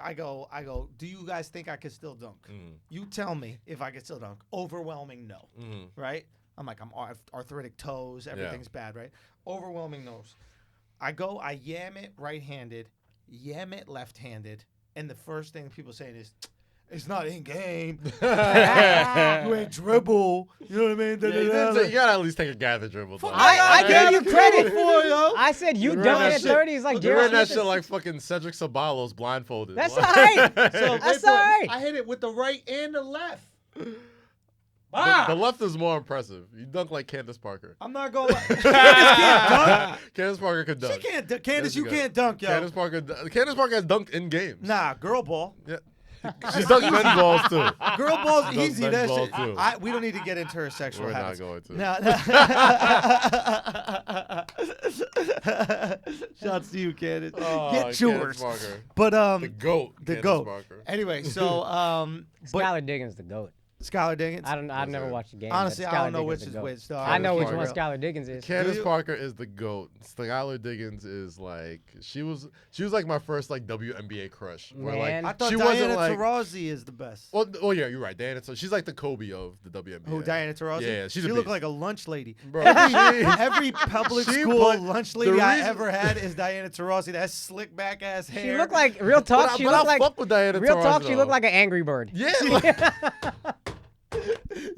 I go, do you guys think I could still dunk? You tell me if I could still dunk. Overwhelming no, right? I'm like, I'm arthritic toes, everything's bad, right? Overwhelming no's. I go, I yam it right-handed, yam it left-handed, and the first thing people saying is, it's not in game. You ain't dribble. You know what I mean? Yeah, you gotta at least take a gather dribble. Though. I give you credit. yo. I said you ran dunking that at shit. 30 is like You ran Jared that Smith. shit like fucking Cedric Ceballos blindfolded. That's all Like- right. So That's all right. I hit it with the right and the left. The left is more impressive. You dunk like Candace Parker. I'm not going. Candace can't dunk. Candace Parker could dunk. She can't. Candace, Yes, you she can't dunk, yo. Candace Parker has dunked in games. Nah, girl ball. Yeah. She's dunked men's balls too. Girl ball's Dunk easy. men's That ball, shit. too. We don't need to get into her sexual We're not habits. going to. Shouts to you, Candace. Oh, Get Candace yours. Parker. But The GOAT. the Candace goat. Parker. Anyway, so but Skylar Diggins the GOAT. Skylar Diggins. I've never it? watched a game. Honestly, but I don't Skylar know which Diggins is the GOAT. which. Though. I know which Parker. one Skylar Diggins is. Candace you? Parker is the GOAT. Skylar Diggins is like she was like my first like WNBA crush. Where Man. I like thought she Diana wasn't like Taurasi is the best. well yeah, you're right. Diana, so she's like the Kobe of the WNBA. Who, Diana Taurasi? Yeah, she's she a looked beast. like a lunch lady. Bro, Every public She school put- lunch lady I reason- ever had is Diana Taurasi. That slick back ass hair. She looked like real talk. But She I looked like fuck with Diana real talk. Taurasi, She looked though. like an Angry Bird. Yeah. Like,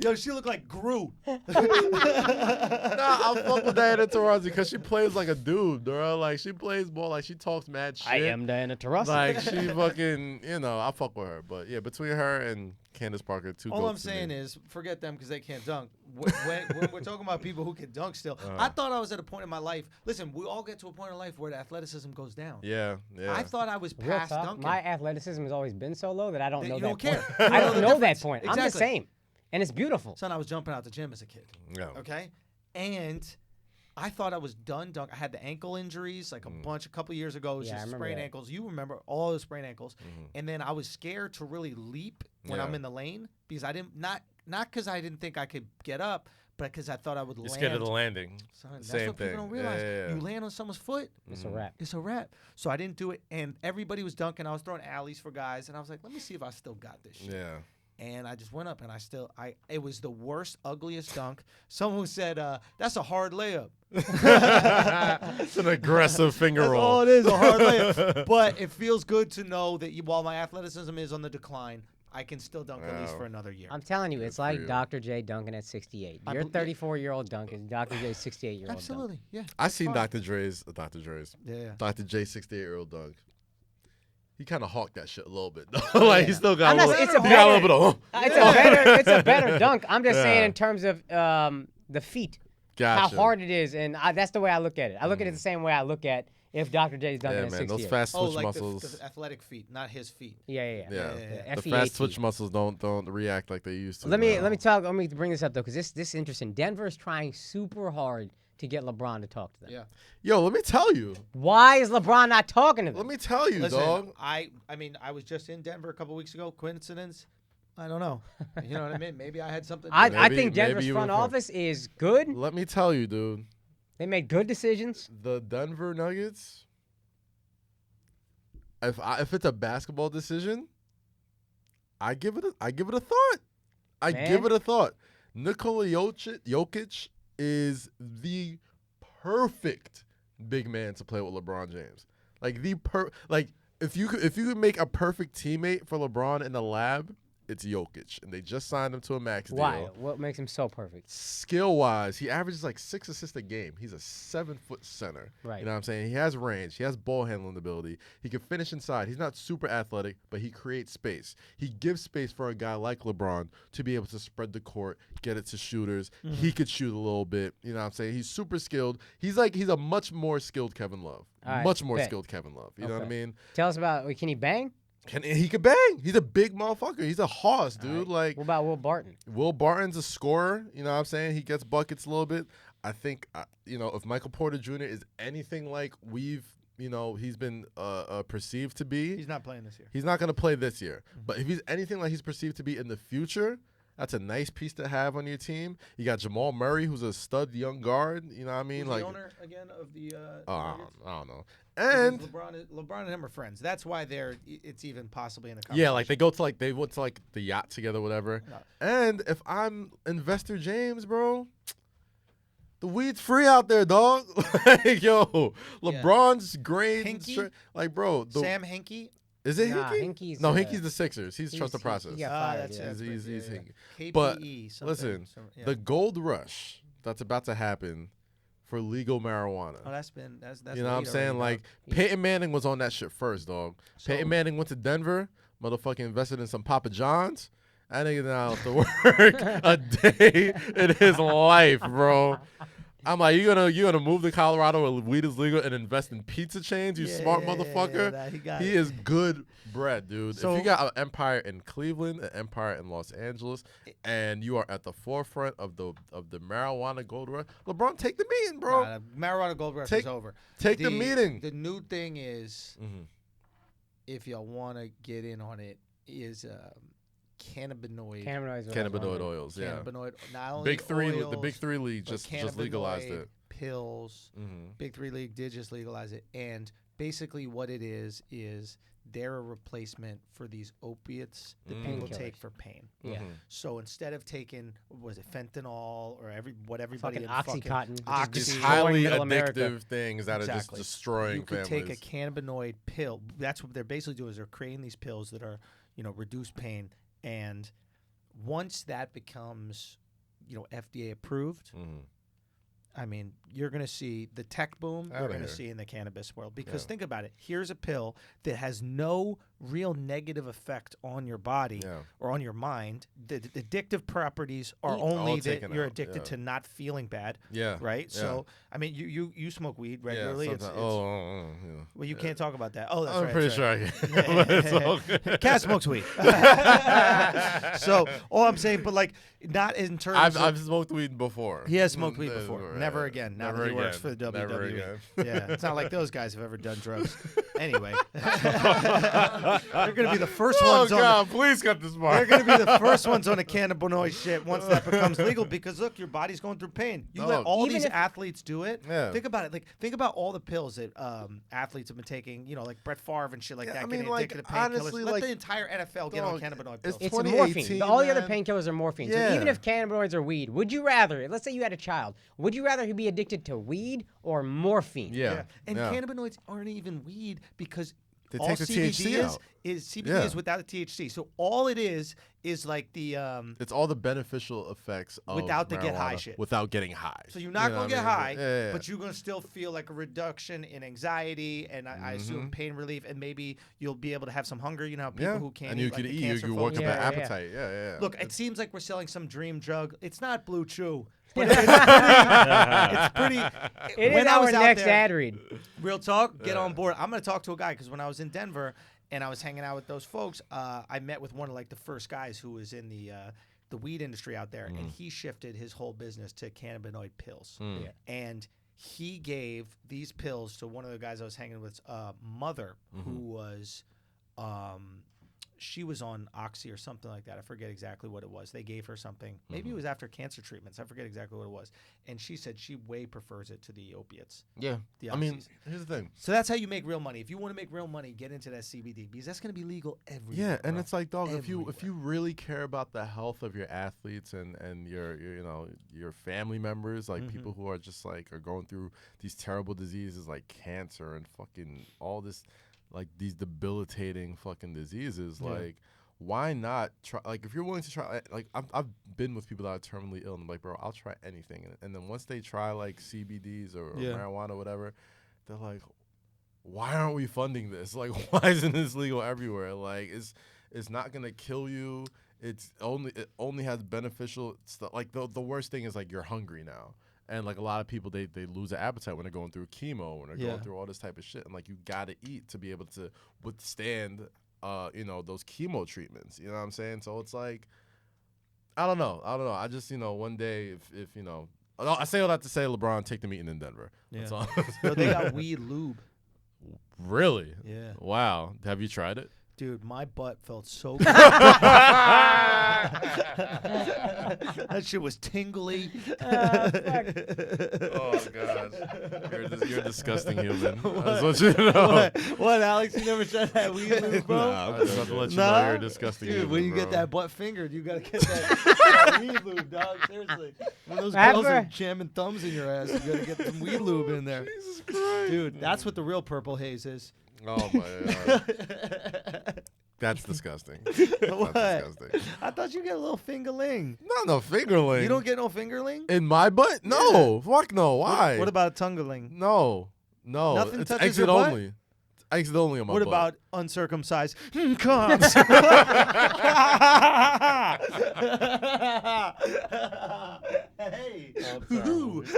Yo, she looked like Groot. nah, I fuck with Diana Taurasi because she plays like a dude, bro. Like she plays ball, like she talks mad shit. I am Diana Taurasi. Like she fucking, I fuck with her. But yeah, between her and Candace Parker, two. All I'm goats to saying me. is, forget them because they can't dunk. When we're talking about people who can dunk still, I thought I was at a point in my life. Listen, we all get to a point in life where the athleticism goes down. Yeah. I thought I was real past talk. dunking. My athleticism has always been so low that I don't That know you that don't point. care. I don't the know that difference. point. I'm the Exactly. same, and it's beautiful. Son, I was jumping out the gym as a kid. Yeah. Okay, and I thought I was done dunk. I had the ankle injuries like a couple years ago. It was Yeah, I just remember sprained that. ankles. You remember all the sprained ankles, and then I was scared to really leap when I'm Yeah. in the lane because I didn't not because I didn't think I could get up, but because I thought I would You're land. scared of the landing. Son, that's Same what thing. people don't realize. Yeah. You land on someone's foot, It's a wrap. it's a wrap. So I didn't do it, and everybody was dunking. I was throwing alleys for guys, and I was like, let me see if I still got this shit. Yeah. And I just went up, and it was the worst, ugliest dunk. Someone said, that's a hard layup. It's an aggressive finger That's roll. all it is, a hard layup. But it feels good to know that while my athleticism is on the decline, I can still dunk at least Wow. for another year. I'm telling you, it's for like you. Dr. J dunking at 68. I Your bel- 34-year-old dunk is Dr. J's 68-year-old dunk. Absolutely, yeah. I seen fine. Dr. J's, Yeah. Dr. J's 68-year-old dunk. He kind of hawked that shit a little bit, though. Like he still got I'm a not- little. it's a he got a better- little bit of. It's a better dunk. I'm just saying Yeah. in terms of the feet, Gotcha. how hard it is, and that's the way I look at it. I look at it the same way I look at if Dr. J's dunking Yeah, at man, 68. those fast Oh, switch like muscles. the athletic feet, not his feet. Yeah. Yeah, the FEAT. fast twitch muscles don't react like they used to. Let me now. let me bring this up though, because this is interesting. Denver is trying super hard to get LeBron to talk to them. Yeah. Yo, let me tell you. Why is LeBron not talking to them? Let me tell you, Listen, dog. I mean, I was just in Denver a couple weeks ago. Coincidence? I don't know. You know what I mean? Maybe I had something. I Maybe- think Denver's maybe you front were- office is good. Let me tell you, dude. They made good decisions. The Denver Nuggets. If it's a basketball decision, I give it a thought. I Man. give it a thought. Nikola Jokic is the perfect big man to play with LeBron James. Like if you could make a perfect teammate for LeBron in the lab, it's Jokic, and they just signed him to a max deal. Why? What makes him so perfect? Skill-wise, he averages like 6 assists a game. He's a 7-foot center. Right. You know what I'm saying? He has range. He has ball handling ability. He can finish inside. He's not super athletic, but he creates space. He gives space for a guy like LeBron to be able to spread the court, get it to shooters. He could shoot a little bit. You know what I'm saying? He's super skilled. He's a much more skilled Kevin Love. All right, much more bet. skilled Kevin Love. You know what I mean? Tell us about. Can he bang? He could bang. He's a big motherfucker. He's a hoss, dude. Right. Like, What about Will Barton? Will Barton's a scorer. You know what I'm saying? He gets buckets a little bit. I think, if Michael Porter Jr. is anything like he's been perceived to be. He's not playing this year. He's not going to play this year. But if he's anything like he's perceived to be in the future, that's a nice piece to have on your team. You got Jamal Murray, who's a stud young guard. You know what I mean? Who's the owner again of the I Nuggets? don't know. Because And LeBron and him are friends. That's why it's even possibly in the yeah, conversation. like they went to the yacht together, whatever. No. And if I'm investor James, bro, the weed's free out there, dog. Like, yo, LeBron's grades, Hinkie? bro. Sam Hinkie. Is it Nah, Hinkie? Hinkie's, No, Hinkie's the Sixers. He's trust the he process. got fired, that's yeah. it. He's Hinkie. KPE, But something, listen, yeah. the gold rush that's about to happen for legal marijuana. Oh, that's You know what I'm saying? Like, Peyton Manning was on that shit first, dog. So- Peyton Manning went to Denver, motherfucking invested in some Papa John's. That nigga now have to work a day in his life, bro. I'm like, you gonna move to Colorado where weed is legal and invest in pizza chains? You smart motherfucker. He is good bread, dude. So- if you got an empire in Cleveland, an empire in Los Angeles, and you are at the forefront of the marijuana gold rush, LeBron, take the meeting, bro. Nah, marijuana gold rush Take- is over. Take the meeting. The new thing is, Mhm. if y'all want to get in on it, is cannabinoid. Cannabinoid oils, yeah. Cannabinoid. Not only The oils, Big Three league but just legalized cannabinoid it. Pills. Mm-hmm. Big Three League did just legalize it, and basically what it is they're a replacement for these opiates that people Painkillers. take for pain. Yeah. So instead of taking fentanyl or what everybody Fucking in fucking Oxycontin. which is Oxy- These destroying highly middle addictive America. things that are just Exactly. destroying you could families. take a cannabinoid pill. That's what they're basically doing is they're creating these pills that are reduce pain, and once that becomes FDA approved, I mean, you're going to see the tech boom you're Outta going to here. see in the cannabis world. Because Yeah. think about it. Here's a pill that has no real negative effect on your body Yeah. or on your mind. The addictive properties are All only that taken you're out, addicted yeah. to not feeling bad, Yeah. right? Yeah. So, I mean, you smoke weed regularly. Yeah, It's, sometimes. it's, Yeah. well, you can't talk about that. Oh, that's I'm right. pretty that's sure right. I can. But it's all good. Cat smokes weed. So all I'm saying, but like not in terms. I've smoked weed before. He has smoked weed Mm, before. yeah. Never again. Now Never that he works again. for the Never WWE. again. Yeah, it's not like those guys have ever done drugs. Anyway, they're gonna be the first Oh ones on. God! Please cut this part. They're going to be the first ones on the cannabinoid shit once that becomes legal because, look, your body's going through pain. You let Dog. all Even these if- athletes do it. Yeah. Think about it. Like, think about all the pills that athletes have been taking, like Brett Favre and shit like Yeah, that, I getting mean, like, addicted to painkillers. honestly, Let like, the entire NFL get on dog, cannabinoid it's pills. It's 2018, morphine. All the other man. painkillers are morphine. Yeah. So even if cannabinoids are weed, would you rather, let's say you had a child, would you rather he be addicted to weed or morphine? Yeah. And yeah. cannabinoids aren't even weed because They all take the CBD THC out. is CBD Yeah. is without the THC. So all it is like the It's all the beneficial effects of Without the get high marijuana shit. Without getting high. So you're not You know going to what get I mean? high, Yeah. but you're going to still feel like a reduction in anxiety and I assume pain relief, and maybe you'll be able to have some hunger. You know, how people yeah. who can't and eat, you like could the eat. You cancer could folks. work up Yeah, an yeah. appetite. Yeah. Look, it seems like we're selling some dream drug. It's not Blue Chew. But it's pretty. It when is I our was out next there- ad read. Real talk, get on board. I'm going to talk to a guy because when I was in Denver and I was hanging out with those folks, I met with one of like the first guys who was in the weed industry out there, and he shifted his whole business to cannabinoid pills. Yeah. And he gave these pills to one of the guys I was hanging with, mother, who was, she was on Oxy or something like that. I forget exactly what it was. They gave her something. Maybe it was after cancer treatments. I forget exactly what it was. And she said she way prefers it to the opiates. Yeah. The I mean, oxys. here's the thing. So that's how you make real money. If you want to make real money, get into that CBD because that's going to be legal everywhere. Yeah, and bro. it's like, dog, if you Everywhere. really care about the health of your athletes and your family members, like people who are just like are going through these terrible diseases like cancer and fucking all this, like these debilitating fucking diseases, like why not try? Like, if you're willing to try, like, I've been with people that are terminally ill, and I'm like, bro, I'll try anything. And then once they try, like, CBDs or marijuana or whatever, they're like, why aren't we funding this? Like, why isn't this legal everywhere? Like, it's not going to kill you. It only has beneficial stuff. Like, the worst thing is, like, you're hungry now. And, like, a lot of people, they lose their appetite when they're going through chemo, when they're going through all this type of shit. And, like, you got to eat to be able to withstand, those chemo treatments. You know what I'm saying? So it's like, I don't know. I just, one day, if I say all that to say, LeBron, take the meeting in Denver. Yeah. That's all. Yo, they got weed lube. Really? Yeah. Wow. Have you tried it? Dude, my butt felt so good. That shit was tingly. Oh, God. You're a disgusting human. I just want you to know. What, Alex? You never tried that weed lube, bro? I just want to let you know you're a disgusting Dude, human, when you bro. get that butt fingered, you got to get that weed lube, dog. Seriously. When those girls are jamming thumbs in your ass, you got to get some weed lube in there. Jesus Christ. Dude, that's what the real purple haze is. Oh, my God. That's disgusting. What? That's disgusting. I thought you get a little fingerling. No fingerling. You don't get no fingerling? In my butt? No. Fuck no. Why? What about a tongueling? No. Nothing It's touches exit your butt? only. It's exit only on my What butt. about uncircumcised comes? Hey. Ooh. Is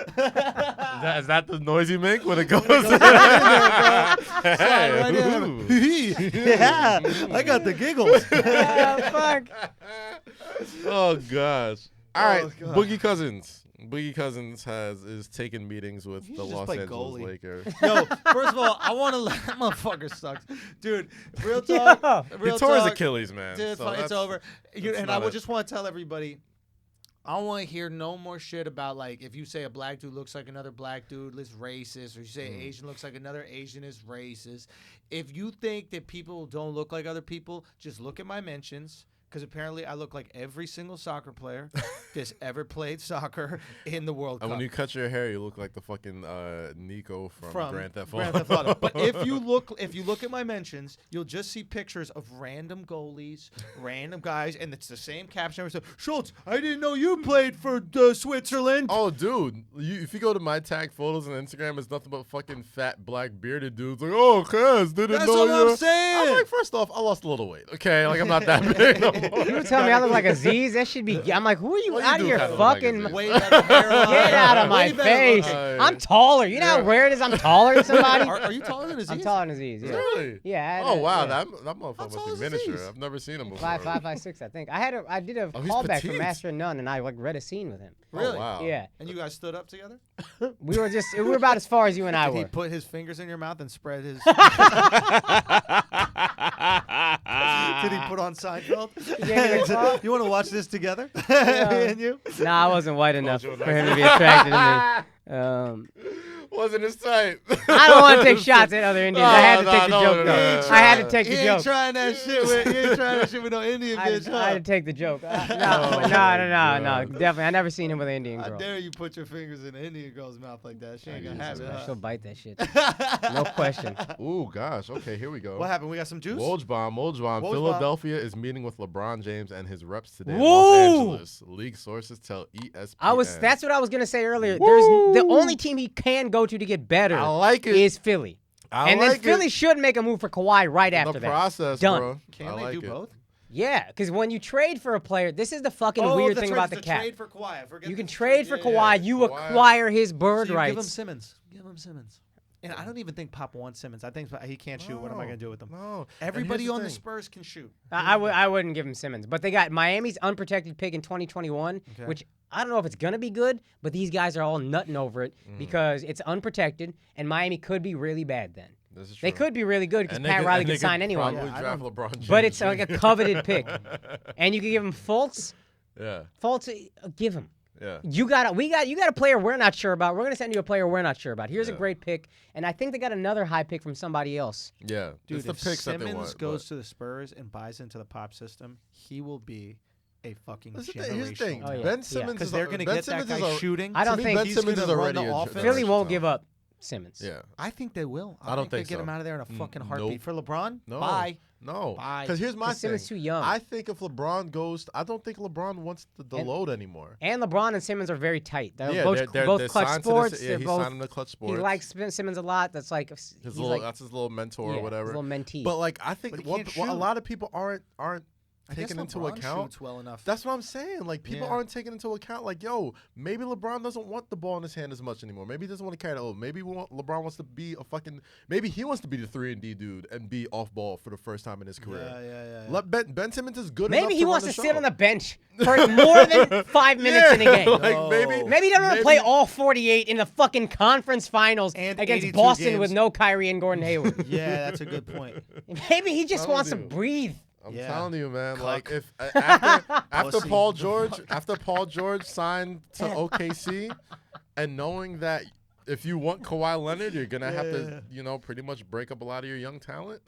that the noise you make when it goes? Right in. Yeah, I got the giggles. Fuck. Oh gosh. All right, God. Boogie Cousins. Boogie Cousins is taking meetings with He the should just Los play Angeles goalie. Lakers. Yo, first of all, I want to let that motherfucker sucks, dude. Real talk. Yo. Real He tore his talk. Achilles, man. Dude, so it's over. And I would just want to tell everybody, I don't want to hear no more shit about, like, if you say a black dude looks like another black dude, it's racist, or you say Asian looks like another Asian is racist. If you think that people don't look like other people, just look at my mentions. Because apparently I look like every single soccer player that's ever played soccer in the World Cup. And when you cut your hair, you look like the fucking Nico from Grand Theft Auto. Grand Theft Auto. But if you look at my mentions, you'll just see pictures of random goalies, random guys, and it's the same caption. Schulz, I didn't know you played for Switzerland. Oh, dude, if you go to my tag photos on Instagram, it's nothing but fucking fat, black, bearded dudes. Like, oh, cuz, didn't That's know what you. I'm saying. I'm like, first off, I lost a little weight. Okay, like I'm not that big no more. You tell me I look like Aziz? That should be. I'm like, who are you Well, you out of do your kinda look like fucking? Aziz. Way better hairline. Get out of my Way better face! looking. I'm taller. You know how rare it is? I'm taller than somebody. Are you taller than Aziz? I'm taller than Aziz. Yeah. Really? Yeah. Oh wow, yeah. that motherfucker How must tall be is miniature. Aziz? I've never seen him before. 5'5", 5'6", I think. I did a Oh, he's callback from petite. Master and None, and I like read a scene with him. Really? Oh, wow. Yeah. And you guys stood up together? We were about as far as you and I Did he were. put his fingers in your mouth and spread his... Did he put on Seinfeld? You want to watch this together? Me and you? Nah, I wasn't white enough for him to be attracted to me. Wasn't his type. I don't want to take shots at other Indians. I had to take the no, joke, no, though. no. I had to take He the ain't joke. trying that shit with no Indian I bitch, had to huh? take the joke. No, God. definitely. I never seen him with an Indian I girl. dare you put your fingers in an Indian girl's mouth like that. She ain't gonna have it. She'll Huh? bite that shit. No question. Ooh, gosh. Okay, here we go. What happened? We got some juice? Woj bomb. Woj Philadelphia is meeting with LeBron James and his reps today in Woo! Los Angeles. League sources tell ESPN. That's what I was gonna say earlier. There's the only team he can go to get better I like it. is Philly. I And like then Philly should make a move for Kawhi right after the that. process, Done. bro. Can I they like do it. both? Yeah, because when you trade for a player, this is the fucking weird thing about the cap. Trade for Kawhi. I forget You can this. trade for Yeah, Kawhi. yeah. You Kawhi. acquire his bird So you rights. Give him Simmons. Give him Simmons. And I don't even think Pop wants Simmons. I think he can't shoot. What am I going to do with him? No. Everybody And on the here's thing. Spurs can shoot. I wouldn't give him Simmons, but they got Miami's unprotected pick in 2021, Okay. which I don't know if it's gonna be good, but these guys are all nutting over it because it's unprotected, and Miami could be really bad then. This is They true. could be really good because And they Pat could- Riley and they could sign anyone, Probably Yeah, I draft LeBron James. but it's like a coveted pick, and you can give him Fultz. Yeah. Fultz, give him. Yeah. You got a player we're not sure about. We're gonna send you a player we're not sure about. Here's a Yeah. great pick, and I think they got another high pick from somebody else. Yeah. Dude, it's the if picks that they Simmons want. goes to the Spurs and buys into the Pop system, he will be a fucking Here's the generational. thing. Oh, yeah. Ben Simmons Because is they're going to get that guy shooting. I don't to me, think Ben he's Simmons gonna is run already the a offense. Philly generational won't give talent. up. Simmons. Yeah. I think they will. I don't they think get so. him out of there in a fucking heartbeat. Nope. For LeBron, No. bye. No. Bye. Because here's my thing. Simmons too young. I think if LeBron goes, I don't think LeBron wants the load anymore. And LeBron and Simmons are very tight. They're Yeah, both they're clutch signed to sports. this- yeah, They're he's both. signed him to Clutch Sports. He likes Simmons a lot. That's like His he's little, like, that's his little mentor yeah, or whatever. his little mentee. But like, I think But he what can't a shoot. lot of people aren't I guess taking into LeBron account. shoots well enough. That's what I'm saying. Like, people Yeah. aren't taking into account, like, yo, maybe LeBron doesn't want the ball in his hand as much anymore. Maybe he doesn't want to carry the load. Maybe LeBron wants to be maybe he wants to be the 3-and-D dude and be off ball for the first time in his career. Yeah. Let Ben Simmons is good enough maybe to he run wants the to show. sit on the bench for more than 5 minutes in a game. Like, No. Maybe he doesn't want to play all 48 in the fucking conference finals And against 82 Boston games. with no Kyrie and Gordon Hayward. Yeah, that's a good point. Maybe he just Telling wants to you. breathe. I'm Yeah. telling you, man. Cuck. Like, if after Pussy. Paul George signed to OKC, and knowing that if you want Kawhi Leonard, you're gonna have to, pretty much break up a lot of your young talent.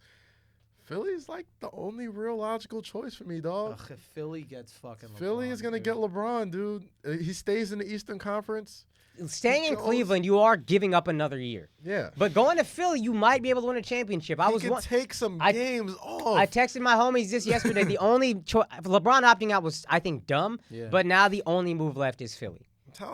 Philly's like the only real logical choice for me, dog. Ugh, if Philly gets fucking Philly LeBron, is gonna dude. get LeBron, dude. He stays in the Eastern Conference. Staying in goes- Cleveland, you are giving up another year. Yeah. But going to Philly, you might be able to win a championship. He can take some games off. I texted my homies just yesterday. The only LeBron opting out was, I think, dumb. Yeah. But now the only move left is Philly.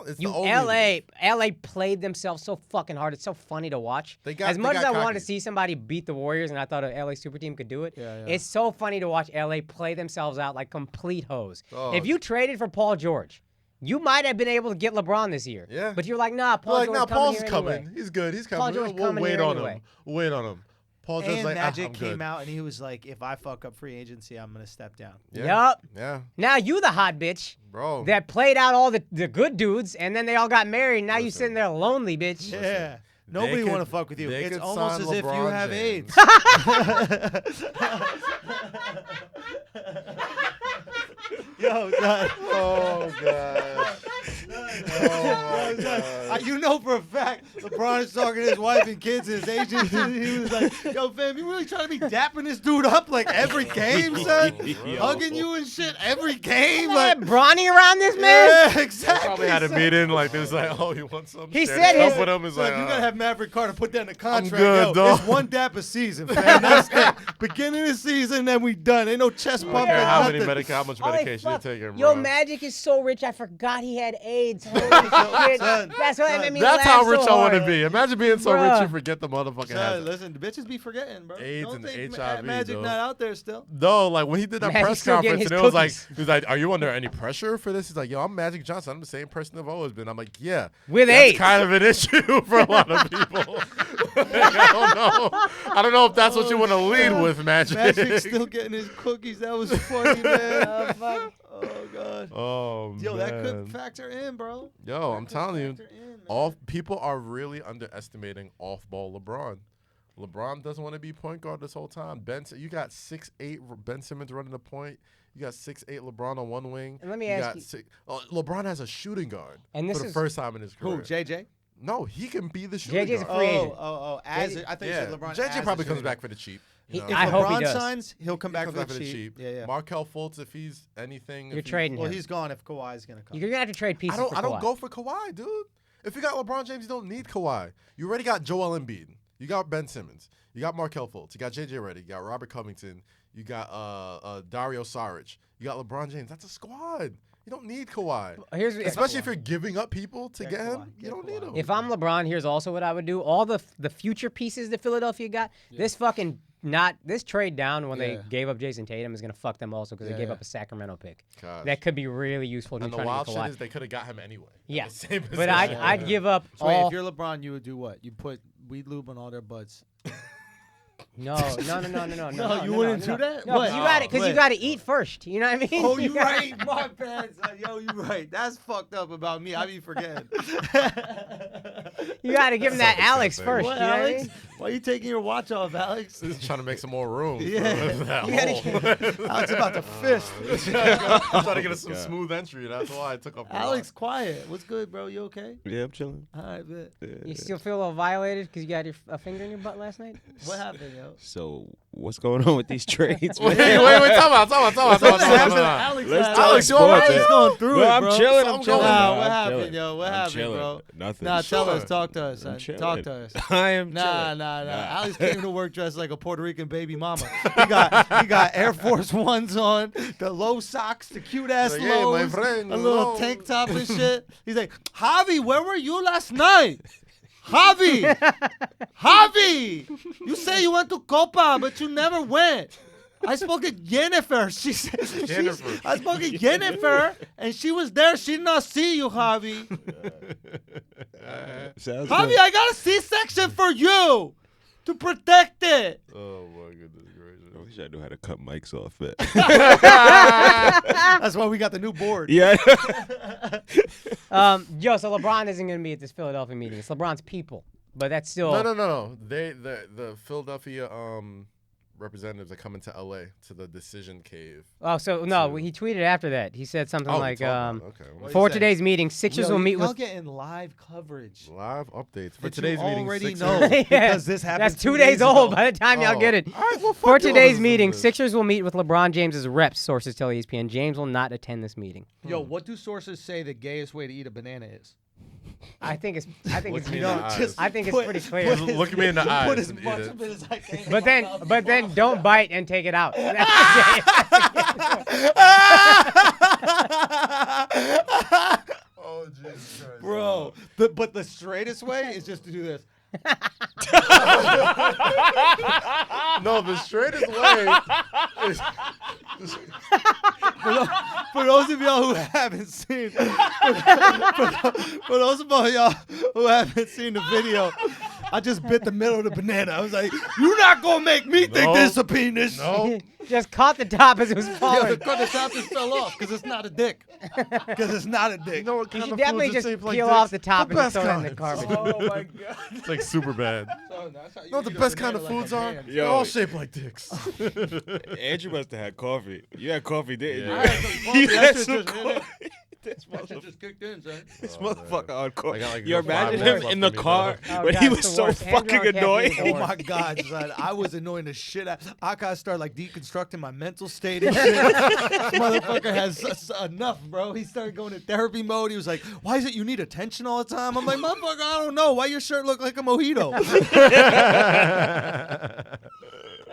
It's You the only LA played themselves so fucking hard. It's so funny to watch. They as much as I wanted cocky. to see somebody beat the Warriors, and I thought an LA super team could do it. Yeah. It's so funny to watch LA play themselves out like complete hoes. Oh. If you traded for Paul George, you might have been able to get LeBron this year. Yeah. But you're like, nah, Paul George coming Paul's here coming. anyway. He's good. He's Paul coming. George We'll coming wait here on anyway. him. We'll wait on him. Paul George's And like, Magic I'm came good. out and he was like, if I fuck up free agency, I'm going to step down. Yup. Yeah, Now you the hot bitch bro. that played out all the good dudes, and then they all got married. Now you sitting there lonely, bitch. Yeah. Nobody could- want to fuck with you. they It's could almost sign as if you LeBron have James. AIDS. Yo, son. Oh god. Oh my god. You know for a fact LeBron is talking to his wife and kids and his agents, and he was like, yo, fam, you really trying to be dapping this dude up like every game, son? Hugging you and shit every game? Like, Like, Bronny around this man? yeah, exactly. Probably had a son. meeting like this, like, oh, you want some? He Share said this his- up with him. Is Son, like, you gotta have Maverick Carter put that in the contract. good, yo. dog. It's one dap a season, fam. That's it. Beginning of the season, then we done. Ain't no chest pump. care how nothing. much Holy medication you're fuck. taking, Yo, bro. Magic is so rich, I forgot he had AIDS. Holy shit. Son, That's what made me That's laugh how rich so I want to hard. be. Imagine being so Bruh. rich you forget the motherfucking Son, hazard. listen, the bitches be forgetting, bro. AIDS Don't and think HIV, Magic though. not out there still. No, like when he did that Magic's press still getting conference, his and it was like, cookies. he was like, "Are you under any pressure for this?" He's like, "Yo, I'm Magic Johnson. I'm the same person I've always been." I'm like, "Yeah, With that's AIDS. kind of an issue for a lot of people." I don't know if that's what you want to lead with, Magic. Magic's still getting his cookies. That was funny, man. Oh, fuck. Oh god. Oh Yo, man. that could factor in, bro. Yo, I'm That could telling you, factor in, man. people are really underestimating off-ball LeBron. LeBron doesn't want to be point guard this whole time. You got 6'8" Ben Simmons running the point. You got 6'8" LeBron on one wing. And let me you ask got you- LeBron has a shooting guard And this for the is- first time in his career. Who, JJ? No, he can be the shooting JJ's a guard. free agent. As JJ I think Yeah, you said LeBron. JJ as a probably comes shooting back guard. for the cheap. He- you know? if I hope he LeBron does. signs, he'll come He back comes for back the cheap. Yeah. Markelle Fultz, if he's anything, You're if he- trading Well, him. he's gone if Kawhi's gonna come. You're gonna have to trade pieces. I don't for Kawhi. go for Kawhi, dude. If you got LeBron James, you don't need Kawhi. You already got Joel Embiid. You got Ben Simmons. You got Markelle Fultz. You got JJ Redick. You got Robert Covington. You got Dario Saric. You got LeBron James. That's a squad. You don't need Kawhi. Especially if you're giving up people to get him. You don't need him. If I'm LeBron, here's also what I would do. All the future pieces that Philadelphia got, this trade down when they gave up Jason Tatum is gonna fuck them also because they gave up a Sacramento pick. Gosh. That could be really useful. And the trying wild to shit get Kawhi. is they could have got him anyway. Yeah, The same but position. I'd give up So wait, all. if you're LeBron, you would do what? You put weed lube on all their butts. No, you wouldn't do that? No, What? you got it because you What? got to eat first. You know what I mean? Oh, you right. My bad. Son. Yo, you right. That's fucked up about me. I be forgetting. You got to give him that Alex first. What, you know what I Alex? mean? Why you taking your watch off, Alex? He's trying to make some more room. Yeah. For that You gotta hole. Alex about to fist. I'm trying to get us some smooth entry. That's why I took off. Alex, quiet. What's good, bro? You okay? Yeah, I'm chilling. All right, bet. You still feel a little violated because you got a finger in your butt last night? What happened, yo? So what's going on with these trades? Wait, man? talk about. Alex, Alex, you all right? He's going through No, it, I'm bro. chilling. I'm chilling. Nah, I'm what happened, chilling. yo? What I'm happened, chilling. bro? Nothing. Nah, tell Sure. us. Talk to us, son. I'm chilling. Talk to us. I am Nah. chilling. Alex came to work dressed like a Puerto Rican baby mama. He got Air Force Ones on, the low socks, the cute ass Like, hey, my lows, friend, a you little know. tank top and shit. He's like, Javi, where were you last night? Javi, you say you went to Copa, but you never went. I spoke to Jennifer. I spoke to Jennifer, and she was there. She did not see you, Javi. Sounds Javi, good. I got a C-section for you to protect it. Oh my goodness gracious. I wish I knew how to cut mics off, man. That's why we got the new board. Yeah. Yo, so LeBron isn't going to be at this Philadelphia meeting. It's LeBron's people, but that's still. No. The Philadelphia representatives are coming to LA to the decision cave. Oh, so no, he tweeted after that. He said something like, okay. for today's meeting, Sixers will meet Y'all with. getting live coverage. Live updates for That today's you meeting. already Sixers. know Yeah, because this happened. That's 2 days old ago. by the time y'all get it. All right, well, For fuck you, today's listen meeting, to this. Sixers will meet with LeBron James's reps, sources tell ESPN. James will not attend this meeting. Yo, what do sources say the gayest way to eat a banana is? I think it's Look me in the eyes. I think it's pretty clear. Look me in the eyes. Put as and eat much it. of it as I can. But then don't bite and take it out. Oh Jesus Christ. Bro, but the straightest way is just to do this. No, the straightest way is For those of y'all who haven't seen, for those of y'all who haven't seen the video, I just bit the middle of the banana. I was like, "You're not gonna make me think No. this a penis." no. Just caught the top as it was Yeah, falling. the top just fell off because it's not a dick. Because it's not a dick. You know what You kind should of definitely foods just are shaped like peel dicks? off the top and best just throw it in the kind. garbage. Oh my god. It's like super bad. So that's how You know what the best kind of foods are? Yo. They're all shaped like dicks. Andrew must have had coffee. You had coffee, didn't Yeah. you? I had some coffee. You That had shit some just hit it. coffee. This That shit motherfucker, just kicked in, son. this Oh, man. motherfucker on coffee. I got, like, You a 5 imagine minutes him in left the for me, car Oh, when God, he it's was the so worst. Andrew fucking on caffeine annoying. is the Oh worst. my God, son. I was annoying the shit out. Akaash started like deconstructing my mental state and shit. This motherfucker has enough, bro. He started going in therapy mode. He was like, "Why is it you need attention all the time?" I'm like, "Motherfucker, I don't know. Why your shirt look like a mojito?"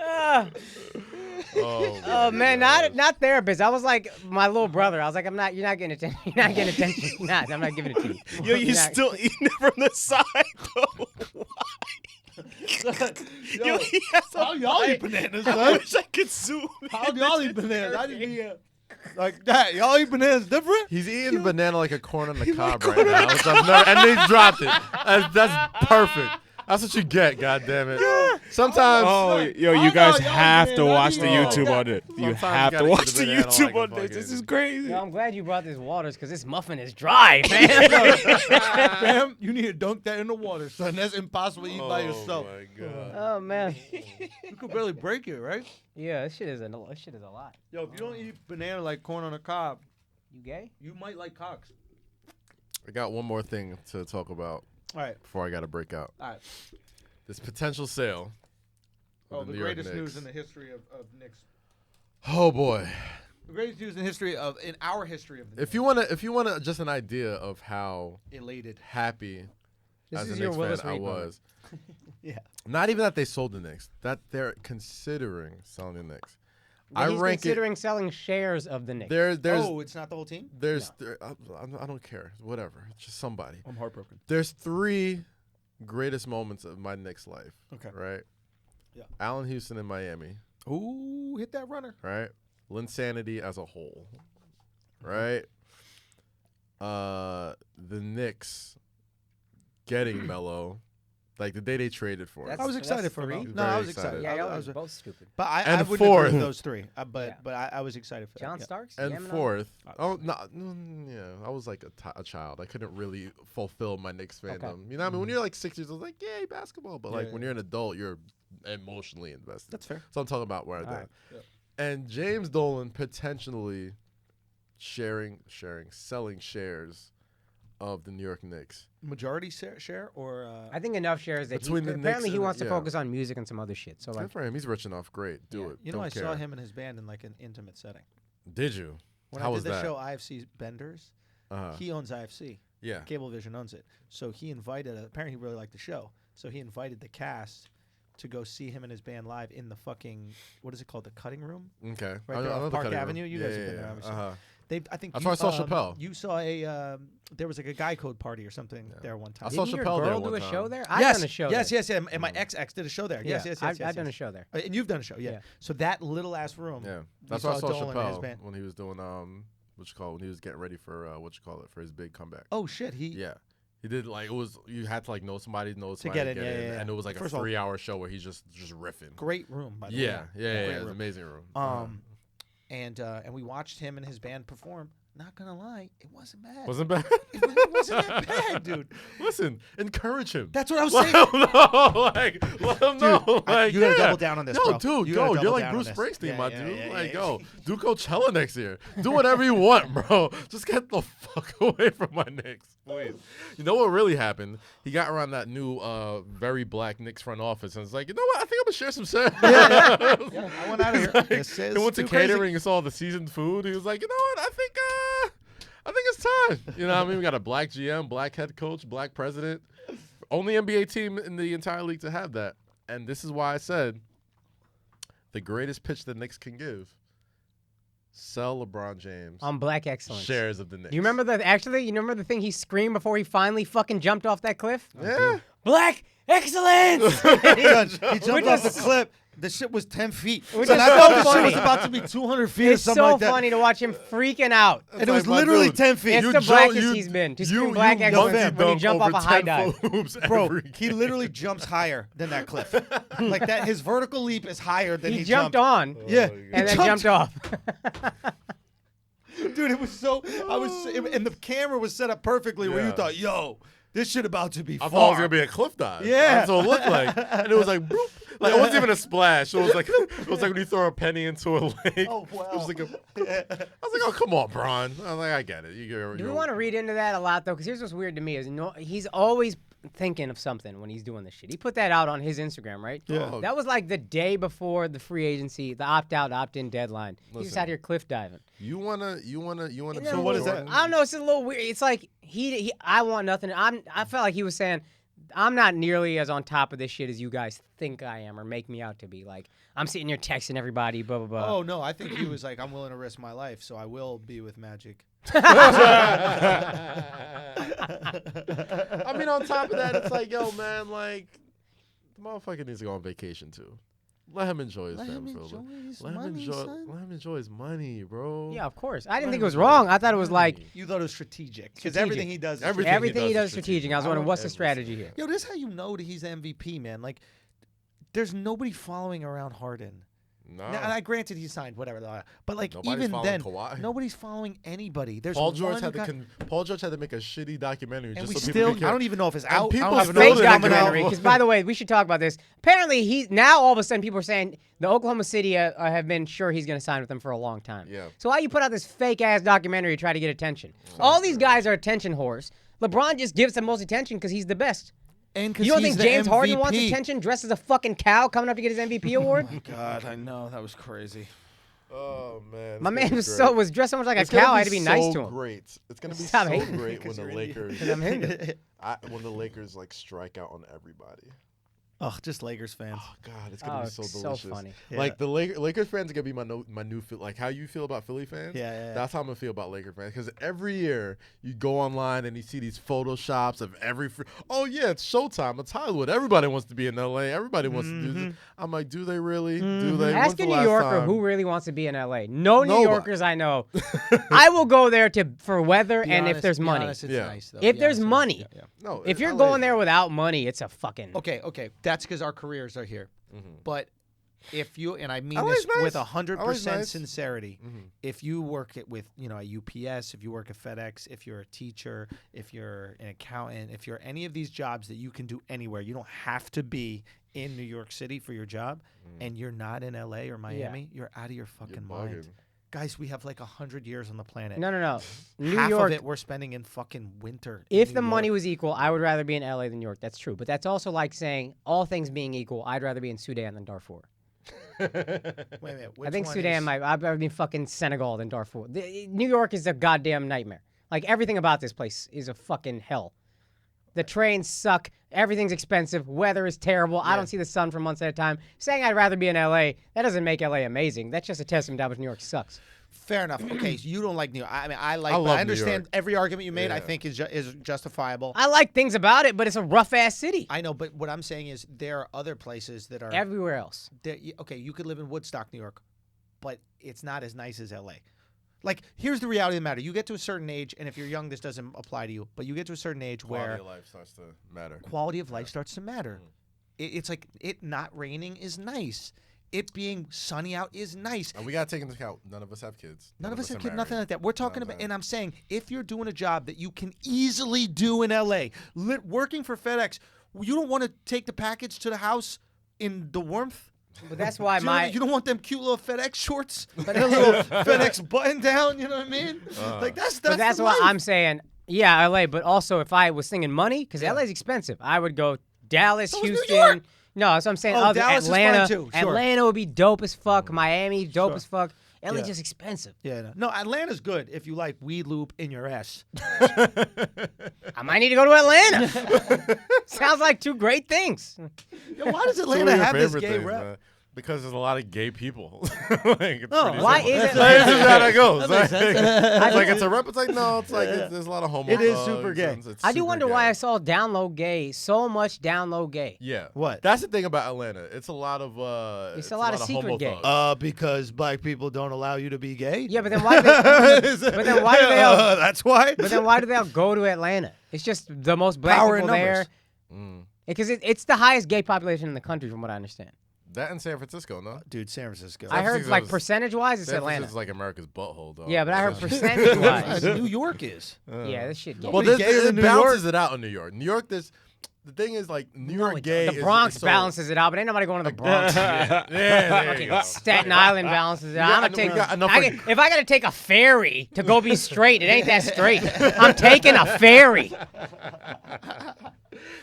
Ah. Oh man, not therapist. I was like my little brother. I was like, you're not getting attention. You're not getting attention. You're not. I'm not giving it to you. Yo, you You're not- still eating it from the side, though. Yo, he has a How y'all eat bananas, I son? wish I could zoom. How y'all eat bananas? I didn't eat like that. Y'all eat bananas different? He's eating banana like a corn on the cob right now. Which I've never, and they dropped it. That's perfect. That's what you get, goddammit. Sometimes. Oh, yo, I you guys know, y'all have man, to I watch the need YouTube that. on it. You Sometimes have you to gotta watch eat the the banana YouTube like a on this. This fucking- is crazy. Yo, I'm glad you brought this waters because this muffin is dry, man. Fam, you need to dunk that in the water, son. That's impossible to eat by yourself. Oh my god. Oh man. You could barely break it, right? Yeah, this shit is a lot. Yo, if you don't eat banana like corn on a cob, You gay? you might like cocks. I got one more thing to talk about All right, before I got to break out. all right. This potential sale. of Oh, the New York greatest news Knicks. in the history of Knicks. Oh boy. The greatest news in our history of the If you wanna just an idea of how elated. happy This as is a your Knicks Willis fan I Reed moment. was. Yeah. Not even that they sold the Knicks, that they're considering selling the Knicks. But he's rank considering selling shares of the Knicks. There's Oh, it's not the whole team? I don't care. Whatever. It's just somebody. I'm heartbroken. There's 3 greatest moments of my Knicks life. Okay. Right? Yeah. Allen Houston in Miami. Ooh, hit that runner. Right? Linsanity as a whole. Right? The Knicks getting Melo. Like the day they traded for him. I was excited for three? him. Very No, I was excited. excited. Yeah, y'all I were was, both stupid. but I And wouldn't agree with fourth. those 3. But Yeah. but I was excited for John that. Starks? And Yamin on? fourth, I was like a child. I couldn't really fulfill my Knicks fandom. Okay. You know what I mean? When you're like 6 years old, like, yay, basketball. But like Yeah, when you're an adult, you're emotionally invested. That's fair. So I'm talking about where I'm All at. right. And James Dolan potentially selling shares of the New York Knicks? Majority share or? I think enough shares that Between the Knicks apparently he and- wants to yeah. focus on music and some other shit. So Good like, for him. He's rich enough. Great. Do it. You know, Don't I care. saw him and his band in like an intimate setting. Did you? When How I was did the that? show IFC Benders, he owns IFC. Yeah. Cablevision owns it. So he invited. Apparently, he really liked the show. So he invited the cast to go see him and his band live in the fucking what is it called? The Cutting Room. Okay. Right I there know off the Park Cutting Room. Avenue. You guys have been there, obviously. I think That's you, where I saw Chappelle. You saw a there was like a guy code party or something there one time. I saw didn't your Chappelle there girl one do a time. show there? I've yes, done a show yes, there. yes, yeah. And my ex did a show there. Yes, Yeah, yes, I've yes. done a show there. And you've done a show, yeah. Yeah. So that little ass room. Yeah. you That's why I saw Dolan and his Chappelle band. when he was doing when he was getting ready for for his big comeback. Oh shit, he. Yeah. He did like it was you had to like know somebody to get in, yeah. and it was like First a of all, 3-hour show where he's just riffing. Great room, by the way. Yeah, Great it's an room. amazing room. And we watched him and his band perform. Not gonna lie, it wasn't bad. Wasn't bad. It really wasn't that bad, dude. Listen, encourage him. That's what I was Let saying. him know, let him know. Like, you gotta yeah. double down on this, Yo, bro. dude, You gotta you're double like down on Bruce this. Springsteen, Yeah, my yeah, dude. yeah, Like, yeah. yo, do Coachella next year. Do whatever you want, bro. Just get the fuck away from my Knicks, please. You know what really happened? He got around that new, very black Knicks front office and was like, you know what? I think I'm gonna share some shit. Yeah, I went out of here. This is He went to too crazy. catering and saw the seasoned food. He was like, you know what? I think it's time. You know what I mean? We got a black GM, black head coach, black president. Only NBA team in the entire league to have that. And this is why I said the greatest pitch the Knicks can give. Sell LeBron James On Black Excellence. shares of the Knicks. You remember you remember the thing he screamed before he finally fucking jumped off that cliff? Yeah. Black Excellence! He jumped off the cliff. The shit was 10 feet. Which So is I so thought the shit funny. was about to be 200 feet or It's something so like that. funny to watch him freaking out. And it was Like, my literally dude, 10 feet. It's the blackest he's been. To scream Black Excellence when you jump off a high dive. Bro, he literally jumps higher than that cliff. Like that, his vertical leap is higher than He jumped. jumped on Yeah, and he then jumped off. Dude, it was so. And the camera was set up perfectly where you Yeah. thought, "Yo, this shit about to be I far." thought it was gonna be a cliff dive. Yeah. That's what it looked like, and it was like, boop. Like it wasn't even a splash. It was like when you throw a penny into a lake. Oh, wow. It was like I was like, oh come on, Bron. I was like, I get it. Do we want to read into that a lot though? Because here's what's weird to me is he's always thinking of something when he's doing this shit. He put that out on his Instagram, right? Yeah. That was like the day before the free agency, the opt-out, opt-in dedeadline. He's just Listen. out here cliff diving. You wanna. So what is that? I don't know. It's a little weird. It's like I want nothing. I felt like he was saying, I'm not nearly as on top of this shit as you guys think I am or make me out to be. Like I'm sitting here texting everybody, blah blah blah. Oh no, I think he was like, "I'm willing to risk my life, so I will be with Magic." I mean, on top of that, it's like, yo, man, like the motherfucker needs to go on vacation too. Let him enjoy his family for a little bit. Let him enjoy his money, bro. Yeah, of course. I didn't think it was wrong. I thought it was like You thought it was strategic because Strategic. everything he does. Is everything he does is strategic. strategic. I was wondering, what's the strategy here? Yo, this is how you know that he's the MVP, man. Like, there's nobody following around Harden. No. Now, and I granted he signed whatever, but like Nobody's even following then, Kawhi. nobody's following anybody. There's Paul George one had guy, Paul George had to make a shitty documentary and just we so still. people I could don't even know if it's And out. I people don't even know still if Fake it's didn't documentary. know. Because by the way, we should talk about this. Apparently, he now all of a sudden people are saying the Oklahoma City have been sure he's going to sign with them for a long time. Yeah. So why you put out this fake ass documentary to try to get attention? All these guys are attention whores. LeBron just gives the most attention because he's the best. And You don't he's think the James Harden wants MVP? attention, dressed as a fucking cow, coming up to get his MVP award? God, I know that was crazy. Oh man, My it's man gonna be was great. dressed so much like It's a cow. gonna I had to be nice to him. Great. It's gonna be Stop so hating. great when the Lakers. I'm Hindu. When the Lakers like strike out on everybody. Oh, just Lakers fans. Oh God, it's gonna be so it's delicious. so funny. Like the Lakers fans are gonna be my new feel. Like how you feel about Philly fans. Yeah. That's how I'm gonna feel about Laker fans. Because every year you go online and you see these photoshops of every. Oh yeah, it's Showtime. It's Hollywood. Everybody wants to be in LA. Everybody wants to do this. I'm like, do they really? Do they? Ask When's a the New last Yorker time? who really wants to be in LA. No New Nobody. Yorkers I know. I will go there for weather and if there's money. It's Yeah. nice, though. If Be there's honest, money. yeah. No. If you're LA going there without money, it's a fucking. Okay. That's because our careers are here. But if you, and I mean LA's this with nice. 100% LA's nice. sincerity, if you work with a UPS, if you work at FedEx, if you're a teacher, if you're an accountant, if you're any of these jobs that you can do anywhere, you don't have to be in New York City for your job, and you're not in LA or Miami, you're out of your fucking mind. Guys, we have like 100 years on the planet. No. New Half York. of it we're spending in fucking winter. If in the New money York. was equal, I would rather be in LA than New York. That's true. But that's also like saying, all things being equal, I'd rather be in Sudan than Darfur. Wait a minute. I think Sudan might. I'd rather be in fucking Senegal than Darfur. New York is a goddamn nightmare. Like, everything about this place is a fucking hell. The trains suck. Everything's expensive. Weather is terrible. I don't see the sun for months at a time. Saying I'd rather be in LA, that doesn't make LA amazing. That's just a testament to how much New York sucks. Fair enough. Okay, so you don't like New York. I mean, I love understand New York. every argument you made. I Yeah. think is justifiable. I like things about it, but it's a rough-ass city. I know, but what I'm saying is there are other places that are Everywhere else. okay, you could live in Woodstock, New York, but it's not as nice as LA. Like, here's the reality of the matter. You get to a certain age, and if you're young, this doesn't apply to you, but you get to a certain age Quality where of life starts to matter. quality of life starts to matter. It's like it not raining is nice. It being sunny out is nice. And we got to take into account, none of us have kids. None of us have are kids, nothing married. like that. We're talking No, about, no. and I'm saying, if you're doing a job that you can easily do in LA, working for FedEx, you don't want to take the package to the house in the warmth. But that's why You don't want them cute little FedEx shorts, but a little FedEx button down. You know what I mean? Like that's But that's the why life. I'm saying, yeah, LA. But also, if I was thinking money, because LA's expensive, I would go Dallas, So is New Houston. York. No, that's what I'm saying. Oh, Other Dallas is fine Atlanta, too, sure. Atlanta would be dope as fuck. Miami, dope Sure. as fuck. LA Yeah. just expensive. Yeah, no, Atlanta's good if you like weed loop in your ass. I might need to go to Atlanta. Sounds like two great things. Yo, why does Some of Atlanta your have this favorite gay things, rap? man. Because there's a lot of gay people. Like, it's Oh, pretty why simple. is it That's like- just how that goes. That makes sense. It's like it's a rep. It's like no. It's like there's a lot of homo. It is super gay. I do wonder why I saw down low gay, so much down low gay. Yeah. What? That's the thing about Atlanta. It's a lot of It's a lot of secret homo gay. thugs. Because black people don't allow you to be gay. Yeah, but then why do they? But then why do they all? That's why. But then why do they all go to Atlanta? It's just the most black Power in people there. numbers. Because it's the highest gay population in the country, from what I understand. That in San Francisco, no? Dude, San Francisco. I heard Francisco's- like percentage-wise, it's San Atlanta. Francisco's like America's butthole, though. Yeah, but I heard Essentially. percentage-wise. New York is. Yeah, this shit gay. Well, Nobody's gayer it than New balances it out in New York. New York, the thing is like New No, York it gay. don't. The Bronx is so, balances it out, but ain't nobody going to the Bronx. Yeah, there you go. Staten Island balances it out. I'm gonna we got enough take. If I gotta take a ferry to go be straight, it ain't that straight. I'm taking a ferry.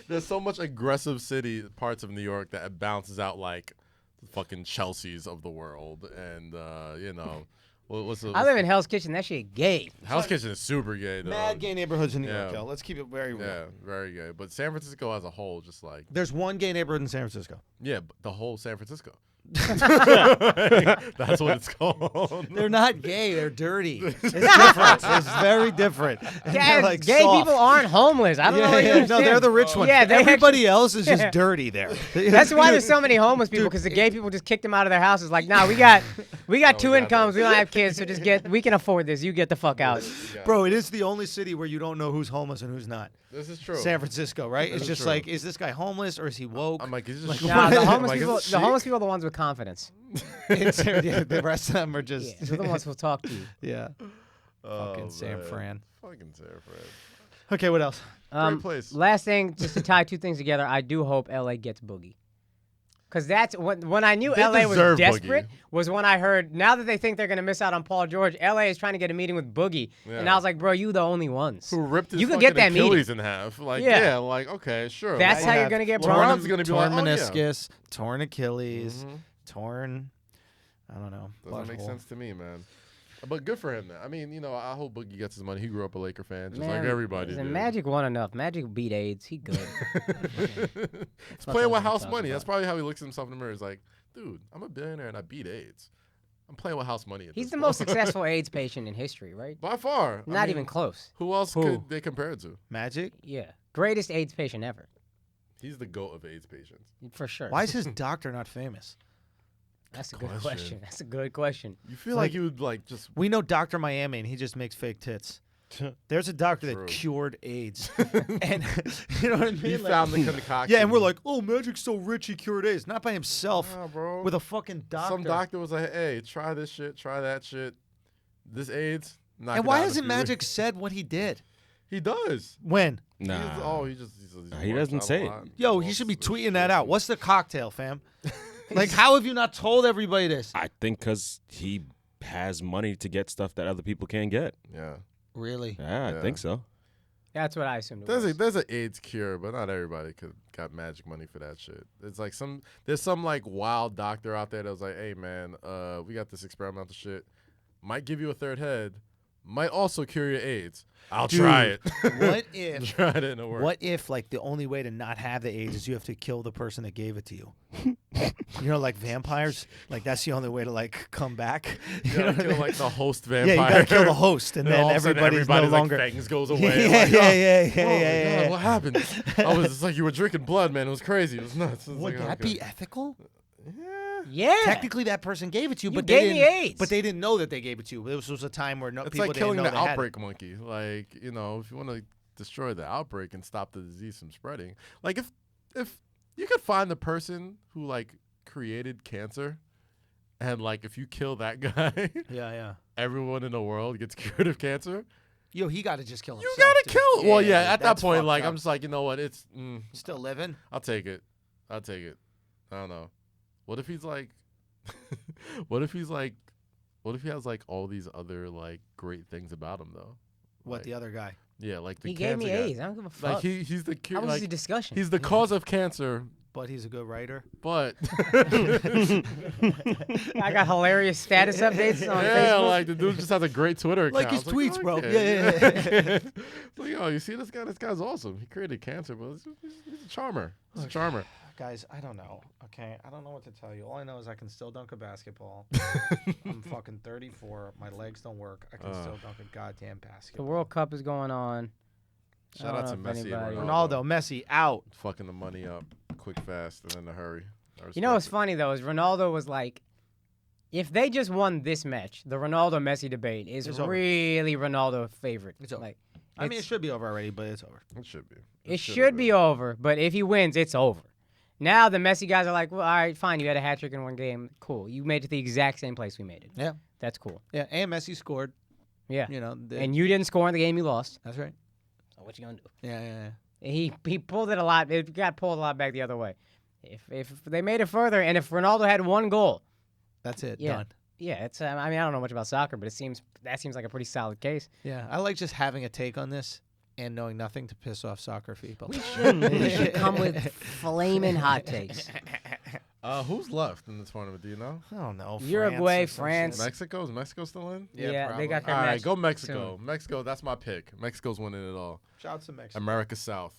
There's so much aggressive city parts of New York that it balances out like the fucking Chelsea's of the world, and you know, what's the I live in Hell's Kitchen. That shit gay. Hell's Kitchen is super gay, though. Mad gay neighborhoods in New York, Yeah. yo. Let's keep it very real. Yeah, very gay. But San Francisco as a whole, just like There's one gay neighborhood in San Francisco. yeah, but the whole San Francisco. That's what it's called. They're not gay. They're dirty. It's different. It's very different. And Yeah, they're, like, gay soft. people aren't homeless. I don't know. What you No, understand. they're the rich ones. Yeah, they Everybody else is just dirty there. That's why there's so many homeless people, because the gay people just kicked them out of their houses. Like, nah, we got two incomes. We don't have kids, so we can afford this. You get the fuck out. Bro, it is the only city where you don't know who's homeless and who's not. This is true. San Francisco, right? This It's is just true. like, is this guy homeless or is he woke? I'm like, is this Nah, the I'm homeless like, is people. this The homeless chic? people are the ones with confidence. Yeah, the rest of them are just Yeah, they're the ones who'll talk to you. yeah. Oh, Fucking San man. Fran. Fucking San Fran. Okay, what else? Great place. Last thing, just to tie two things together, I do hope LA gets Boogie. Because that's when I knew They LA was deserve desperate, Boogie. was when I heard, now that they think they're going to miss out on Paul George, LA is trying to get a meeting with Boogie. And Yeah. I was like, bro, you the only ones. Who ripped his You could fucking get that meeting. Achilles in half? Like, Yeah. yeah, like okay, sure. That's Like, how you're going to get LeBron's Bron. gonna be torn like, oh, yeah. meniscus, torn Achilles, Mhm. torn. I don't know. Doesn't make butthole. sense to me, man. But good for him. Man. I mean, you know, I hope Boogie gets his money. He grew up a Laker fan, just like Man, everybody listen, did. Magic won enough. Magic beat AIDS. He good. He's playing with house money. That's probably how he looks at himself in the mirror. He's like, dude, I'm a billionaire and I beat AIDS. I'm playing with house money. At He's this the point. most successful AIDS patient in history, right? By far. I Not mean, even close. Who else Who? could they compare it to? Magic? Yeah. Greatest AIDS patient ever. He's the GOAT of AIDS patients. For sure. Why is his doctor not famous? That's a good question. question. That's a good question. You feel like you would like just We know Dr. Miami, and he just makes fake tits. There's a doctor True. that cured AIDS. And you know what I mean? he Like- found the concoction. yeah, and we're like, oh, Magic's so rich he cured AIDS. Not by himself. nah, bro. With a fucking doctor. Some doctor was like, hey, try this shit, try that shit. This AIDS. knock And it why out in a hasn't few Magic weeks. said what he did? He does. When? Nah. He He doesn't say it. Yo, he should be tweeting that out. What's the cocktail, fam? Like, how have you not told everybody this? I think because he has money to get stuff that other people can't get. Yeah. Really? Yeah, I think so. That's what I assumed. There's an AIDS cure, but not everybody got magic money for that shit. It's like there's some like wild doctor out there that was like, hey man, we got this experimental shit. Might give you a third head. Might also cure your AIDS. I'll try it. What if? Tried it and it worked. What if like the only way to not have the AIDS is you have to kill the person that gave it to you? You know, like vampires. Like that's the only way to like come back. You gotta kill like the host vampire. Yeah, you gotta kill the host, and then all of a sudden everybody's no longer. like fangs goes away. Yeah, like, yeah. God, what happened? It's like you were drinking blood, man. It was crazy. It was nuts. It was Would like, that be ethical? Yeah. Technically, that person gave it to you, but gave they me didn't. AIDS. But they didn't know that they gave it to you. This was a time where It's people like didn't killing know the they had it. outbreak monkey. Like, you know, if you want to destroy the outbreak and stop the disease from spreading, like if you could find the person who like created cancer, and like if you kill that guy, Yeah. everyone in the world gets cured of cancer. Yo, he got to just kill himself. You gotta dude. kill it. Well, yeah. At that that's point, fucked like up. I'm just like, you know what? It's Still living. I'll take it. I don't know. What if he's like what if he has like all these other like great things about him though? What Like, the other guy? Yeah, like the He gave cancer me guy. AIDS. I don't give a fuck. Like he's the cure. How was Like, the discussion? he's the cause of cancer, But he's a good writer. but I got hilarious status updates on yeah, Facebook. like the dude just has a great Twitter account. Like his I was tweets, bro. okay. Yeah. It's like, oh, you see this guy? This guy's awesome. He created cancer, but he's a charmer. He's a charmer. Guys, I don't know. Okay, I don't know what to tell you. All I know is I can still dunk a basketball. I'm fucking 34. My legs don't work. I can still dunk a goddamn The basketball. World Cup is going on. Shout I out to don't know if Messi anybody- and Ronaldo, Messi, out. Fucking the money up quick, fast, and in a hurry. You know what's funny though is Ronaldo was like, if they just won this match, the Ronaldo Messi debate is It's over. really Ronaldo favorite. It's over. Like, I mean, it it's- should be over already, but it's over. It should be. It should be over, but if he wins, it's over. Now the Messi guys are like, well, all right, fine, you had a hat trick in one game, cool. You made it to the exact same place we made it. Yeah. That's cool. Yeah, and Messi scored. Yeah. You know, And you didn't score in the game you lost. that's right. So what you gonna do? Yeah. He pulled it a lot. It got pulled a lot back the other way. If they made it further, and if Ronaldo had one goal, That's it. Yeah. Done. yeah, it's. I mean, I don't know much about soccer, but that seems like a pretty solid case. Yeah, I like just having a take on this and knowing nothing to piss off soccer people. We should come with flaming hot takes. Who's left in the tournament? Do you know? I don't know. Uruguay, or some France. shit. Mexico? Is Mexico still in? Yeah, they got their All right, match go Mexico. soon. Mexico, that's my pick. Mexico's winning it all. Shout out to Mexico. America South.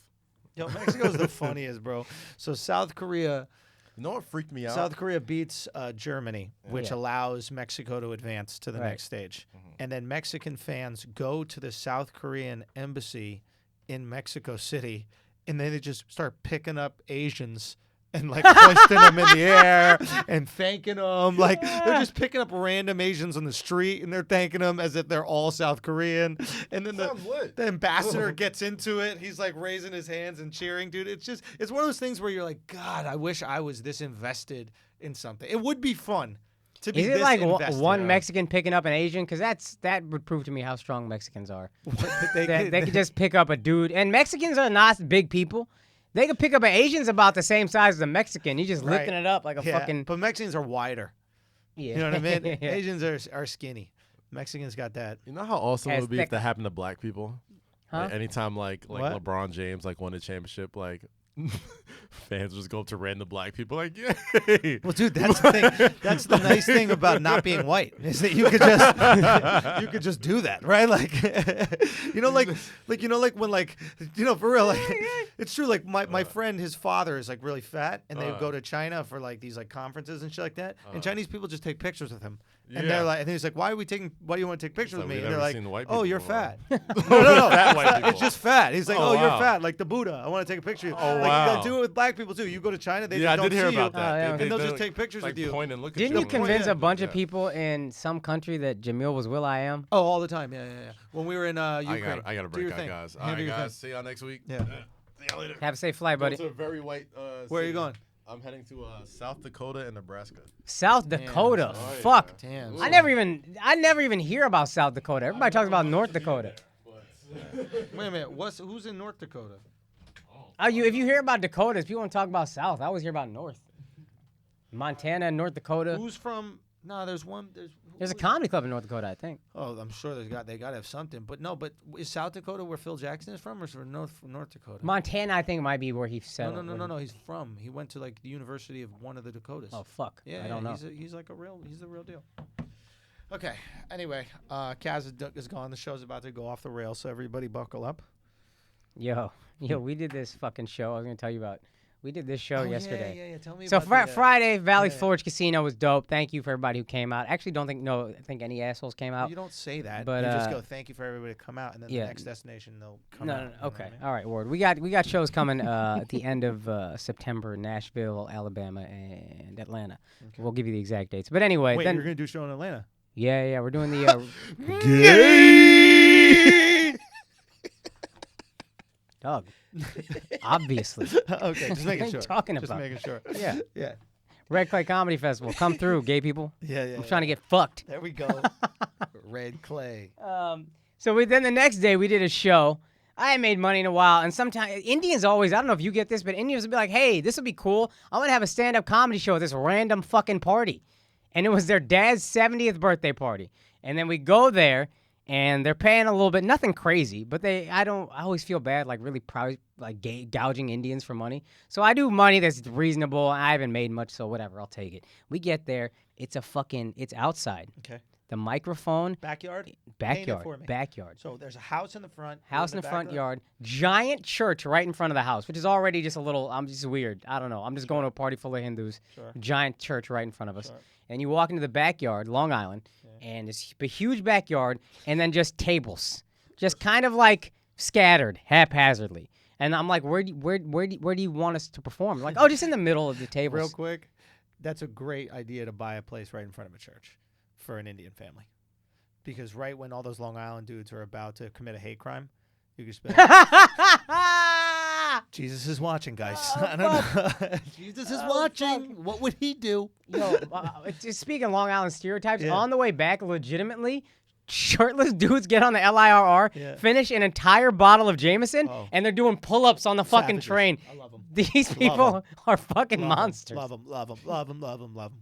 Yo, Mexico's the funniest, bro. So South Korea You know what freaked me out? South Korea beats Germany, which Yeah. allows Mexico to advance to the Right. next stage. And then Mexican fans go to the South Korean embassy in Mexico City, and then they just start picking up Asians and like hoisting them in the air and thanking them. Like they're just picking up random Asians on the street and they're thanking them as if they're all South Korean. And then Sounds lit. the ambassador gets into it. He's like raising his hands and cheering, dude. It's one of those things where you're like, God, I wish I was this invested in something. It would be fun to be Is it this like invested. one Mexican picking up an Asian? Because that would prove to me how strong Mexicans are. They could just pick up a dude. And Mexicans are not big people. They could pick up an Asian's about the same size as a Mexican. He's just Right. lifting it up like a Yeah, fucking. but Mexicans are wider. Yeah. You know what I mean? Yeah. Asians are skinny. Mexicans got that. You know how awesome it As would be thick- if that happened to black people? Huh? Like, anytime like What? LeBron James like won a championship, like fans just go up to random black people like, yay. Well, dude, that's the thing. That's the nice thing about not being white is that you could just do that, right? Like, for real, like, it's true. Like my friend, his father is like really fat, and they go to China for like these like conferences and shit like that, and Chinese people just take pictures with him, and they're like, and he's like, why do you want to take pictures like, with me? we've And they're never like, seen the white oh, people you're before. fat. no, Fat white people. it's just fat. He's like, Oh, oh, you're wow. fat, like the Buddha. I want to take a picture of you. Oh, like, wow. you gotta do it with black people too. You go to China, they Yeah, I just don't did hear see about you. that. Oh, yeah. And they'll they, just take pictures like, with you. point and look at Didn't you. you convince yeah. a bunch of people in some country that Jamil was Will.i.am? Oh, all the time. Yeah. When we were in Ukraine. I gotta Do your break out, thing. guys. Yeah, All do right, your guys. thing. See y'all next week. Yeah. See y'all later. Have a safe flight, buddy. Go to a very white. Where are you city. going? I'm heading to South Dakota and Nebraska. South Dakota. Oh, yeah. Fuck. Damn. I never even hear about South Dakota. Everybody talks about North Dakota. Wait a minute. Who's in North Dakota? If you hear about Dakotas, people want to talk about South. I always hear about North. Montana and North Dakota. Who's from? No, there's one. There's a comedy club in North Dakota, I think. Oh, I'm sure they got to have something. But no, but is South Dakota where Phil Jackson is from, or is it North Dakota? Montana, I think, might be where he settled. No. He's from. He went to like the University of one of the Dakotas. Oh fuck. Yeah, I don't know. He's the real deal. Okay. Anyway, Kaz is gone. The show's about to go off the rails, so everybody buckle up. Yo, we did this fucking show. I was gonna tell you about. We did this show yesterday. Yeah. Tell me. So about Friday, Valley Forge Casino was dope. Thank you for everybody who came out. Actually, I think any assholes came out. You don't say that. But, you just go, thank you for everybody to come out, and then the next destination they'll come out. No. Okay. All right, Ward. We got shows coming at the end of September, Nashville, Alabama, and Atlanta. Okay. We'll give you the exact dates. But anyway, wait, you're gonna do a show in Atlanta? Yeah. We're doing the. Gay. Doug. Obviously. Okay, just making sure. Talking just about. making sure. Yeah. Red Clay Comedy Festival. Come through, gay people. Yeah. I'm trying to get fucked. There we go. Red Clay. So then the next day we did a show. I hadn't made money in a while, and sometimes Indians always, I don't know if you get this, but Indians will be like, hey, this will be cool. I want to have a stand-up comedy show at this random fucking party. And it was their dad's 70th birthday party. And then we go there, and they're paying a little bit, nothing crazy, but I always feel bad, like really proud, like gouging Indians for money. So I do money that's reasonable. I haven't made much, so whatever, I'll take it. We get there, it's outside. Okay. The microphone. Backyard. So there's a house in the front. House in the front yard. Giant church right in front of the house, which is already just a little, I'm just weird. I don't know. I'm just going to a party full of Hindus. Sure. Giant church right in front of us. Sure. And you walk into the backyard, Long Island, and it's a huge backyard, and then just tables. Just kind of like scattered haphazardly. And I'm like, where do you want us to perform? Like, oh, just in the middle of the tables. Real quick, that's a great idea to buy a place right in front of a church for an Indian family. Because right when all those Long Island dudes are about to commit a hate crime, you can just be like, Jesus is watching, guys. I don't know. Jesus is watching. Fuck. What would he do? Yo, just speaking of Long Island stereotypes, on the way back, legitimately, shirtless dudes get on the LIRR, finish an entire bottle of Jameson, and they're doing pull-ups on the fucking train. I love them. These people are fucking monsters. Love them.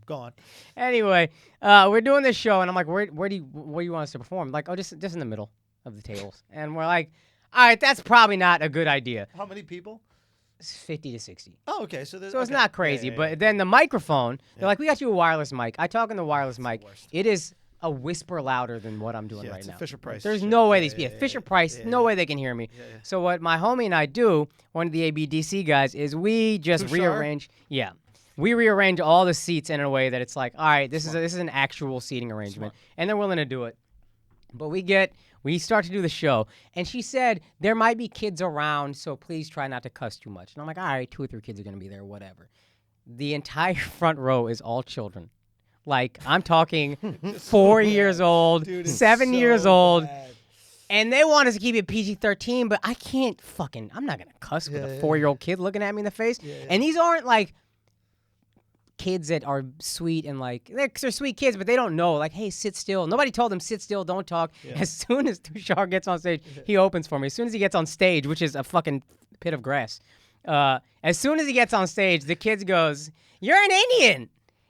Go on. Anyway, we're doing this show, and I'm like, where do you want us to perform? Like, oh, just in the middle of the tables. And we're like, all right, that's probably not a good idea. How many people? 50 to 60. Oh, okay. So it's not crazy, but then the microphone, they're like, we got you a wireless mic. I talk in the wireless mic. It is a whisper louder than what I'm doing right now. Fisher Price. There's no way Fisher Price, no way they can hear me. So what my homie and I do, one of the ABDC guys, is we just rearrange. Yeah. We rearrange all the seats in a way that it's like, all right, this is an actual seating arrangement. And they're willing to do it. But we start to do the show, and she said, there might be kids around, so please try not to cuss too much. And I'm like, all right, 2 or 3 kids are going to be there, whatever. The entire front row is all children. Like, I'm talking 4 years old, 7 years old. Bad. And they want us to keep it PG-13, but I can't I'm not going to cuss with a 4-year-old kid looking at me in the face. And these aren't, like, kids that are sweet and, like, they're sweet kids, but they don't know. Like, hey, sit still. Nobody told them, sit still, don't talk. As soon as Tushar gets on stage, he opens for me. As soon as he gets on stage, which is a fucking pit of grass, as soon as he gets on stage, the kid goes, you're an Indian.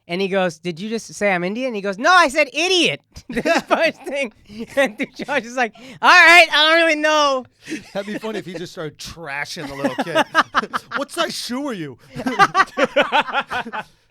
And he goes, did you just say I'm Indian? And he goes, no, I said idiot. The first thing. And Josh is like, all right, I don't really know. That'd be funny if he just started trashing the little kid. What size shoe are you?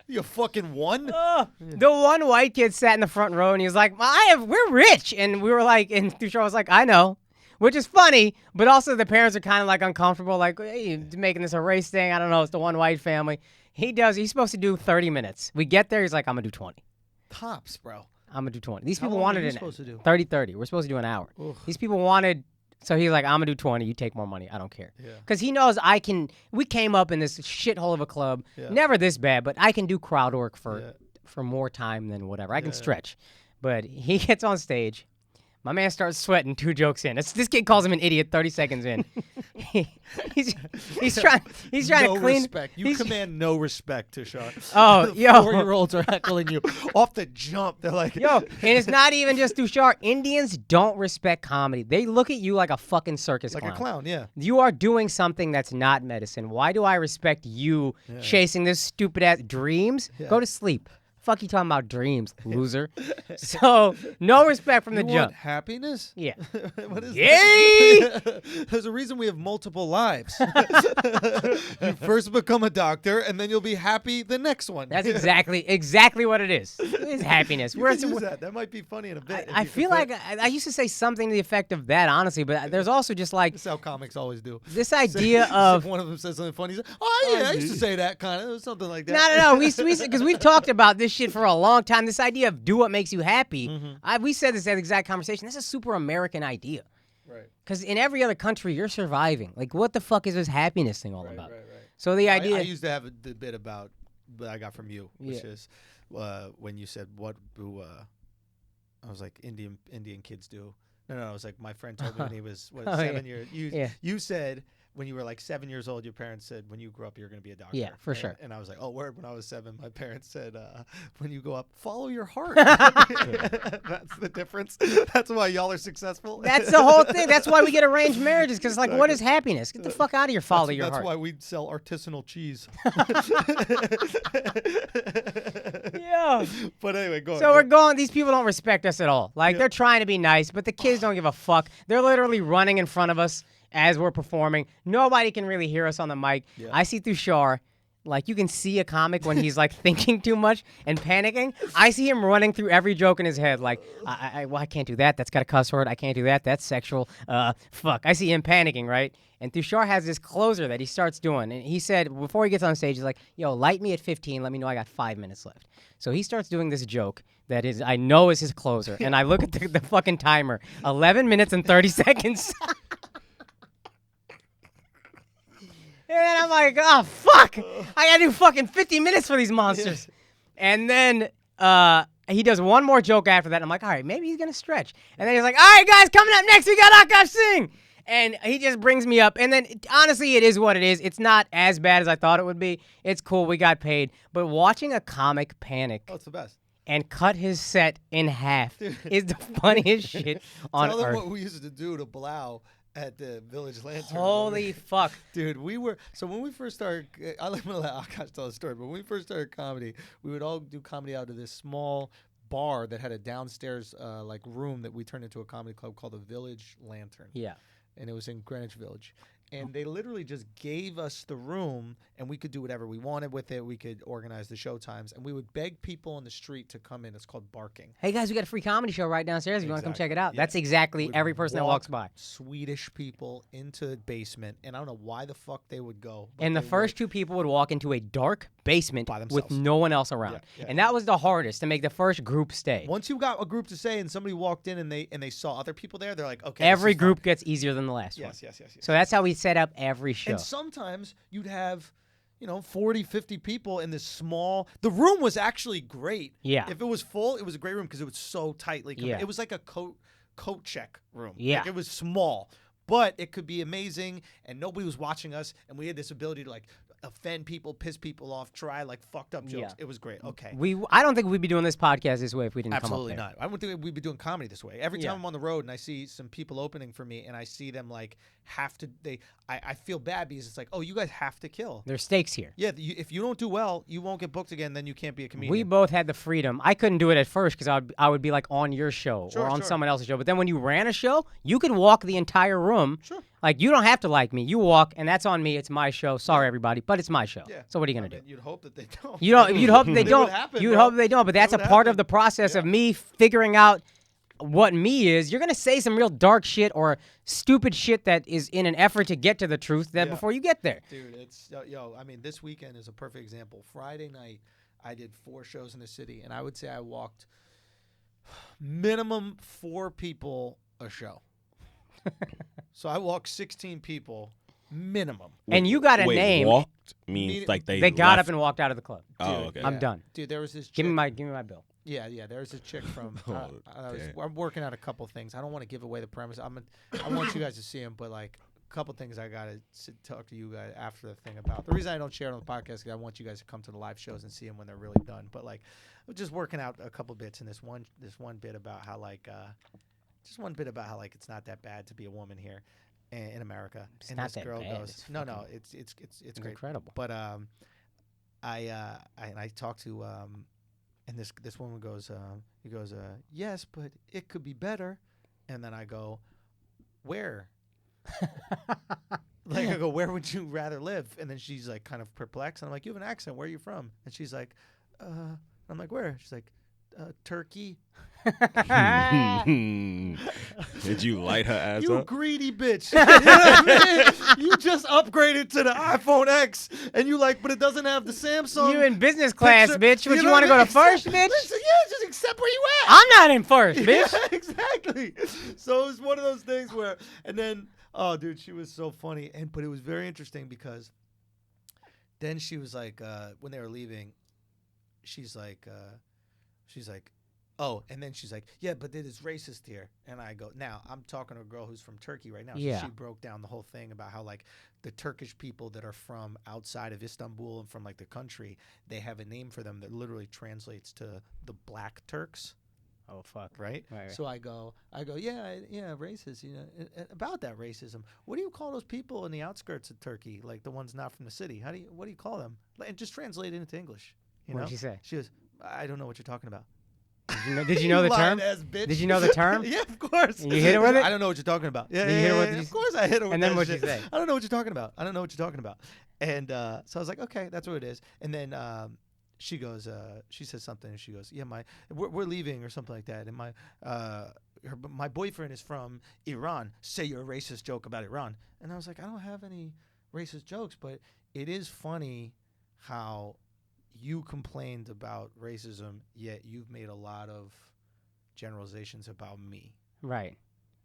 You fucking one? The one white kid sat in the front row, and he was like, we're rich. And we were like, and Tushar was like, I know. Which is funny, but also the parents are kind of like uncomfortable, like, hey, you're making this a race thing. I don't know. It's the one white family. He's supposed to do 30 minutes. We get there, he's like, I'm going to do 20. Tops, bro. I'm going to do 20. These How people long wanted are you it supposed to do? 30. We're supposed to do an hour. Oof. These people wanted, so he's like, I'm going to do 20. You take more money. I don't care. Yeah. Because he knows we came up in this shithole of a club. Yeah. Never this bad, but I can do crowd work for more time than whatever. I can stretch. But he gets on stage. My man starts sweating 2 jokes in. This kid calls him an idiot 30 seconds in. he's trying no to clean. Respect. You command no respect, Tushar. Oh, yo. 4-year-olds are heckling you off the jump. They're like, yo, and it's not even just Tushar. Indians don't respect comedy. They look at you like a fucking circus clown. Like a clown, yeah. You are doing something that's not medicine. Why do I respect you chasing this stupid ass dreams? Yeah. Go to sleep. Fuck you talking about dreams, loser. So no respect from the You jump. want happiness? Yeah. What is Yay! that? There's a reason we have multiple lives. You first become a doctor, and then you'll be happy the next one. That's exactly what it is. It's happiness. You can use that. That might be funny in a bit. I feel like I used to say something to the effect of that, honestly, but there's also just like This is how comics always do. this idea of If one of them says something funny, he's like, "Oh yeah, I used to say that kind of something like that." no. We because we've talked about this shit for a long time. This idea of do what makes you happy. We said this at the exact conversation. This is a super American idea. Right. Because in every other country, you're surviving. Like, what the fuck is this happiness thing all about? Right. So the idea. I used to have the bit about that I got from you, which is when you said what do I was like Indian kids do. No, I was like my friend told me when he was 7 years. You said when you were like 7 years old, your parents said when you grow up you're going to be a doctor. Yeah, for sure. And I was like, oh, word. When I was 7, my parents said when you go up, follow your heart. That's the difference. That's why y'all are successful. That's the whole thing. That's why we get arranged marriages. Because like, what is happiness? Get the fuck out of here. Follow your heart. That's why we sell artisanal cheese. Yeah. But anyway, go on. So we're going. These people don't respect us at all. Like they're trying to be nice, but the kids don't give a fuck. They're literally running in front of us as we're performing. Nobody can really hear us on the mic. Yeah. I see through Shar, like you can see a comic when he's like thinking too much and panicking. I see him running through every joke in his head. Like, I can't do that. That's got a cuss word. I can't do that. That's sexual. Fuck. I see him panicking, right? And Tushar has this closer that he starts doing. And he said, before he gets on stage, he's like, yo, light me at 15. Let me know I got 5 minutes left. So he starts doing this joke that is, I know is his closer. And I look at the fucking timer, 11 minutes and 30 seconds. And then I'm like, oh, fuck. I got to do fucking 50 minutes for these monsters. And then he does one more joke after that. And I'm like, all right, maybe he's going to stretch. And then he's like, all right, guys, coming up next, we got Akaash Singh. And he just brings me up. And then, honestly, it is what it is. It's not as bad as I thought it would be. It's cool. We got paid. But watching a comic panic. Oh, it's the best. And cut his set in half is the funniest shit on earth. Tell them what we used to do to Blau at the Village Lantern. Holy fuck. Dude, so when we first started, I'm going to let Akaash tell the story, but when we first started comedy, we would all do comedy out of this small bar that had a downstairs like room that we turned into a comedy club called the Village Lantern. Yeah. And it was in Greenwich Village. And they literally just gave us the room, and we could do whatever we wanted with it. We could organize the show times, and we would beg people on the street to come in. It's called barking. Hey, guys, we got a free comedy show right downstairs. If you want to come check it out. Yeah. That's exactly every person that walks by. Swedish people into the basement, and I don't know why the fuck they would go. And the first two people would walk into a dark basement by themselves with no one else around. Yeah. And that was the hardest, to make the first group stay. Once you got a group to stay and somebody walked in and they saw other people there, they're like, okay. Every group gets easier than the last one. Yes. So that's how we set up every show. And sometimes you'd have, 40, 50 people in this small. The room was actually great. Yeah. If it was full, it was a great room because it was so tightly. Yeah. It was like a coat check room. Yeah. Like it was small, but it could be amazing, and nobody was watching us, and we had this ability to like offend people, piss people off, try like fucked up jokes. Yeah. It was great. Okay. I don't think we'd be doing this podcast this way if we didn't Absolutely come up there. not. I don't think we'd be doing comedy this way. Every time I'm on the road and I see some people opening for me and I see them like have to, I feel bad because it's like, oh, you guys have to kill. There's stakes here. Yeah. If you don't do well, you won't get booked again. Then you can't be a comedian. We both had the freedom. I couldn't do it at first because I would be like on your show or on someone else's show. But then when you ran a show, you could walk the entire room. Sure. Like, you don't have to like me. You walk, and that's on me. It's my show. Sorry, everybody, but it's my show. Yeah. So what are you going to do? You'd hope that they don't. You'd hope they don't. You'd hope they don't, but that's a part of the process of me figuring out what me is. You're going to say some real dark shit or stupid shit that is in an effort to get to the truth before you get there. Dude, it's, this weekend is a perfect example. Friday night, I did 4 shows in the city, and I would say I walked minimum 4 people a show. So I walked 16 people minimum. And you got a name. Walked means like they got left. up and walked out of the club. Oh, okay. I'm done. Dude, there was this chick. Give me my bill. Yeah. There was a chick from. I'm working out a couple things. I don't want to give away the premise. I want you guys to see them, but like a couple things I gotta talk to you guys after the thing about. The reason I don't share it on the podcast is I want you guys to come to the live shows and see them when they're really done. But like, I'm just working out a couple bits in this one bit about how like. Just one bit about how like it's not that bad to be a woman here in America. It's not that bad. Goes, no, it's great. Incredible. But I talked to And this woman goes, yes, but it could be better. And then I go, where? Like, I go, where would you rather live? And then she's like kind of perplexed. And I'm like, you have an accent. Where are you from? And she's like, I'm like, where? She's like, Turkey. Did you light her ass You up? greedy bitch. You know what I mean? You just upgraded to the iPhone X, and you like, but it doesn't have the Samsung. You in business class, picture. bitch. Would you know want to what go I to first, mean? bitch? Yeah, just accept where you at. I'm not in first, bitch. Yeah, exactly. So it was one of those things where, and then, oh, dude, she was so funny, but it was very interesting because then she was like, when they were leaving, she's like, oh, and then she's like, yeah, but it is racist here. And I go, now, I'm talking to a girl who's from Turkey right now. So Yeah. she broke down the whole thing about how, like, the Turkish people that are from outside of Istanbul and from, like, the country, they have a name for them that literally translates to the Black Turks. Oh, fuck. Right? Right. So I go, yeah, racist. You know, about that racism. What do you call those people in the outskirts of Turkey, like the ones not from the city? What do you call them? And just translate it into English. You What know? did she say? She goes, I don't know what you're talking about. Did you know the term? Lying-ass bitch. Did you know the term? Yeah, of course. And you hit her with it? I don't know what you're talking about. Yeah, Did you hit her with- of course I hit her with And then that what'd shit. she say? I don't know what you're talking about. I don't know what you're talking about. And so I was like, okay, that's what it is. And then she goes, she says something, and she goes, yeah, we're leaving or something like that. And my boyfriend is from Iran. Say you're a racist joke about Iran. And I was like, I don't have any racist jokes, but it is funny how you complained about racism, yet you've made a lot of generalizations about me. Right.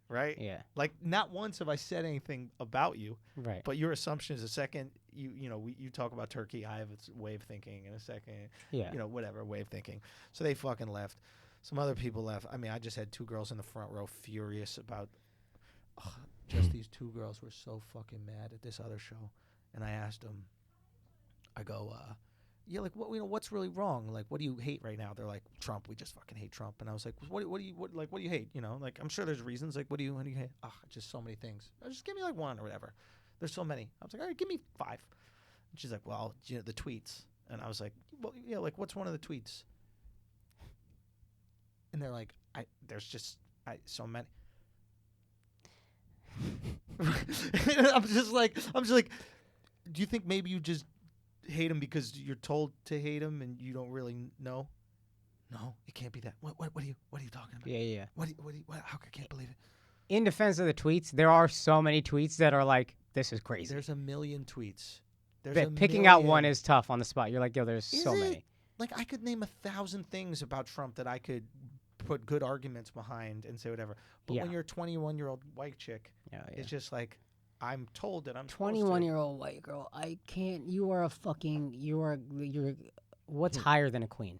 Right? Yeah. Like, not once have I said anything about you, Right. but your assumption is a second. You talk about Turkey. I have a way of thinking in a second. Yeah. Whatever way of thinking. So they fucking left. Some other people left. I mean, I just had two girls in the front row furious about. Just these two girls were so fucking mad at this other show, and I asked them. I go, yeah, like what's really wrong? Like, what do you hate right now? They're like, Trump. We just fucking hate Trump. And I was like, what do you hate? You know, like, I'm sure there's reasons. Like, what do you hate? Just so many things. Just give me like one or whatever. There's so many. I was like, all right, give me 5. And she's like, well, the tweets. And I was like, well, yeah, like, what's one of the tweets? And they're like, there's just so many. I'm just like, do you think maybe you just hate him because you're told to hate him and you don't really know? No, it can't be that. What are you talking about? Yeah. What how I can't believe it. In defense of the tweets, there are so many tweets that are like, this is crazy. There's a million tweets. Picking out one is tough on the spot. You're like, yo, there's Is so it? many. Like, I could name 1,000 things about Trump that I could put good arguments behind and say whatever. But when you're a 21-year-old white chick, it's just like, I'm told that I'm 21-year-old white girl. I can't. You are a fucking. You're. What's higher than a queen?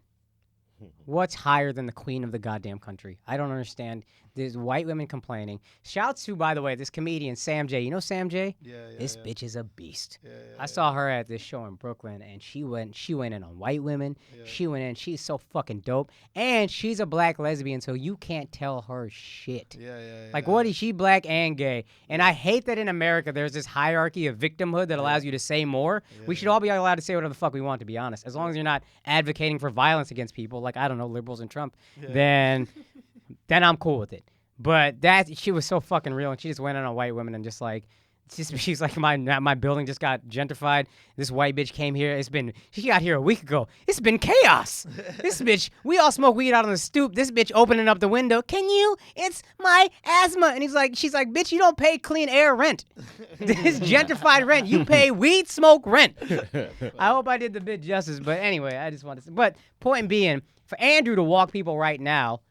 What's higher than the queen of the goddamn country? I don't understand. There's white women complaining. Shouts to, by the way, this comedian Sam J. You know Sam J? Yeah. This bitch is a beast. Yeah, I saw her at this show in Brooklyn, and she went in on white women. Yeah. She went in. She's so fucking dope, and she's a black lesbian, so you can't tell her shit. Yeah. Like, what is she black and gay? And I hate that in America there's this hierarchy of victimhood that allows you to say more. Yeah. We should all be allowed to say whatever the fuck we want, to be honest. As long as you're not advocating for violence against people, like, I don't know, liberals and Trump, then I'm cool with it. But she was so fucking real, and she just went in on white women and just like, she's like, my building just got gentrified. This white bitch came here. She got here a week ago. It's been chaos. This bitch, we all smoke weed out on the stoop. This bitch opening up the window. Can you? It's my asthma. And she's like, bitch, you don't pay clean air rent. This gentrified rent. You pay weed smoke rent. I hope I did the bit justice. But anyway, I just wanted to say. But point being, for Andrew to walk people right now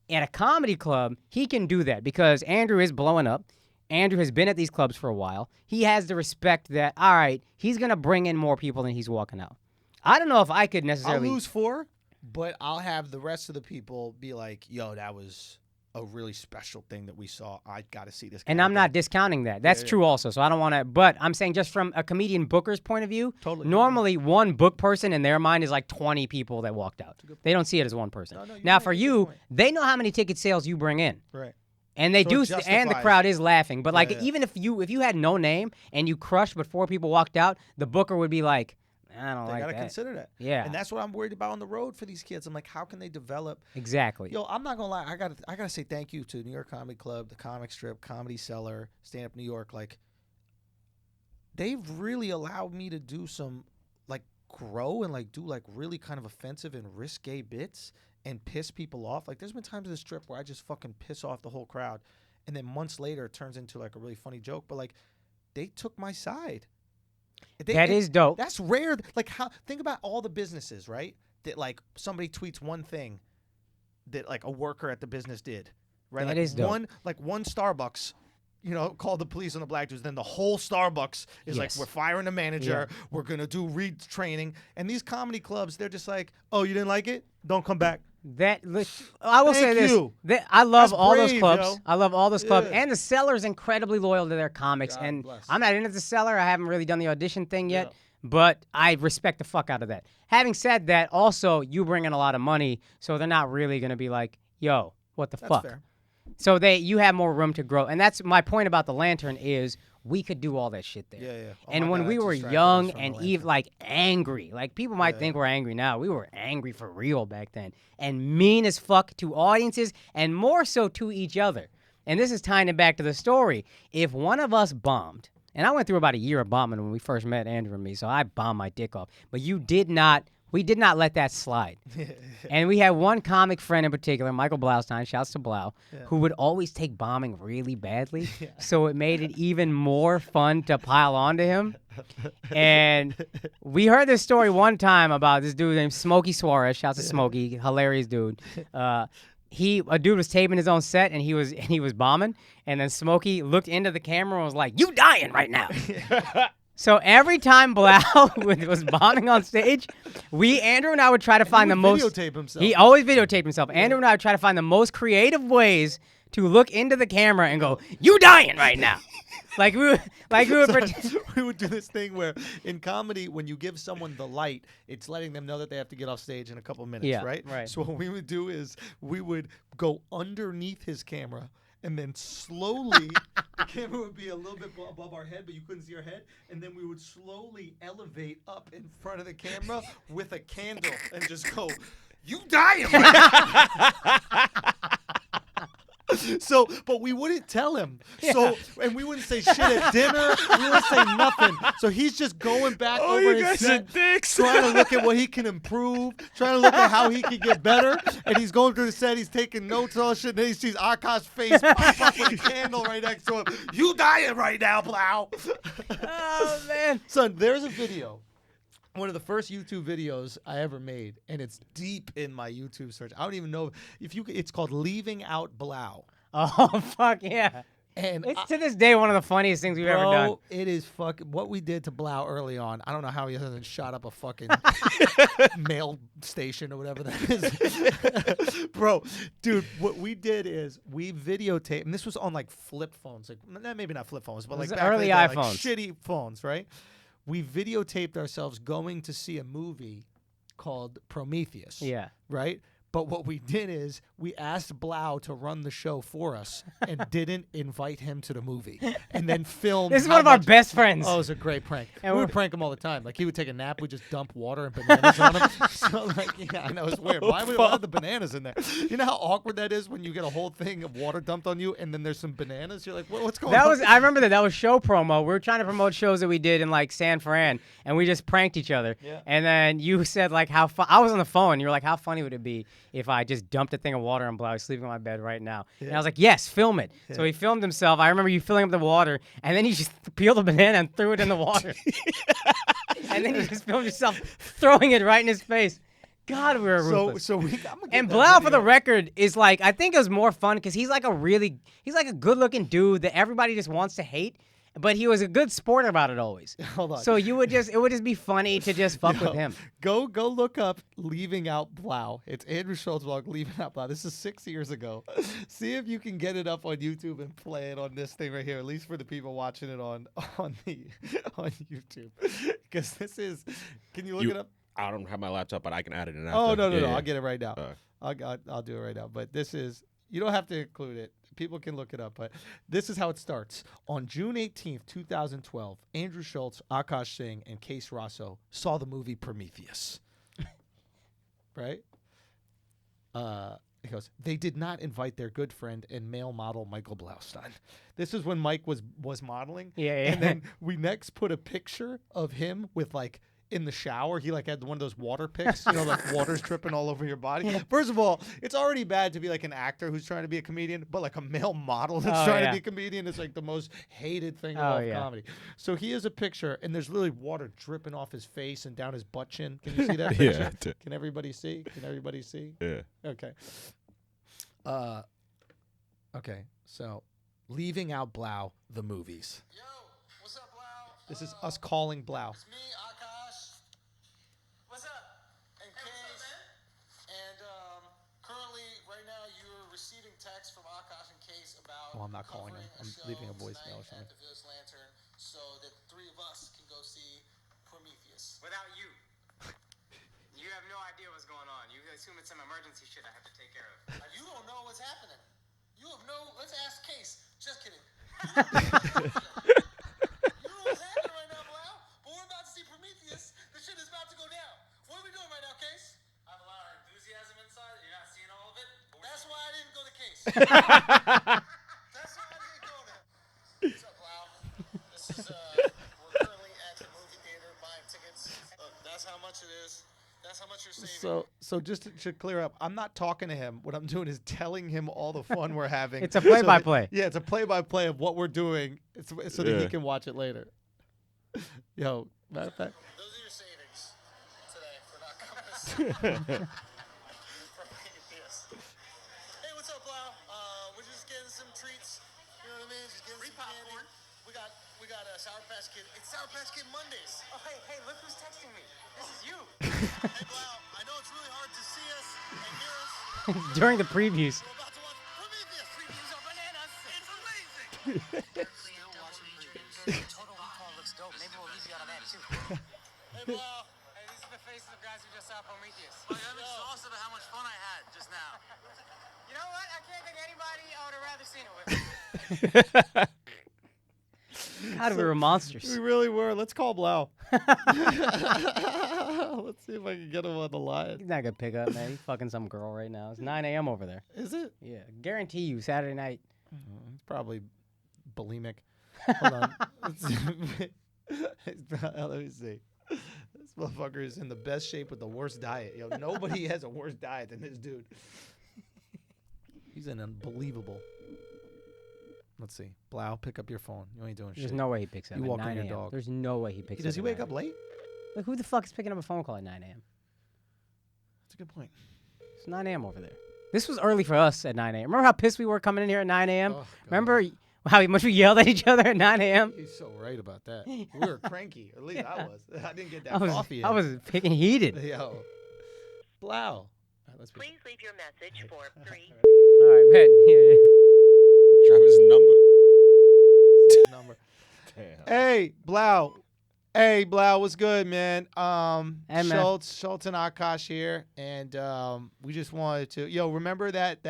at a comedy club, he can do that because Andrew is blowing up. Andrew has been at these clubs for a while. He has the respect that, all right, he's going to bring in more people than he's walking out. I don't know if I could necessarily... I'll lose 4, but I'll have the rest of the people be like, yo, that was a really special thing that we saw. I got to see this guy. And I'm not discounting that. That's true also, so I don't want to... But I'm saying just from a comedian booker's point of view, normally one book person in their mind is like 20 people that walked out. They don't see it as one person. Now, for you, they know how many ticket sales you bring in. Right. And they do, and the crowd is laughing. But even if you had no name and you crushed, but 4 people walked out, the booker would be like, I don't They like gotta that. consider that. Yeah. And that's what I'm worried about on the road for these kids. I'm like, how can they develop? Exactly. Yo, I'm not gonna lie. I gotta say thank you to New York Comedy Club, the Comic Strip, Comedy Cellar, Stand Up New York. Like, they've really allowed me to do some, like, grow and like do like really kind of offensive and risque bits and piss people off. Like, there's been times in the strip where I just fucking piss off the whole crowd, and then months later it turns into like a really funny joke. But like, they took my side. That is dope. That's rare. Like, how? Think about all the businesses, right? That like somebody tweets one thing that like a worker at the business did, right? That like is dope. one Starbucks, called the police on the black dudes. Then the whole Starbucks is like, we're firing the manager. Yeah. We're gonna do retraining. And these comedy clubs, they're just like, oh, you didn't like it? Don't come back. I will say this. I love That's all those brave, clubs. yo. I love all those clubs. Yeah. And the Cellar's incredibly loyal to their comics. God and bless. I'm not into the Cellar. I haven't really done the audition thing yet. Yeah. But I respect the fuck out of that. Having said that, also, you bring in a lot of money, so they're not really going to be like, yo, what the That's fuck? fair. So you have more room to grow. And that's my point about the Lantern is we could do all that shit there. Yeah, yeah. Oh And my when God, we that's were distracted us young from the and Lantern. like angry, like people might think we're angry now. We were angry for real back then and mean as fuck to audiences and more so to each other. And this is tying it back to the story. If one of us bombed, and I went through about a year of bombing when we first met Andrew and me, so I bombed my dick off. But we did not let that slide. And we had one comic friend in particular, Michael Blaustein, shouts to Blau, who would always take bombing really badly. So it made it even more fun to pile onto him. And we heard this story one time about this dude named Smokey Suarez. Shouts to Smokey, hilarious dude. A dude was taping his own set and he was bombing, and then Smokey looked into the camera and was like, "You dying right now." So every time Blau was bombing on stage, Andrew and I would try to find the most. Videotape himself. He always videotaped himself. Andrew and I would try to find the most creative ways to look into the camera and go, "You dying right now." We would do this thing where in comedy, when you give someone the light, it's letting them know that they have to get off stage in a couple of minutes, Yeah, right? right. So what we would do is we would go underneath his camera, and then slowly the camera would be a little bit above our head, but you couldn't see our head, and then we would slowly elevate up in front of the camera with a candle and just go, "You dying right now." So, but we wouldn't tell him. So, and we wouldn't say shit at dinner. We wouldn't say nothing. So he's just going back over his set, trying to look at what he can improve, trying to look at how he can get better. And he's going through the set. He's taking notes, all shit. And then he sees Akaash's face pop up with a candle right next to him. "You dying right now, Blau." Oh man. Son, there's a video. One of the first YouTube videos I ever made, and it's deep in my YouTube search. I don't even know if you. It's called "Leaving Out Blau," Oh fuck yeah. and It's to this day one of the funniest things we've ever done. bro, it is fucking what we did to Blau early on. I don't know how he hasn't shot up a fucking mail station or whatever that is. Bro, dude, what we did is we videotaped, and this was on like flip phones, like maybe not flip phones, but It was like back in early the day, like iPhones. shitty phones, right? We videotaped ourselves going to see a movie called Prometheus. Yeah. Right? But what we did is we asked Blau to run the show for us and didn't invite him to the movie, and then filmed. This is how one of our much- best friends. Oh, it was a great prank. And We we're- would prank him all the time. Like, he would take a nap. We'd just dump water and bananas on him. So, like, yeah, I know. It's weird. Why are the bananas in there? You know how awkward that is when you get a whole thing of water dumped on you and then there's some bananas? You're like, what's going on? I remember that was show promo. We were trying to promote shows that we did in like San Fran, and we just pranked each other. Yeah. And then you said like I was on the phone, and you were like, how funny would it be if I just dumped a thing of water on Blau sleeping on my bed right now? And I was like, yes, film it. So he filmed himself. I remember you filling up the water, and then you just peeled a banana and threw it in the water. And then you just filmed yourself throwing it right in his face. God, we were ruthless. I'm gonna get And that Blau, for the video. record, is like, I think it was more fun because he's like a good-looking dude that everybody just wants to hate, but he was a good sport about it always. Hold on. So it would just be funny to just fuck with him. Go look up "Leaving Out Blau." It's Andrew Schulz vlog, "Leaving Out Blau." This is 6 years ago. See if you can get it up on YouTube and play it on this thing right here. At least for the people watching it on YouTube, because this is. Can you look it up? I don't have my laptop, but I can add it in. Oh after. no! Yeah. I'll get it right now. I'll do it right now. But this is. You don't have to include it. People can look it up, but this is how it starts. On June 18th, 2012, Andrew Schulz, Akaash Singh, and Case Rosso saw the movie Prometheus. Right? He goes, they did not invite their good friend and male model Michael Blaustein. This is when Mike was modeling. Yeah. And then we next put a picture of him with like in the shower. He like had one of those water pics, like water's dripping all over your body. First of all, it's already bad to be like an actor who's trying to be a comedian, but like a male model that's trying to be a comedian is like the most hated thing in all of comedy. So he has a picture and there's literally water dripping off his face and down his butt chin. Can you see that picture? Yeah. Can everybody see? Yeah. Okay. Okay. So leaving out Blau, the movies. Yo, what's up, Blau? This is us calling Blau. It's me, Akaash. What's up? And Case. And currently, right now, you're receiving texts from Akaash and Case about. Oh, I'm not calling him. I'm leaving a voicemail or something. At the Village Lantern, so that the three of us can go see Prometheus. Without you. You have no idea what's going on. You assume it's some emergency shit I have to take care of. You don't know what's happening. You have no. Let's ask Case. Just kidding. You know what's happening right now, Blau? But we're about to see Prometheus. The shit is about to go down. What are we doing right now, Case? I have a lot of enthusiasm inside. You're not seeing all of it. That's why I didn't go to Case. That's why I didn't go there. What's up, Blau? This is, we're currently at the movie theater buying tickets. Look, that's how much it is. That's how much you're saving. So just to clear up, I'm not talking to him. What I'm doing is telling him all the fun we're having. It's a play-by-play. Yeah, it's a play-by-play of what we're doing, so that he can watch it later. Yo, matter of fact. Those are your savings today for not coming to see Prometheus. Hey, what's up, Blau? We're just getting some treats. You know what I mean? Just getting some popcorn. We got a Sour Patch Kid. It's Sour Patch Kid Mondays. Oh, hey, look who's texting me. This is you. Hey, Blau, I know it's really hard to see us and hear us. During the previews. We're about to watch Prometheus. Previews are bananas. It's amazing. Still watching previews. Total Recall looks dope. Maybe we'll leave you out of that, too. Hey, Blau. Hey, these are the faces of guys who just saw Prometheus. I'm exhausted at how much fun I had just now. You know what? I can't think of anybody I would have rather seen it with. God, we were monsters. We really were. Let's call Blau. Let's see if I can get him on the line. He's not gonna pick up, man. He's fucking some girl right now. It's 9 a.m. over there. Is it? Yeah, guarantee you, Saturday night. It's probably bulimic. Hold on. Let me see. This motherfucker is in the best shape with the worst diet. Yo, nobody has a worse diet than this dude. He's an unbelievable. Let's see. Blau, pick up your phone. You ain't doing shit. There's no way he picks up You at walking 9 your a.m. dog. There's no way he picks up. Does he at wake 9 up late? Like, who the fuck is picking up a phone call at 9 a.m.? That's a good point. It's 9 a.m. over there. This was early for us at 9 a.m. Remember how pissed we were coming in here at 9 a.m.? Oh, Remember how much we yelled at each other at 9 a.m.? He's so right about that. We were cranky. Or at least I was. I didn't get that coffee in. I was picking heated. Yo. Blau. All right, let's Please leave your message for 3. All right, man. Yeah. Travis' number. number. Damn. Hey, Blau. Hey, Blau, what's good, man? Hey, man. Schulz and Akaash here, and we just wanted to, remember that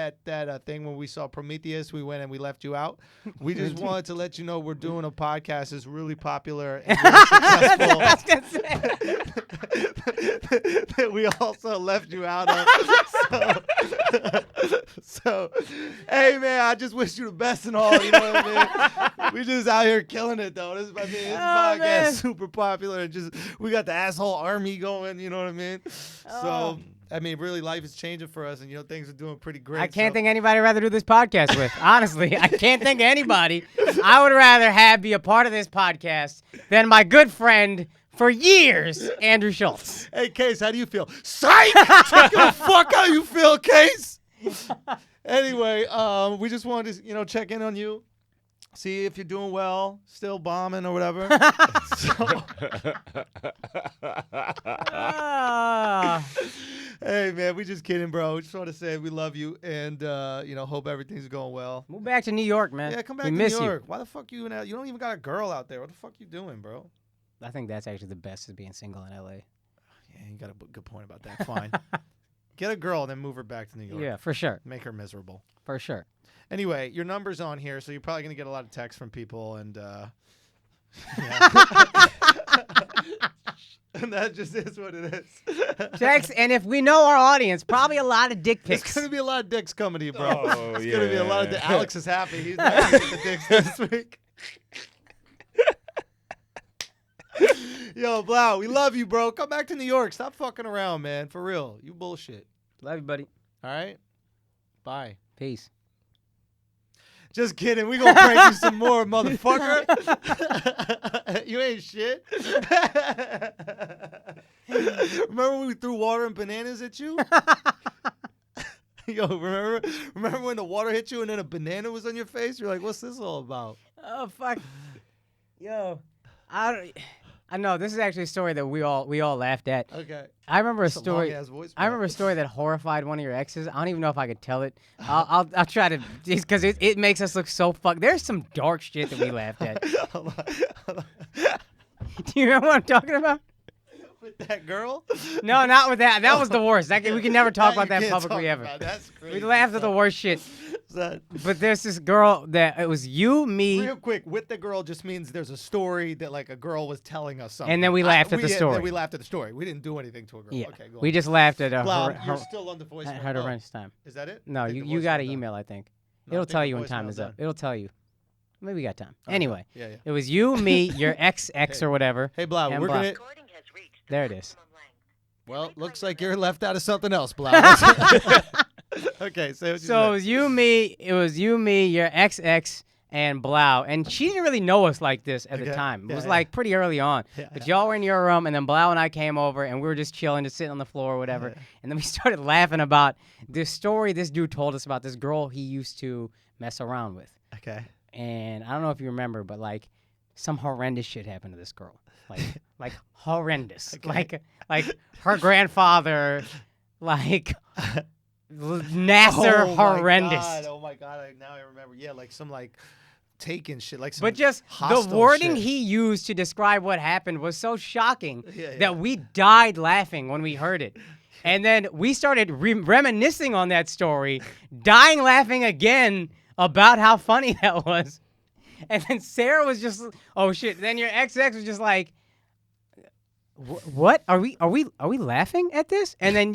thing when we saw Prometheus, we went and we left you out. We just wanted to let you know we're doing a podcast that's really popular and really successful. That we also left you out of. So, hey, man, I just wish you the best and all. You know what I mean? We just out here killing it, though. This podcast is super popular. And just we got the asshole army going. You know what I mean? So, I mean, really, life is changing for us, and things are doing pretty great. I can't think anybody I'd rather do this podcast with. Honestly, I can't think of anybody I would rather have be a part of this podcast than my good friend for years, Andrew Schulz. Hey, Case, how do you feel? Psych! Give a fuck how you feel, Case. Anyway, we just wanted to, check in on you, see if you're doing well, still bombing or whatever. Hey, man, we just kidding, bro. We just want to say we love you and, hope everything's going well. Move back to New York, man. Yeah, come back we to miss New York. You. Why the fuck you don't even got a girl out there? What the fuck you doing, bro? I think that's actually the best is being single in L.A. Yeah, you got a good point about that. Fine. Get a girl, then move her back to New York. Yeah, for sure. Make her miserable. For sure. Anyway, your number's on here, so you're probably going to get a lot of texts from people, and and that just is what it is. Text, and if we know our audience, probably a lot of dick There's pics. going to be a lot of dicks coming to you, bro. Oh, There's going to be a lot of Alex is happy. He's not going to get the dicks this week. Yo, Blau, we love you, bro. Come back to New York. Stop fucking around, man. For real. You bullshit. Love you, buddy. All right? Bye. Peace. Just kidding. We gonna prank you some more, motherfucker. You ain't shit. Remember when we threw water and bananas at you? Yo, remember when the water hit you and then a banana was on your face? You're like, what's this all about? Oh, fuck. Yo. I know this is actually a story that we all laughed at. Okay. I remember a That's a story. long-ass voice, I remember a story that horrified one of your exes. I don't even know if I could tell it. I'll try to, because it makes us look so fucked. There's some dark shit that we laughed at. Hold on. Do you remember what I'm talking about? With that girl? No, not with that. That was the worst. We can never talk That about you that can't publicly talk ever. about. That's crazy. We laughed at the worst shit. That, But there's this girl that it was you, me, real quick, with the girl just means there's a story that like a girl was telling us something. and then we laughed at the story. Then we laughed at the story. We didn't do anything to a girl. Yeah, Okay, go on. we just laughed at Blau, her. you're still on the voicemail. At her run time. Is that it? No, I think the you got voicemail an done. email, I think. No, I It'll think tell the you when time voicemail's is up. done. It'll tell you. Maybe we got time. Okay. Anyway, Yeah. it was you, me, your ex Hey. or whatever. Hey, Blau, and we're Blau. gonna. Recording has reached the There it is. maximum length. Well, looks like you're left out of something else, Blau. Okay, so So it was you, me, your ex, and Blau. And she didn't really know us like this at the Okay. time. It Yeah, was yeah. like pretty early on. Yeah, But y'all were in your room, and then Blau and I came over, and we were just chilling, just sitting on the floor or whatever. Yeah. And then we started laughing about this story this dude told us about this girl he used to mess around with. Okay. And I don't know if you remember, but like some horrendous shit happened to this girl. Like horrendous. Okay. Like her grandfather, like Nasser horrendous. Oh my god! Now I remember. Yeah, like some like taken shit, like some. But just the hostile wording shit. he used to describe what happened was so shocking Yeah, yeah. that we died laughing when we heard it. And then we started reminiscing on that story, dying laughing again about how funny that was. And then Sarah was just, oh shit. Then your ex was just like, what are we laughing at this? And then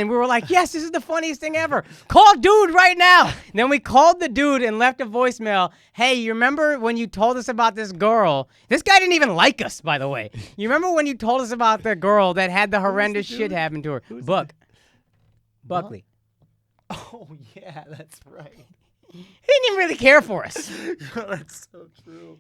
we were like, yes, this is the funniest thing ever. Call dude right now. And then we called the dude and left a voicemail. Hey, you remember when you told us about this girl? This guy didn't even like us, by the way. You remember when you told us about the girl that had the horrendous shit happen to her? Buckley. Oh yeah, that's right. He didn't even really care for us. That's so true.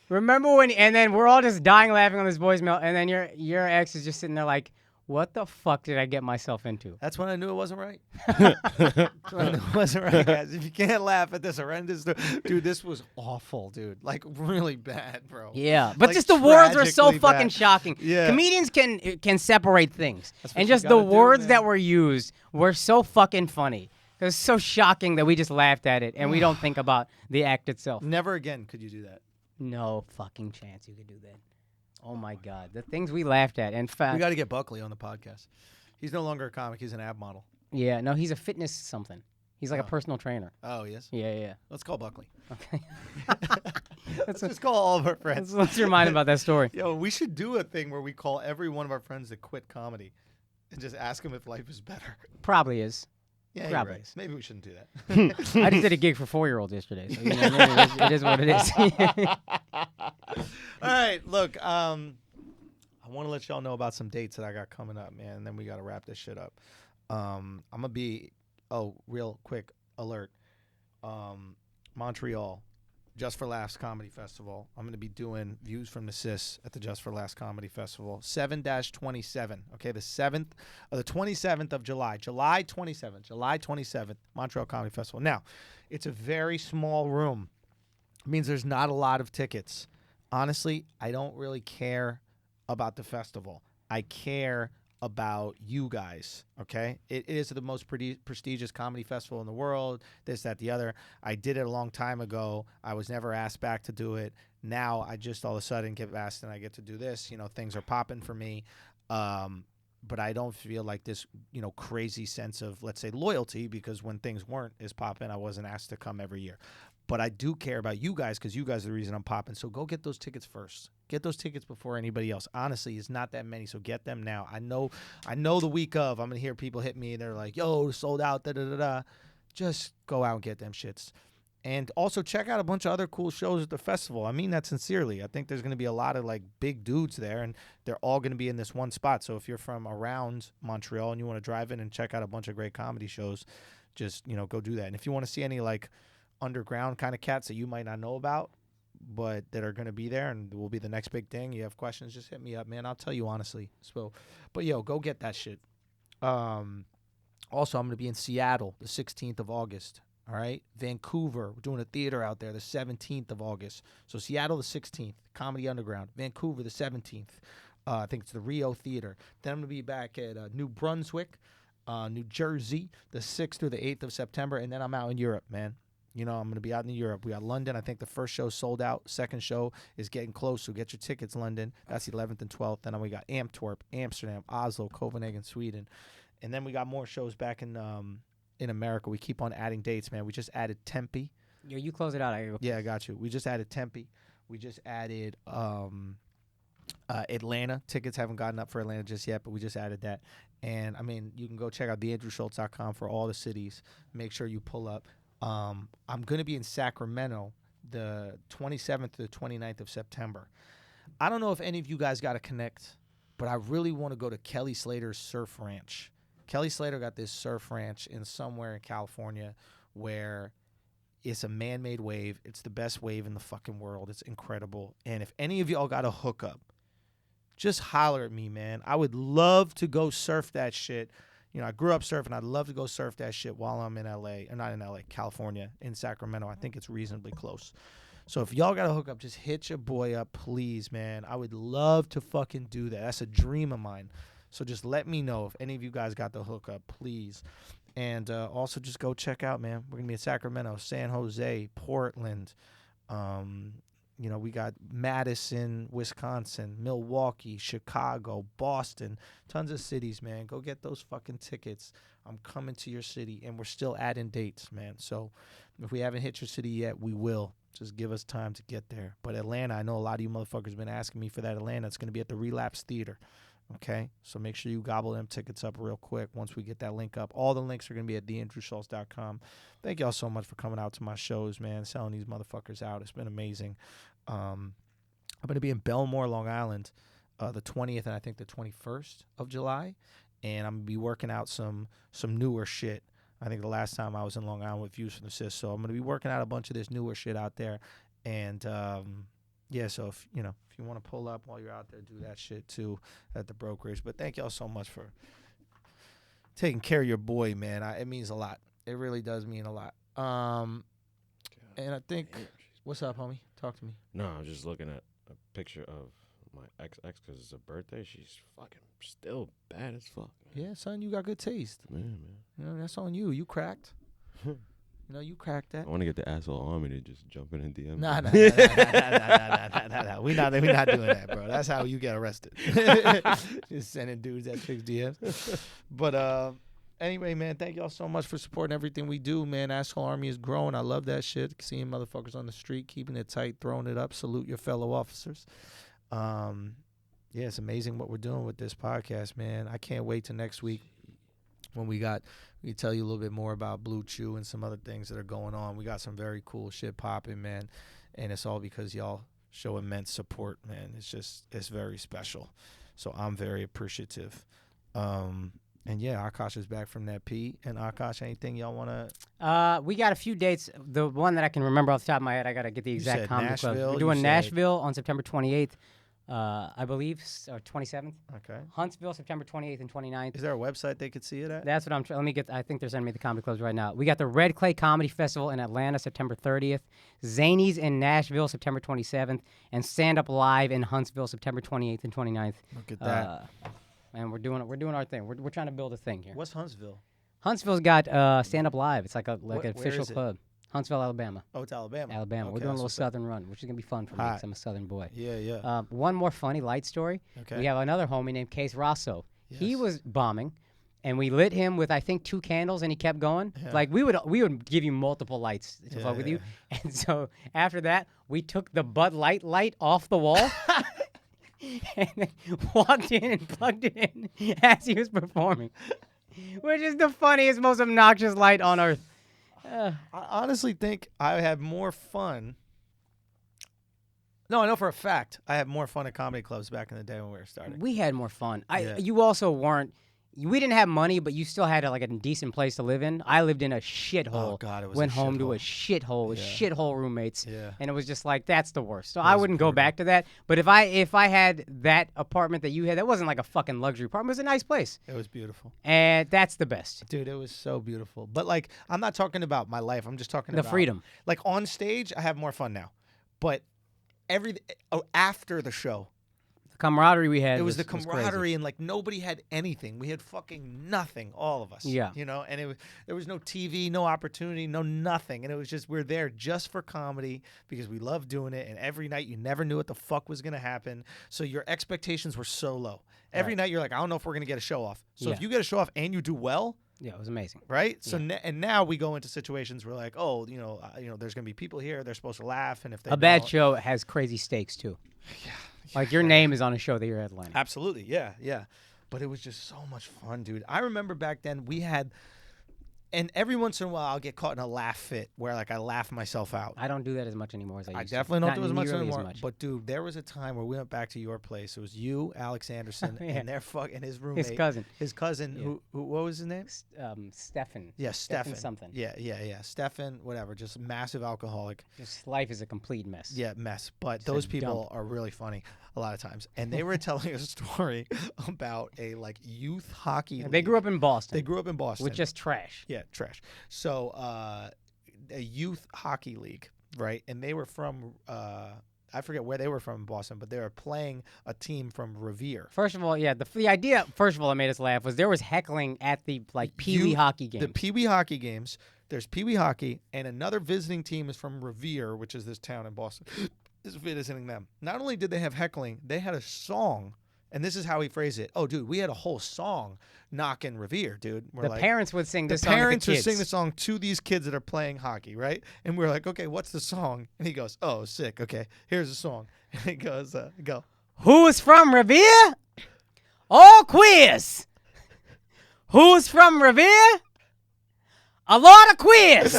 Remember when? And then we're all just dying laughing on this voicemail, and then your ex is just sitting there like, "What the fuck did I get myself into?" That's when I knew it wasn't right. That's when I knew it wasn't right, guys. If you can't laugh at this horrendous, dude, this was awful, dude. Like really bad, bro. Yeah, but Like, just the words were so tragically fucking bad. shocking. Yeah. Comedians can separate things, That's what and you just the gotta do, words man. that were used were so fucking funny. It was so shocking that we just laughed at it, and we don't think about the act itself. Never again could you do that. No fucking chance you could do that. Oh my god, the things we laughed at. In fact, We got to get Buckley on the podcast. He's no longer a comic. He's an ab model. yeah, no, he's a fitness something. He's like a Oh. personal trainer. Oh, he is? Yeah. Let's call Buckley. Okay. Let's just call all of our friends. Let's remind him about that story. Yo, we should do a thing where we call every one of our friends that quit comedy and just ask them if life is better. Probably is. Yeah, you're Probably right. is. Maybe we shouldn't do that. I just did a gig for 4-year-olds yesterday, so you know, it is what it is. All right, look, I want to let y'all know about some dates that I got coming up, man, and then we got to wrap this shit up. I'm going to be, real quick alert, Montreal, Just for Laughs Comedy Festival. I'm going to be doing Views from the Sis at the Just for Laughs Comedy Festival, 7-27, okay, the 27th of July, July 27th, Montreal Comedy Festival. Now, it's a very small room. It means there's not a lot of tickets. Honestly, I don't really care about the festival. I care about you guys, okay? It is the most prestigious comedy festival in the world, this, that, the other. I did it a long time ago. I was never asked back to do it. Now I just all of a sudden get asked and I get to do this. You know, things are popping for me. but I don't feel like this, crazy sense of, let's say, loyalty, because when things weren't as popping, I wasn't asked to come every year. But I do care about you guys because you guys are the reason I'm popping. So go get those tickets first. Get those tickets before anybody else. Honestly, it's not that many, so get them now. I know the week of, I'm going to hear people hit me, and they're like, yo, sold out, da-da-da-da. Just go out and get them shits. And also check out a bunch of other cool shows at the festival. I mean that sincerely. I think there's going to be a lot of like big dudes there, and they're all going to be in this one spot. So if you're from around Montreal and you want to drive in and check out a bunch of great comedy shows, just, go do that. And if you want to see any like underground kind of cats that you might not know about, but that are going to be there and will be the next big thing, you have questions, just hit me up, man. I'll tell you honestly. So, but yo, go get that shit. Also, I'm going to be in Seattle the 16th of August. All right, Vancouver, we're doing a theater out there the 17th of August. So Seattle the 16th, Comedy Underground. Vancouver the 17th. I think it's the Rio Theater. Then I'm going to be back at New Brunswick, New Jersey, the 6th through the 8th of September. And then I'm out in Europe, man. I'm going to be out in Europe. We got London. I think the first show sold out. Second show is getting close, so get your tickets, London. That's the 11th and 12th. Then we got Antwerp, Amsterdam, Oslo, Copenhagen, Sweden. And then we got more shows back in America. We keep on adding dates, man. We just added Tempe. Yeah, you close it out. Yeah, I got you. We just added Tempe. We just added Atlanta. Tickets haven't gotten up for Atlanta just yet, but we just added that. And, I mean, you can go check out theandrewschultz.com for all the cities. Make sure you pull up. I'm going to be in Sacramento the 27th to the 29th of September. I don't know if any of you guys got to connect, but I really want to go to Kelly Slater's Surf Ranch. Kelly Slater got this surf ranch in somewhere in California where it's a man-made wave. It's the best wave in the fucking world. It's incredible. And if any of y'all got a hookup, just holler at me, man. I would love to go surf that shit. I grew up surfing. I'd love to go surf that shit while I'm in L.A. Or not in L.A., California, in Sacramento. I think it's reasonably close. So if y'all got a hookup, just hit your boy up, please, man. I would love to fucking do that. That's a dream of mine. So just let me know if any of you guys got the hookup, please. And also just go check out, man. We're going to be in Sacramento, San Jose, Portland. We got Madison, Wisconsin, Milwaukee, Chicago, Boston. Tons of cities, man. Go get those fucking tickets. I'm coming to your city, and we're still adding dates, man. So if we haven't hit your city yet, we will. Just give us time to get there. But Atlanta, I know a lot of you motherfuckers have been asking me for that Atlanta. It's going to be at the Relapse Theater. Okay, so make sure you gobble them tickets up real quick once we get that link up. All the links are going to be at theandrewschultz.com. Thank y'all so much for coming out to my shows, man, selling these motherfuckers out. It's been amazing. I'm going to be in Belmore, Long Island, the 20th and I think the 21st of July, and I'm going to be working out some newer shit. I think the last time I was in Long Island with Views from the Sis, so I'm going to be working out a bunch of this newer shit out there, and yeah, so if you want to pull up while you're out there, do that shit too at the brokerage. But thank y'all so much for taking care of your boy, man. It means a lot. It really does mean a lot. And I think, what's up, homie? Talk to me. No, I'm just looking at a picture of my ex because it's a birthday. She's fucking still bad as fuck. Man. Yeah, son, you got good taste. Man. That's on you. You cracked. You cracked that. I want to get the asshole army to just jump in and DM. Nah. We not doing that, bro. That's how you get arrested. Just sending dudes at chicks DMs. But anyway, man, thank y'all so much for supporting everything we do, man. Asshole Army is growing. I love that shit. Seeing motherfuckers on the street, keeping it tight, throwing it up. Salute your fellow officers. Yeah, it's amazing what we're doing with this podcast, man. I can't wait till next week when we tell you a little bit more about Blue Chew and some other things that are going on. We got some very cool shit popping, man. And it's all because y'all show immense support, man. It's very special. So I'm very appreciative. And yeah, Akaash is back from that P. And Akaash, anything y'all want to? We got a few dates. The one that I can remember off the top of my head, I got to get the exact comedy club. We're doing Nashville on September 28th. I believe, or 27th. Okay. Huntsville, September 28th and 29th. Is there a website they could see it at? That's what I'm trying. I think they're sending me the comedy clubs right now. We got the Red Clay Comedy Festival in Atlanta, September 30th. Zany's in Nashville, September 27th. And Stand Up Live in Huntsville, September 28th and 29th. Look at that. And we're doing our thing. We're trying to build a thing here. What's Huntsville? Huntsville's got Stand Up Live. It's like an official club. Huntsville, Alabama. Oh, it's Alabama. Alabama. Okay, we're doing a little southern run, which is going to be fun for me because I'm a southern boy. Yeah. One more funny light story. Okay. We have another homie named Case Rosso. He was bombing. And we lit him with, I think, 2 candles, and he kept going. Yeah. Like, we would give you multiple lights to fuck with you. And so after that, we took the Bud Light light off the wall and then walked in and plugged it in as he was performing, which is the funniest, most obnoxious light on earth. I honestly think I had more fun. No, I know for a fact I had more fun at comedy clubs back in the day when we were starting. We had more fun. Yeah. You also weren't. We didn't have money, but you still had like a decent place to live in. I lived in a shithole. Oh God, it was Went a home to shithole. a shithole with shithole roommates. Yeah. And it was just like, that's the worst. So I wouldn't go back to that. But if I had that apartment that you had, that wasn't like a fucking luxury apartment. It was a nice place. It was beautiful. And that's the best. Dude, it was so beautiful. But like, I'm not talking about my life. I'm just talking The about freedom. Like on stage, I have more fun now. But after the show, Camaraderie we had. it was the crazy. camaraderie, and like nobody had anything. We had fucking nothing, all of us. Yeah. You know, and there was no TV, no opportunity, no nothing. And it was just, we're there just for comedy because we love doing it. And every night you never knew what the fuck was going to happen. So your expectations were so low. Every night you're like, I don't know if we're going to get a show off. So if you get a show off and you do well, yeah, it was amazing. right? So and now we go into situations where like, oh, there's gonna be people here. They're supposed to laugh, and if they A bad don't- show has crazy stakes too. Like your name is on a show that you're headlining. absolutely, yeah. But it was just so much fun, dude. I remember back then we had, and every once in a while I'll get caught in a laugh fit where like I laugh myself out. I don't do that as much anymore as I used to. definitely don't Not do as much nearly anymore. But dude, there was a time where we went back to your place. It was you, Alex Anderson, Yeah. and and his roommate, His cousin. Yeah. who what was his name? Stefan. Yeah, Stefan. something. Yeah. Stefan, whatever, just massive alcoholic. Just life is a complete mess. Yeah, mess. But Just a those people dump. are really funny a lot of times. And they were telling a story about a like youth hockey. They grew up in Boston. They grew up in Boston. with just trash. Yeah, trash. So a youth hockey league, right? And they were from I forget where they were from in Boston, but they were playing a team from Revere. First of all, yeah, the idea. First of all, that made us laugh was there was heckling at the like Pee Wee hockey games. The Pee Wee hockey games. There's Pee Wee hockey, and another visiting team is from Revere, which is this town in Boston. Is visiting them. Not only did they have heckling, they had a song, and this is how he phrased it. Oh, dude, we had a whole song knocking Revere, dude. We're the parents would sing this the song. parents to the would kids. sing the song to these kids that are playing hockey, right? And we're like, okay, what's the song? And he goes, oh, sick. Okay, here's the song. And he goes, go. Who's from Revere? All queers. Who's from Revere? A lot of queers.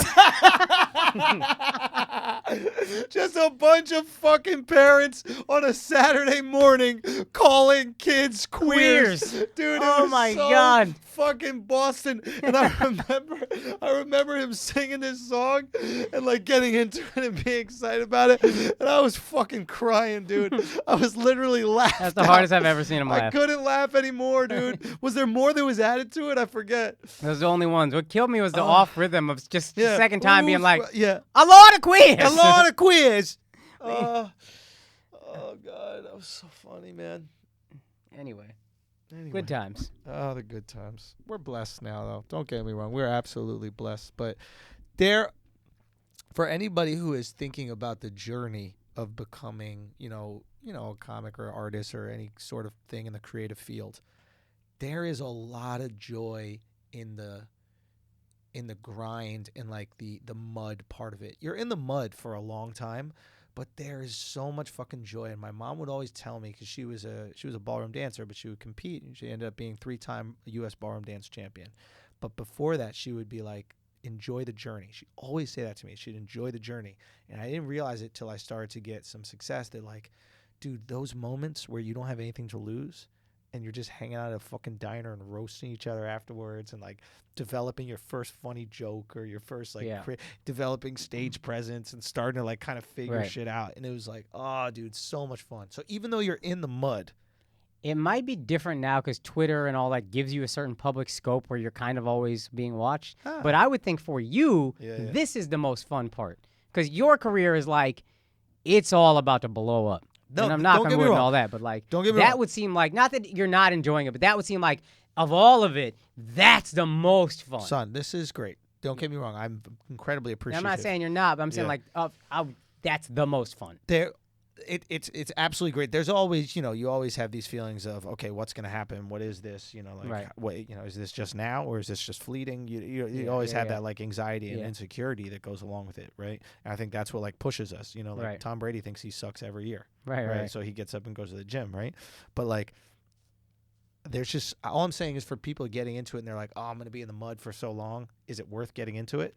Just a bunch of fucking parents on a Saturday morning calling kids queers. Dude, it Oh was my so God. fucking Boston. And I remember him singing this song and like getting into it and being excited about it. And I was fucking crying, dude. I was literally laughing. That's the hardest I've ever seen him I laugh. couldn't laugh anymore, dude. Was there more that was added to it? I forget. Those are the only ones. What killed me was the off rhythm of just the second time being Who's like, yeah. a lot of queers. A lot of quiz. Oh God, that was so funny, man. Anyway, Anyway. good times. Oh, the good times. We're blessed now, though. Don't get me wrong. We're absolutely blessed. But for anybody who is thinking about the journey of becoming, a comic or artist or any sort of thing in the creative field, there is a lot of joy in the grind and like the mud part of it. You're in the mud for a long time, but there is so much fucking joy. And my mom would always tell me, because she was a ballroom dancer, but she would compete, and she ended up being 3-time U.S. ballroom dance champion. But before that, she would be like, enjoy the journey. She'd always say that to me. She'd enjoy the journey. And I didn't realize it till I started to get some success that like, dude, those moments where you don't have anything to lose and you're just hanging out at a fucking diner and roasting each other afterwards and like developing your first funny joke or your first like developing stage presence and starting to like kind of figure shit out. And it was like, oh, dude, so much fun. So even though you're in the mud, It might be different now because Twitter and all that gives you a certain public scope where you're kind of always being watched. But I would think for you, this is the most fun part because your career is like, it's all about to blow up. No, and I'm not don't get going me to wrong. all that, but like, Don't get me that wrong. would seem like, not that you're not enjoying it, but that would seem like, of all of it, that's the most fun. son, this is great. Don't get me wrong. I'm incredibly And appreciative. I'm not saying you're not, but I'm saying like, that's the most fun. it's absolutely great. There's always, you always have these feelings of, okay, what's going to happen? What is this? What, is this just now or is this just fleeting? You always have that like anxiety and insecurity that goes along with it, right? And I think that's what like pushes us. Tom Brady thinks he sucks every year, right? So he gets up and goes to the gym, right? But like, there's just all I'm saying is for people getting into it and they're like, oh, I'm going to be in the mud for so long. Is it worth getting into it?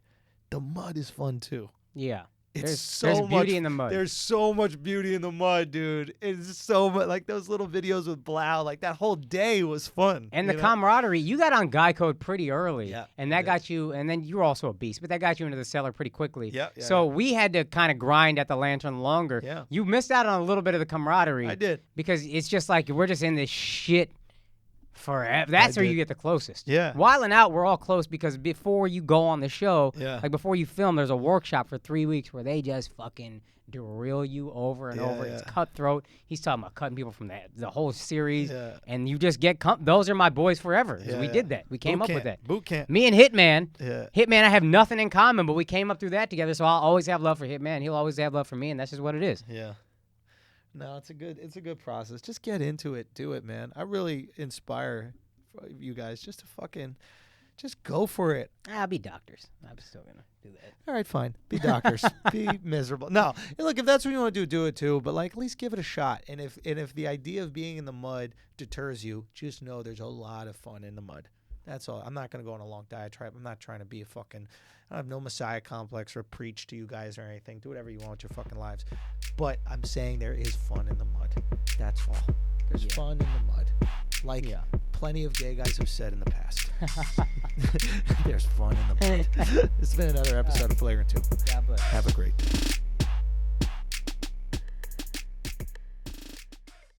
The mud is fun too. Yeah. There's beauty in the mud. There's so much beauty in the mud, dude. It's so much like those little videos with Blau. Like that whole day was fun. And the camaraderie, you got on Guy Code pretty early, and that got you. And then you were also a beast, but that got you into the cellar pretty quickly. So we had to kind of grind at the lantern longer. Yeah. You missed out on a little bit of the camaraderie. I did because it's just like we're just in this shit forever. That's where you get the closest. Yeah. While and out, we're all close because before you go on the show, like before you film, there's a workshop for 3 weeks where they just fucking drill you over and over. It's cutthroat. He's talking about cutting people from the whole series, and you just get those are my boys forever. We did that. We came up with that. Boot camp. Me and Hitman. Hitman, I have nothing in common, but we came up through that together. So I'll always have love for Hitman. He'll always have love for me, and that's just what it is. Yeah. No, it's a good process. Just get into it, do it, man. I really inspire you guys just to fucking just go for it. I'll be doctors. I'm still gonna do that. All right, fine. Be doctors. Be miserable. No, look, if that's what you want to do it too. But like, at least give it a shot. And if the idea of being in the mud deters you, just know there's a lot of fun in the mud. That's all. I'm not gonna go on a long diatribe. I'm not trying to be I have no messiah complex or preach to you guys or anything. Do whatever you want with your fucking lives. But I'm saying there is fun in the mud. That's all. There's fun in the mud. Like plenty of gay guys have said in the past. There's fun in the mud. This has been another episode of Flagrant 2. God bless. Have a great day.